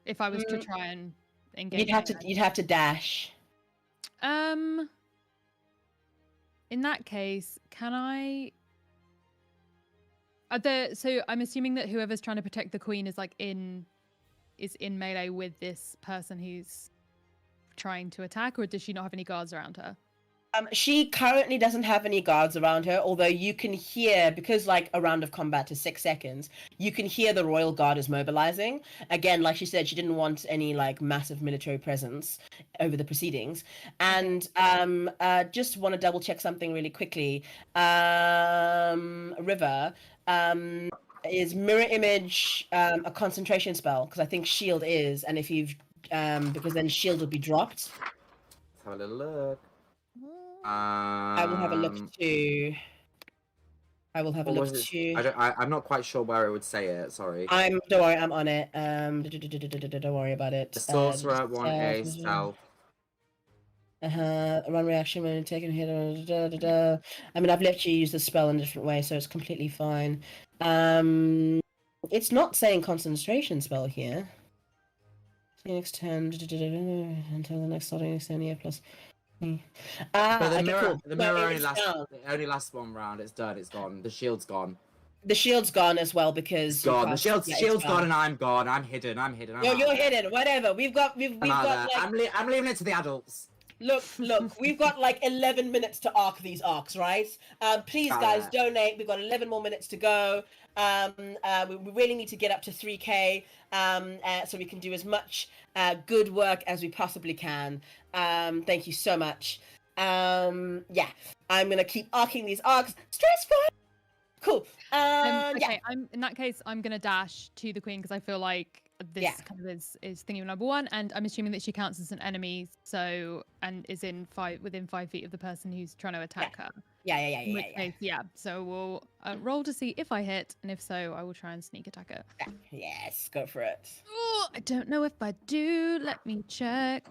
If I was to try and engage, you'd have to dash. In that case, can I? So I'm assuming that whoever's trying to protect the queen is in melee with this person who's trying to attack, or does she not have any guards around her? She currently doesn't have any guards around her, although you can hear, because like a round of combat is 6 seconds, you can hear the royal guard is mobilizing. Again, like she said, she didn't want any like massive military presence over the proceedings. And just want to double check something really quickly. River, is mirror image a concentration spell? Because I think shield is, and if you've because then shield would be dropped. Let's have a little look. I will have a look too. I will have a Or look was it? too. I'm not quite sure where it would say it. Sorry. Don't worry, I'm on it. Don't worry about it. The sorcerer 1A stealth. Run reaction when taking a hit. I mean, I've let you use the spell in a different way, so it's completely fine. It's not saying concentration spell here. Next turn until the next starting turn, yeah, plus. But the Okay, mirror, cool. the No, mirror it's down. only lasts one round. It's done. It's gone. The shield's gone. The shield's gone as well because It's gone. The can't- shield's yeah, it's shield's gone, and I'm gone. I'm hidden. I'm You're out there. hidden. Whatever. We've got I'm out like there. I'm leaving it to the adults. look. We've got like 11 minutes to arc these arcs, right? Please, guys, donate. We've got 11 more minutes to go. We really need to get up to 3K, so we can do as much good work as we possibly can. Thank you so much. Yeah, I'm gonna keep arcing these arcs. Stressful. Cool. Okay, Yeah. in that case, I'm gonna dash to the queen because I feel like this Yeah. kind of is thingy number one, and I'm assuming that she counts as an enemy, so and is within 5 feet of the person who's trying to attack her. Yeah. In which case, yeah. So we'll roll to see if I hit, and if so, I will try and sneak attack her. Yes, go for it. Oh, I don't know if I do. Let me check.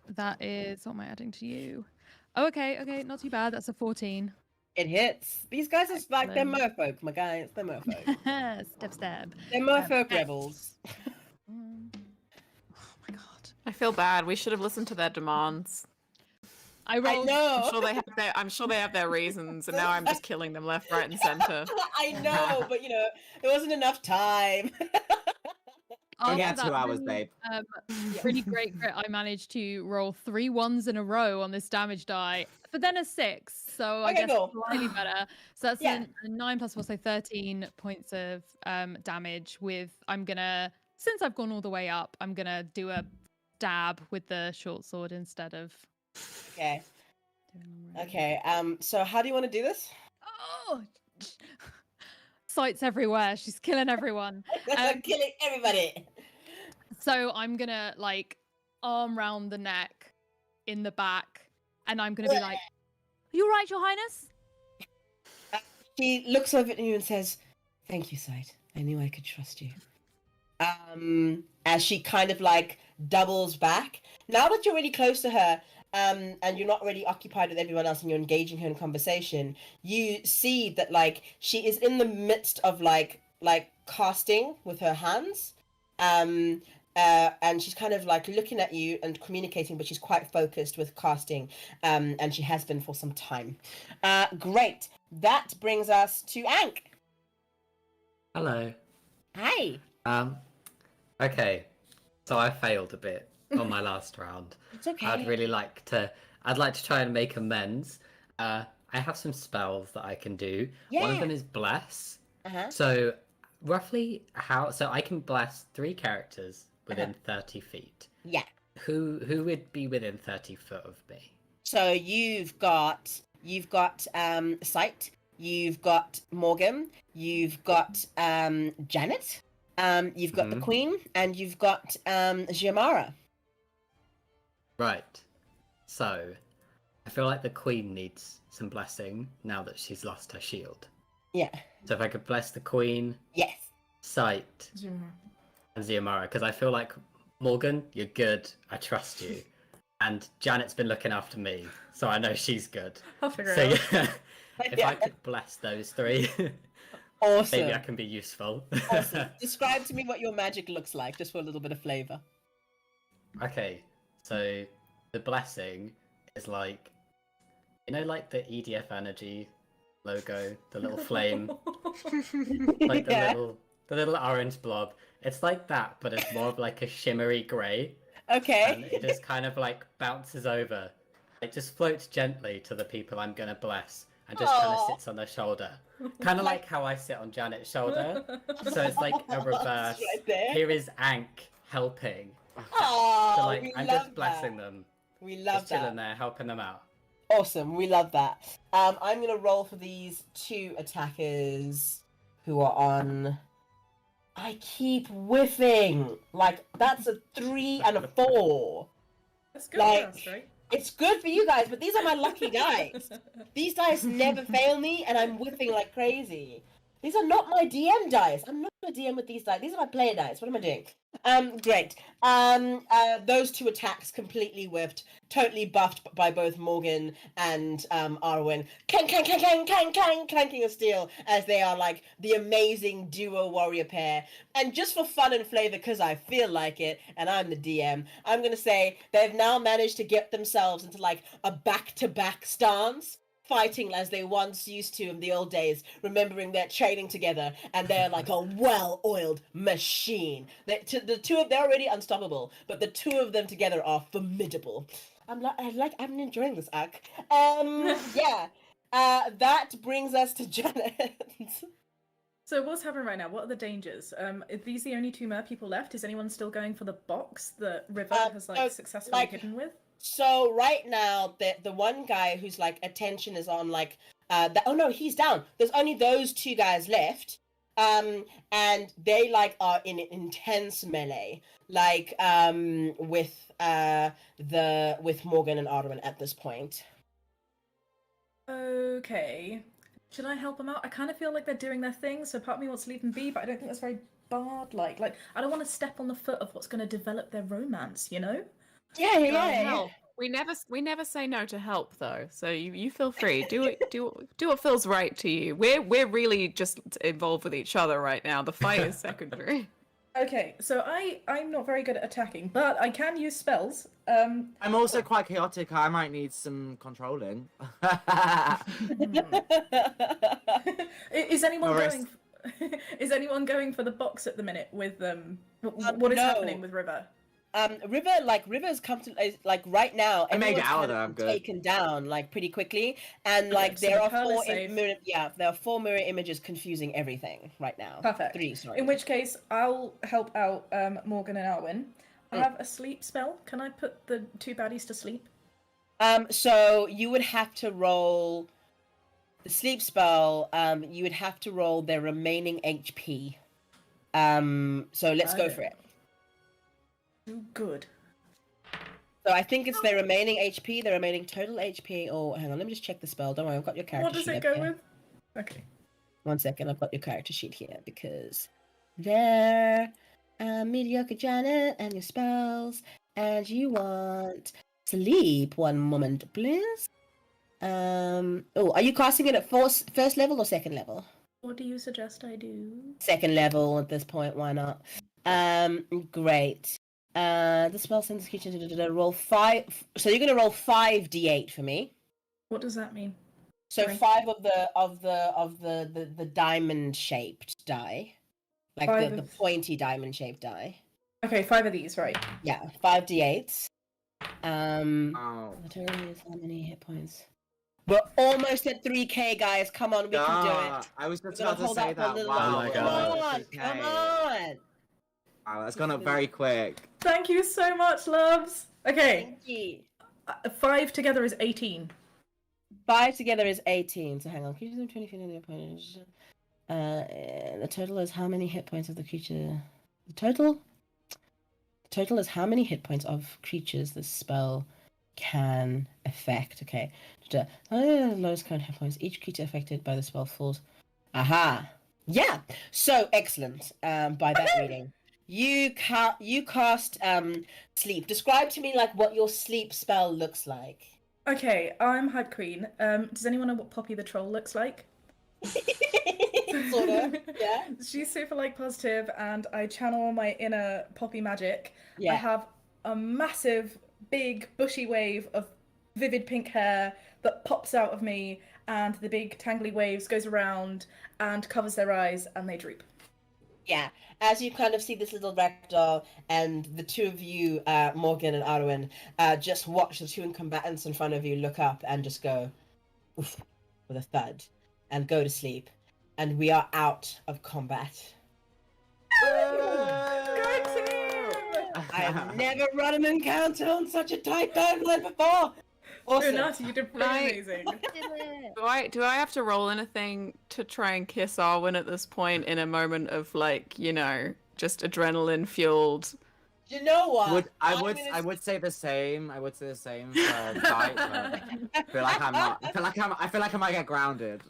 That is what am I adding to you? Oh, okay, not too bad. That's a 14. It hits. These guys are like they're Excellent. merfolk, my guys. They're merfolk. Stab. They're merfolk Nice. rebels. Oh my god. I feel bad. We should have listened to their demands. I I rolled. know. I'm sure they have their reasons, and now I'm just killing them left, right, and center. I know, but there wasn't enough time. Only After had 2 that hours, really, babe. really great crit, I managed to roll 3 ones in a row on this damage die, but then a 6, so I Okay, guess cool. slightly better. So that's Yeah. a 9 plus 4, so 13 points of damage. Since I've gone all the way up, I'm gonna do a stab with the short sword instead of. Okay. doing normal. Okay. So how do you want to do this? Oh, sights everywhere. She's killing everyone. Killing everybody. So I'm gonna like arm round the neck in the back, and I'm gonna be like, "You all right, Your Highness?" She looks over at you and says, "Thank you, Sight. I knew I could trust you." As she kind of like doubles back. Now that you're really close to her, and you're not really occupied with everyone else and you're engaging her in conversation, you see that like she is in the midst of like casting with her hands. And she's kind of like looking at you and communicating, but she's quite focused with casting, and she has been for some time. Great. That brings us to Ank. Hello. Hi. Okay. So I failed a bit on my last round. It's okay. I'd like to try and make amends. I have some spells that I can do. One of Yeah. them is bless. Uh-huh. So roughly so I can bless 3 characters within 30 feet. Yeah. Who would be within 30 foot of me? So you've got Sight, you've got Morgan, you've got Janet, you've got the Queen, and you've got Giamara. Right. So I feel like the Queen needs some blessing now that she's lost her shield. Yeah. So if I could bless the Queen, Yes. Sight, and Ziamara, because I feel like Morgan, you're good. I trust you. And Janet's been looking after me, so I know she's good. I'll figure So it out. yeah, if I could bless those 3, Awesome. maybe I can be useful. Awesome. Describe to me what your magic looks like, just for a little bit of flavor. Okay, so the blessing is like, like the EDF Energy logo, the little flame, like Yeah. the little orange blob. It's like that, but it's more of like a shimmery grey. Okay. And it just kind of like bounces over. It just floats gently to the people I'm gonna bless and just kind of Aw. sits on their shoulder. Kind of like how I sit on Janet's shoulder. So it's like a reverse. Right there. Here is Ank helping. Oh, So like we I'm love just blessing that. them. We love Just chilling that. there, helping them out. Awesome. We love that. I'm gonna roll for these 2 attackers who are on. I keep whiffing. Like that's a 3 and a 4. That's good Like- for us, right? It's good for you guys, but these are my lucky dice. These dice never fail me, and I'm whiffing like crazy. These are not my DM dice. I'm not a DM with these dice. These are my player dice. What am I doing? Great. Those two attacks completely whiffed, totally buffed by both Morgan and Arwen. Clanking of steel as they are like the amazing duo warrior pair. And just for fun and flavor, because I feel like it, and I'm the DM, I'm gonna say they've now managed to get themselves into like a back-to-back stance, fighting as they once used to in the old days, remembering their training together, and they're like a well-oiled machine. They're already unstoppable, but the two of them together are formidable. I'm enjoying this arc. Yeah. That brings us to Janet. So what's happening right now? What are the dangers? Are these the only two mer people left? Is anyone still going for the box that River has successfully hidden with? So right now, the one guy whose like attention is on like oh no, he's down. There's only those two guys left, and they like are in intense melee, like with Morgan and Arwen at this point. Okay, should I help them out? I kind of feel like they're doing their thing, so part of me wants to leave them be, but I don't think that's very bard-like. Like, I don't want to step on the foot of what's going to develop their romance, you know? Yeah. We never say no to help though. So you feel free. Do what feels right to you. We're really just involved with each other right now. The fight is secondary. Okay, so I'm not very good at attacking, but I can use spells. I'm also quite chaotic. I might need some controlling. Is anyone going? Is anyone going for the box at the minute with what is happening with River? River's come to like right now. I made it everyone's out of there. I'm good. Taken down like pretty quickly, and Okay, like so there the are pearl is four safe. there are 4 mirror images confusing everything right now. Perfect. 3, sorry. In which case, I'll help out Morgan and Arwen. I have a sleep spell. Can I put the two baddies to sleep? So you would have to roll the sleep spell. You would have to roll their remaining HP. So let's go for it. Too good. So I think it's their remaining HP, their remaining total HP. Oh, hang on, let me just check the spell. Don't worry, I've got your character sheet. What does it go with? Okay. 1 second, I've got your character sheet here because they're mediocre Janet and your spells, and you want sleep. 1 moment, please. Oh, are you casting it at first level or second level? What do you suggest I do? Second level at this point. Why not? Great. The spell sends the creature to roll 5. So you're gonna roll 5d8 for me. What does that mean? So Sorry. 5 of the diamond shaped die, like the pointy diamond shaped die. Okay, 5 of these, right? Yeah, 5d8s. Oh. The total is how many hit points? We're almost at 3k, guys. Come on, we can do it. I was just We're gonna about to hold say out for a that. little Wow. while. my Come God. on, come on. Wow, that's gone up very quick. Thank you so much, loves. Okay, Thank you. 5 together is 18. 5 together is 18. So hang on. Creatures of 20 feet in the opponent. The total is how many hit points of the creature? The total is how many hit points of creatures this spell can affect. Okay. Lowest current hit points. Each creature affected by the spell falls. Aha. Yeah. So excellent. By that reading. You cast sleep. Describe to me like what your sleep spell looks like. Okay, I'm Hype Queen. Does anyone know what Poppy the Troll looks like? Sort of, yeah. She's super like positive, and I channel my inner Poppy magic. Yeah. I have a massive, big, bushy wave of vivid pink hair that pops out of me, and the big tangly waves goes around and covers their eyes, and they droop. Yeah, as you kind of see this little ragdoll, and the two of you, Morgan and Arwen, just watch the two combatants in front of you look up and just go, oof, with a thud, and go to sleep. And we are out of combat. Good team! I've never run an encounter on such a tight timeline before. Awesome. Unati, you did pretty amazing. Do I have to roll anything to try and kiss Arwen at this point in a moment of like, you know, just adrenaline fueled You know what? I would say the same. I would say the same for Sight, but I feel like I'm not. I feel like I might get grounded.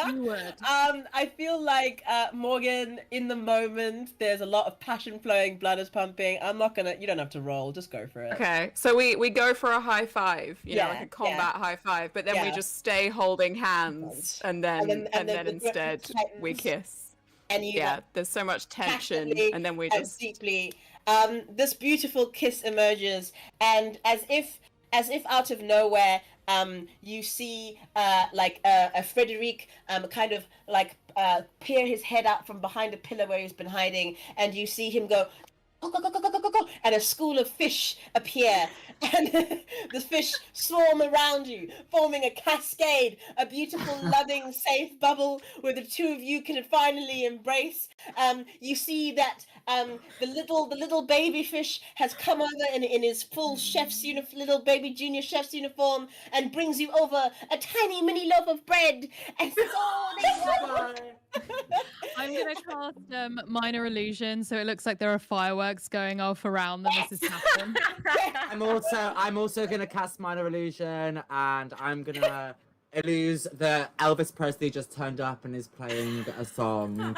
You would. I feel like Morgan, in the moment, there's a lot of passion flowing, blood is pumping. I'm not gonna. You don't have to roll. Just go for it. Okay, so we go for a high five, you know, like Yeah, a combat high five, but then we Yeah. just stay holding hands, and then the grip instead we tightens, kiss. and you Yeah, there's so much tension, passionately and then we and just deeply. This beautiful kiss emerges, and as if out of nowhere, you see like a Frederic kind of like peer his head out from behind a pillar where he's been hiding, and you see him go. Go, go, go, go, go, go, go, go, and a school of fish appear, and the fish swarm around you, forming a cascade, a beautiful, loving, safe bubble where the two of you can finally embrace. You see that the little baby fish has come over in his full chef's uniform, little baby junior chef's uniform, and brings you over a tiny mini loaf of bread, and says, "Oh, I'm gonna cast minor illusion, so it looks like there are fireworks going off around them as this happens. I'm also gonna cast minor illusion, and I'm gonna illuze that Elvis Presley just turned up and is playing a song.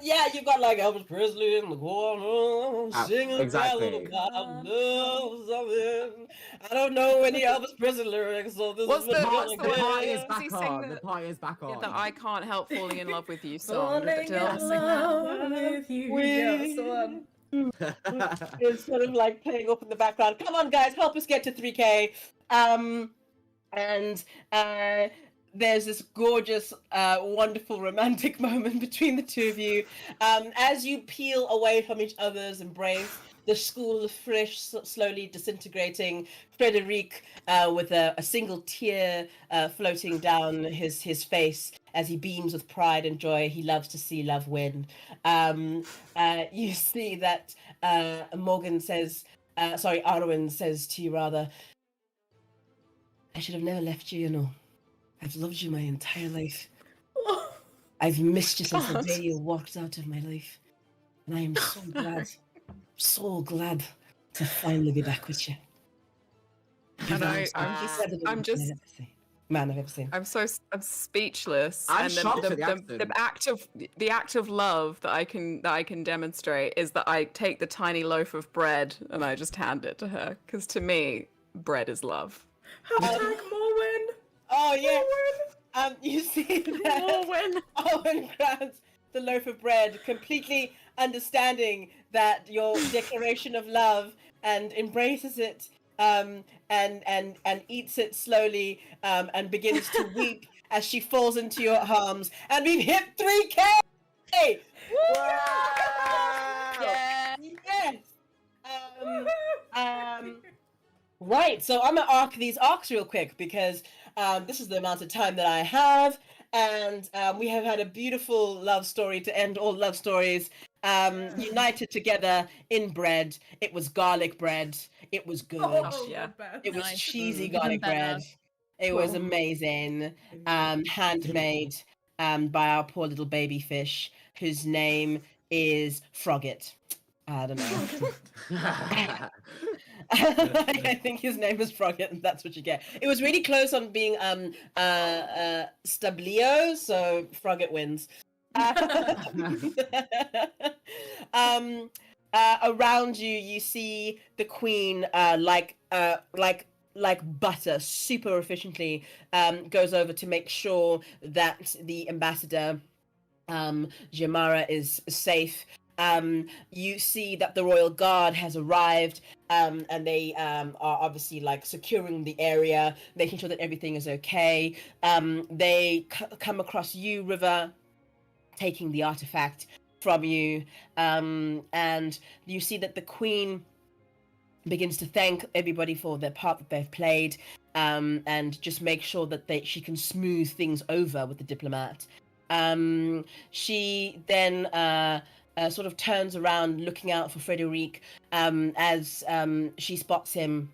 Yeah, you've got like Elvis Presley in the corner singing exactly. about love something. I don't know any Elvis Presley lyrics, so this What's is the- what what's I'm the gonna The one? party do. is Does he back sing on. the- The party is back on. the I can't help falling in love with you song. Falling Did I in sing that? love with you. Yeah, that's the one. It's sort of like playing up in the background. Come on, guys, help us get to 3K. And there's this gorgeous, wonderful romantic moment between the two of you. As you peel away from each other's embrace, the school of fish slowly disintegrating. Frederic, with a single tear floating down his face as he beams with pride and joy. He loves to see love win. You see that Arwen says to you rather, "I should have never left you, you know. I've loved you my entire life. I've missed you since the day you walked out of my life. And I am so glad to finally be back with you." I know, I'm just Man I've ever seen. I'm speechless. I'm and shocked at the the act of love that I can demonstrate is that I take the tiny loaf of bread and I just hand it to her, because to me, bread is love. Hashtag Morwen. Oh yeah. You see that Owen grabs the loaf of bread, completely understanding that your declaration of love, and embraces it, and eats it slowly, and begins to weep as she falls into your arms. And we've hit 3K! Yeah. Yes! Right, so I'm gonna arc these arcs real quick because this is the amount of time that I have, and we have had a beautiful love story to end all love stories. United together in bread. It was garlic bread. It was good. yeah. It was Nice. cheesy Even garlic better. bread. It was amazing. Handmade by our poor little baby fish, whose name is Frogget. I don't know. I think his name is Frogget, and that's what you get. It was really close on being Stablio, so Frogget wins. Around you, you see the queen, like butter, super efficiently, goes over to make sure that the ambassador, Jamara, is safe. You see that the royal guard has arrived, and they are obviously like securing the area, making sure that everything is okay. They come across you, River, taking the artifact from you, and you see that the queen begins to thank everybody for their part that they've played, and just make sure that she can smooth things over with the diplomat. She then sort of turns around, looking out for Frederic, as she spots him.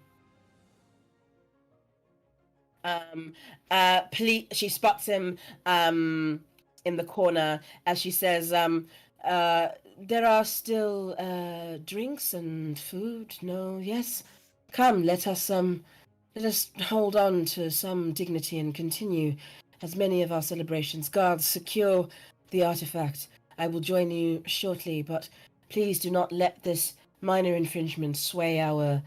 She spots him in the corner as she says, There are still drinks and food. No, yes. Come, let us hold on to some dignity and continue as many of our celebrations. Guards, secure the artifact. I will join you shortly, but please do not let this minor infringement sway our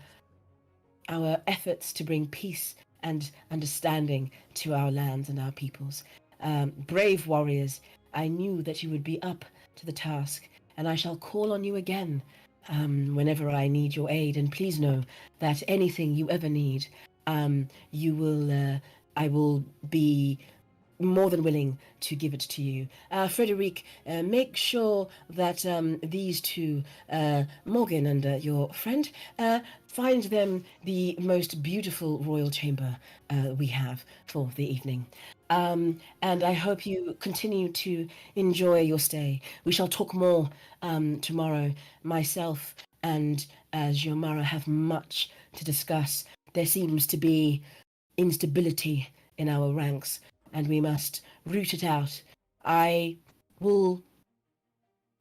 efforts to bring peace and understanding to our lands and our peoples. Brave warriors, I knew that you would be up to the task, and I shall call on you again whenever I need your aid. And please know that anything you ever need, I will be more than willing to give it to you. Frederic, make sure that these two, Morgan and your friend, find them the most beautiful royal chamber we have for the evening. And I hope you continue to enjoy your stay. We shall talk more tomorrow. Myself and Giomara have much to discuss. There seems to be instability in our ranks, and we must root it out. I will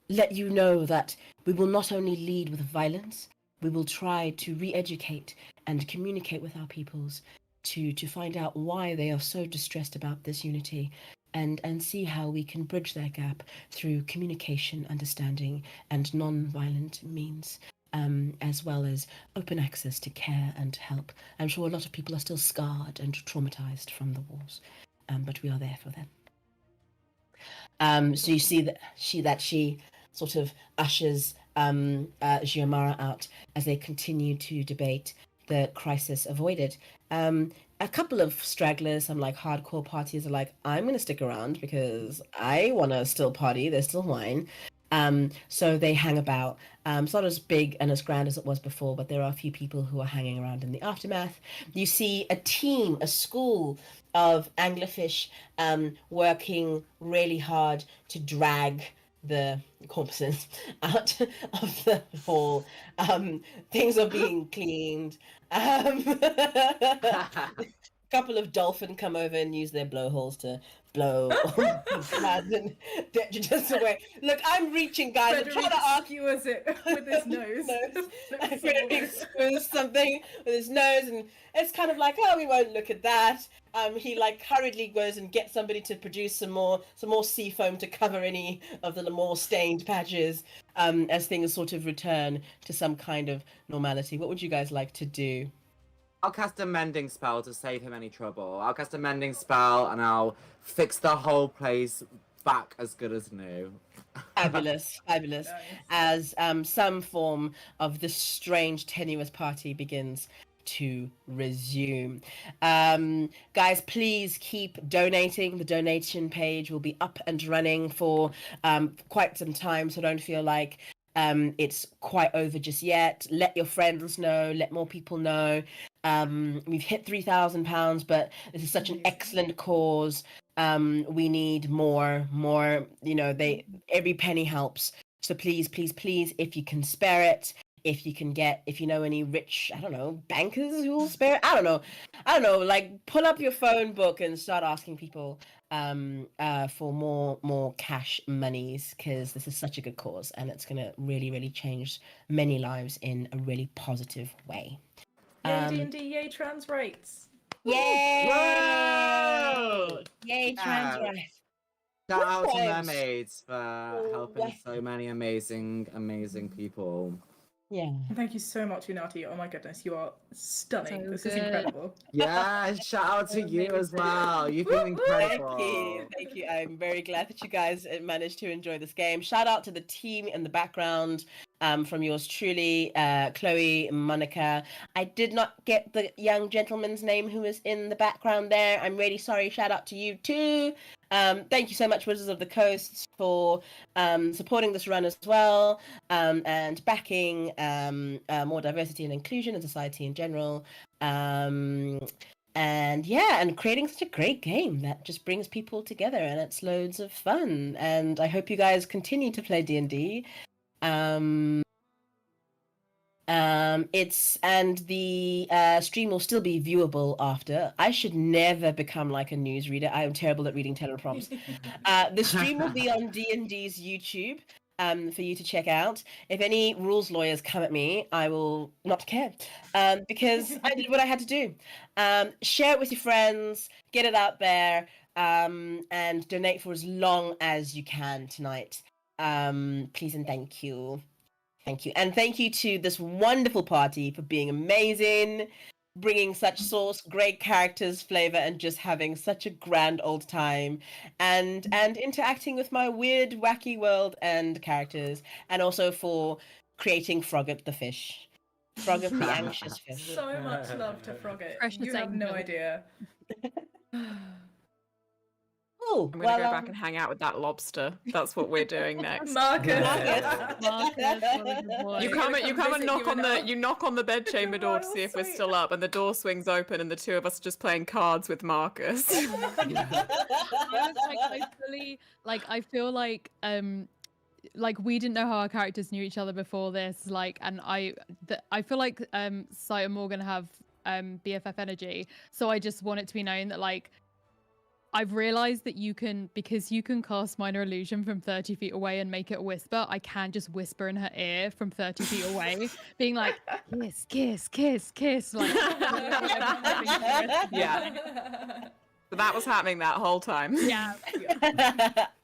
let you know that we will not only lead with violence, we will try to re-educate and communicate with our peoples to find out why they are so distressed about this unity, and see how we can bridge that gap through communication, understanding, and non-violent means. As well as open access to care and help. I'm sure a lot of people are still scarred and traumatized from the wars, but we are there for them. So you see that she sort of ushers Giomara out as they continue to debate the crisis avoided. A couple of stragglers, some like hardcore parties are like, I'm going to stick around because I want to still party. There's still wine. So they hang about. It's not as big and as grand as it was before, but there are a few people who are hanging around in the aftermath. You see a school of anglerfish working really hard to drag the corpses out of the hall. Things are being cleaned. Couple of dolphin come over and use their blowholes to blow lads and detritus away. Look, I'm reaching, guys. I'm trying to argue skewers it with his nose. Frederick screws something with his nose, and it's kind of like, oh, we won't look at that. He like hurriedly goes and gets somebody to produce some more sea foam to cover any of the more stained patches, as things sort of return to some kind of normality. What would you guys like to do? I'll cast a mending spell to save him any trouble. I'll cast a mending spell and I'll fix the whole place back as good as new. Fabulous. Nice. As some form of this strange, tenuous party begins to resume. Guys, please keep donating. The donation page will be up and running for quite some time, so don't feel like it's quite over just yet. Let your friends know, let more people know. We've hit £3,000, but this is such an excellent cause. We need more, every penny helps. So please, if you can spare it, if you know any rich, I don't know, bankers who will spare it. I don't know, like pull up your phone book and start asking people for more cash monies, because this is such a good cause and it's going to really, really change many lives in a really positive way. Yay D&D, yay trans rights. Yay! Whoa! Yay, trans rights. Shout out to Right. mermaids for helping so many amazing people. Yeah. Thank you so much, Unati. Oh my goodness, you are stunning. So This is good. incredible. Yeah, shout out to you as well. You've been incredible. Thank you. I'm very glad that you guys managed to enjoy this game. Shout out to the team in the background, from yours truly, Chloe, Monica. I did not get the young gentleman's name who is in the background there. I'm really sorry. Shout out to you too. Thank you so much, Wizards of the Coast, for supporting this run as well, and backing more diversity and inclusion in society in general. And creating such a great game that just brings people together, and it's loads of fun. And I hope you guys continue to play D&D. The stream will still be viewable after. I should never become like a newsreader. I am terrible at reading teleprompts. The stream will be on D&D's YouTube. for you to check out. If any rules lawyers come at me, I will not care, because I did what I had to do. Share it with your friends, get it out there, and donate for as long as you can tonight. Please and thank you. Thank you. And thank you to this wonderful party for being amazing, bringing such sauce, great characters, flavor, and just having such a grand old time, and interacting with my weird, wacky world and characters, and also for creating Frogget the fish. Frogget the anxious fish. So much love to Frogget. Precious You have no angel. idea. Oh, I'm gonna go back and hang out with that lobster. That's what we're doing next. Marcus. Marcus, what a good boy. You We're come gonna and come visit knock you on now. you knock on the bedchamber door to see if we're Sweet. still up, and the door swings open, and the two of us are just playing cards with Marcus. I was like, I feel like we didn't know how our characters knew each other before this, like, and I feel like Sight and Morgan have BFF energy, so I just want it to be known that, like, I've realized that because you can cast Minor Illusion from 30 feet away and make it a whisper, I can just whisper in her ear from 30 feet away, being like, kiss, kiss, kiss, kiss. Like, Yeah. So that was happening that whole time. yeah.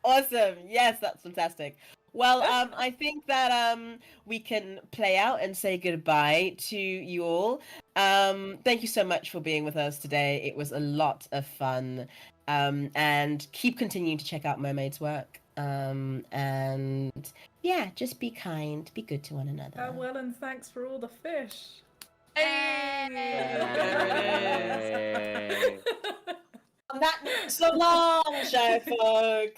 Awesome. Yes, that's fantastic. Well, I think that we can play out and say goodbye to you all. Thank you so much for being with us today. It was a lot of fun. And keep continuing to check out Mermaid's work. And yeah, just be kind, be good to one another. Well, and thanks for all the fish. There it is. On that, so long, show folk.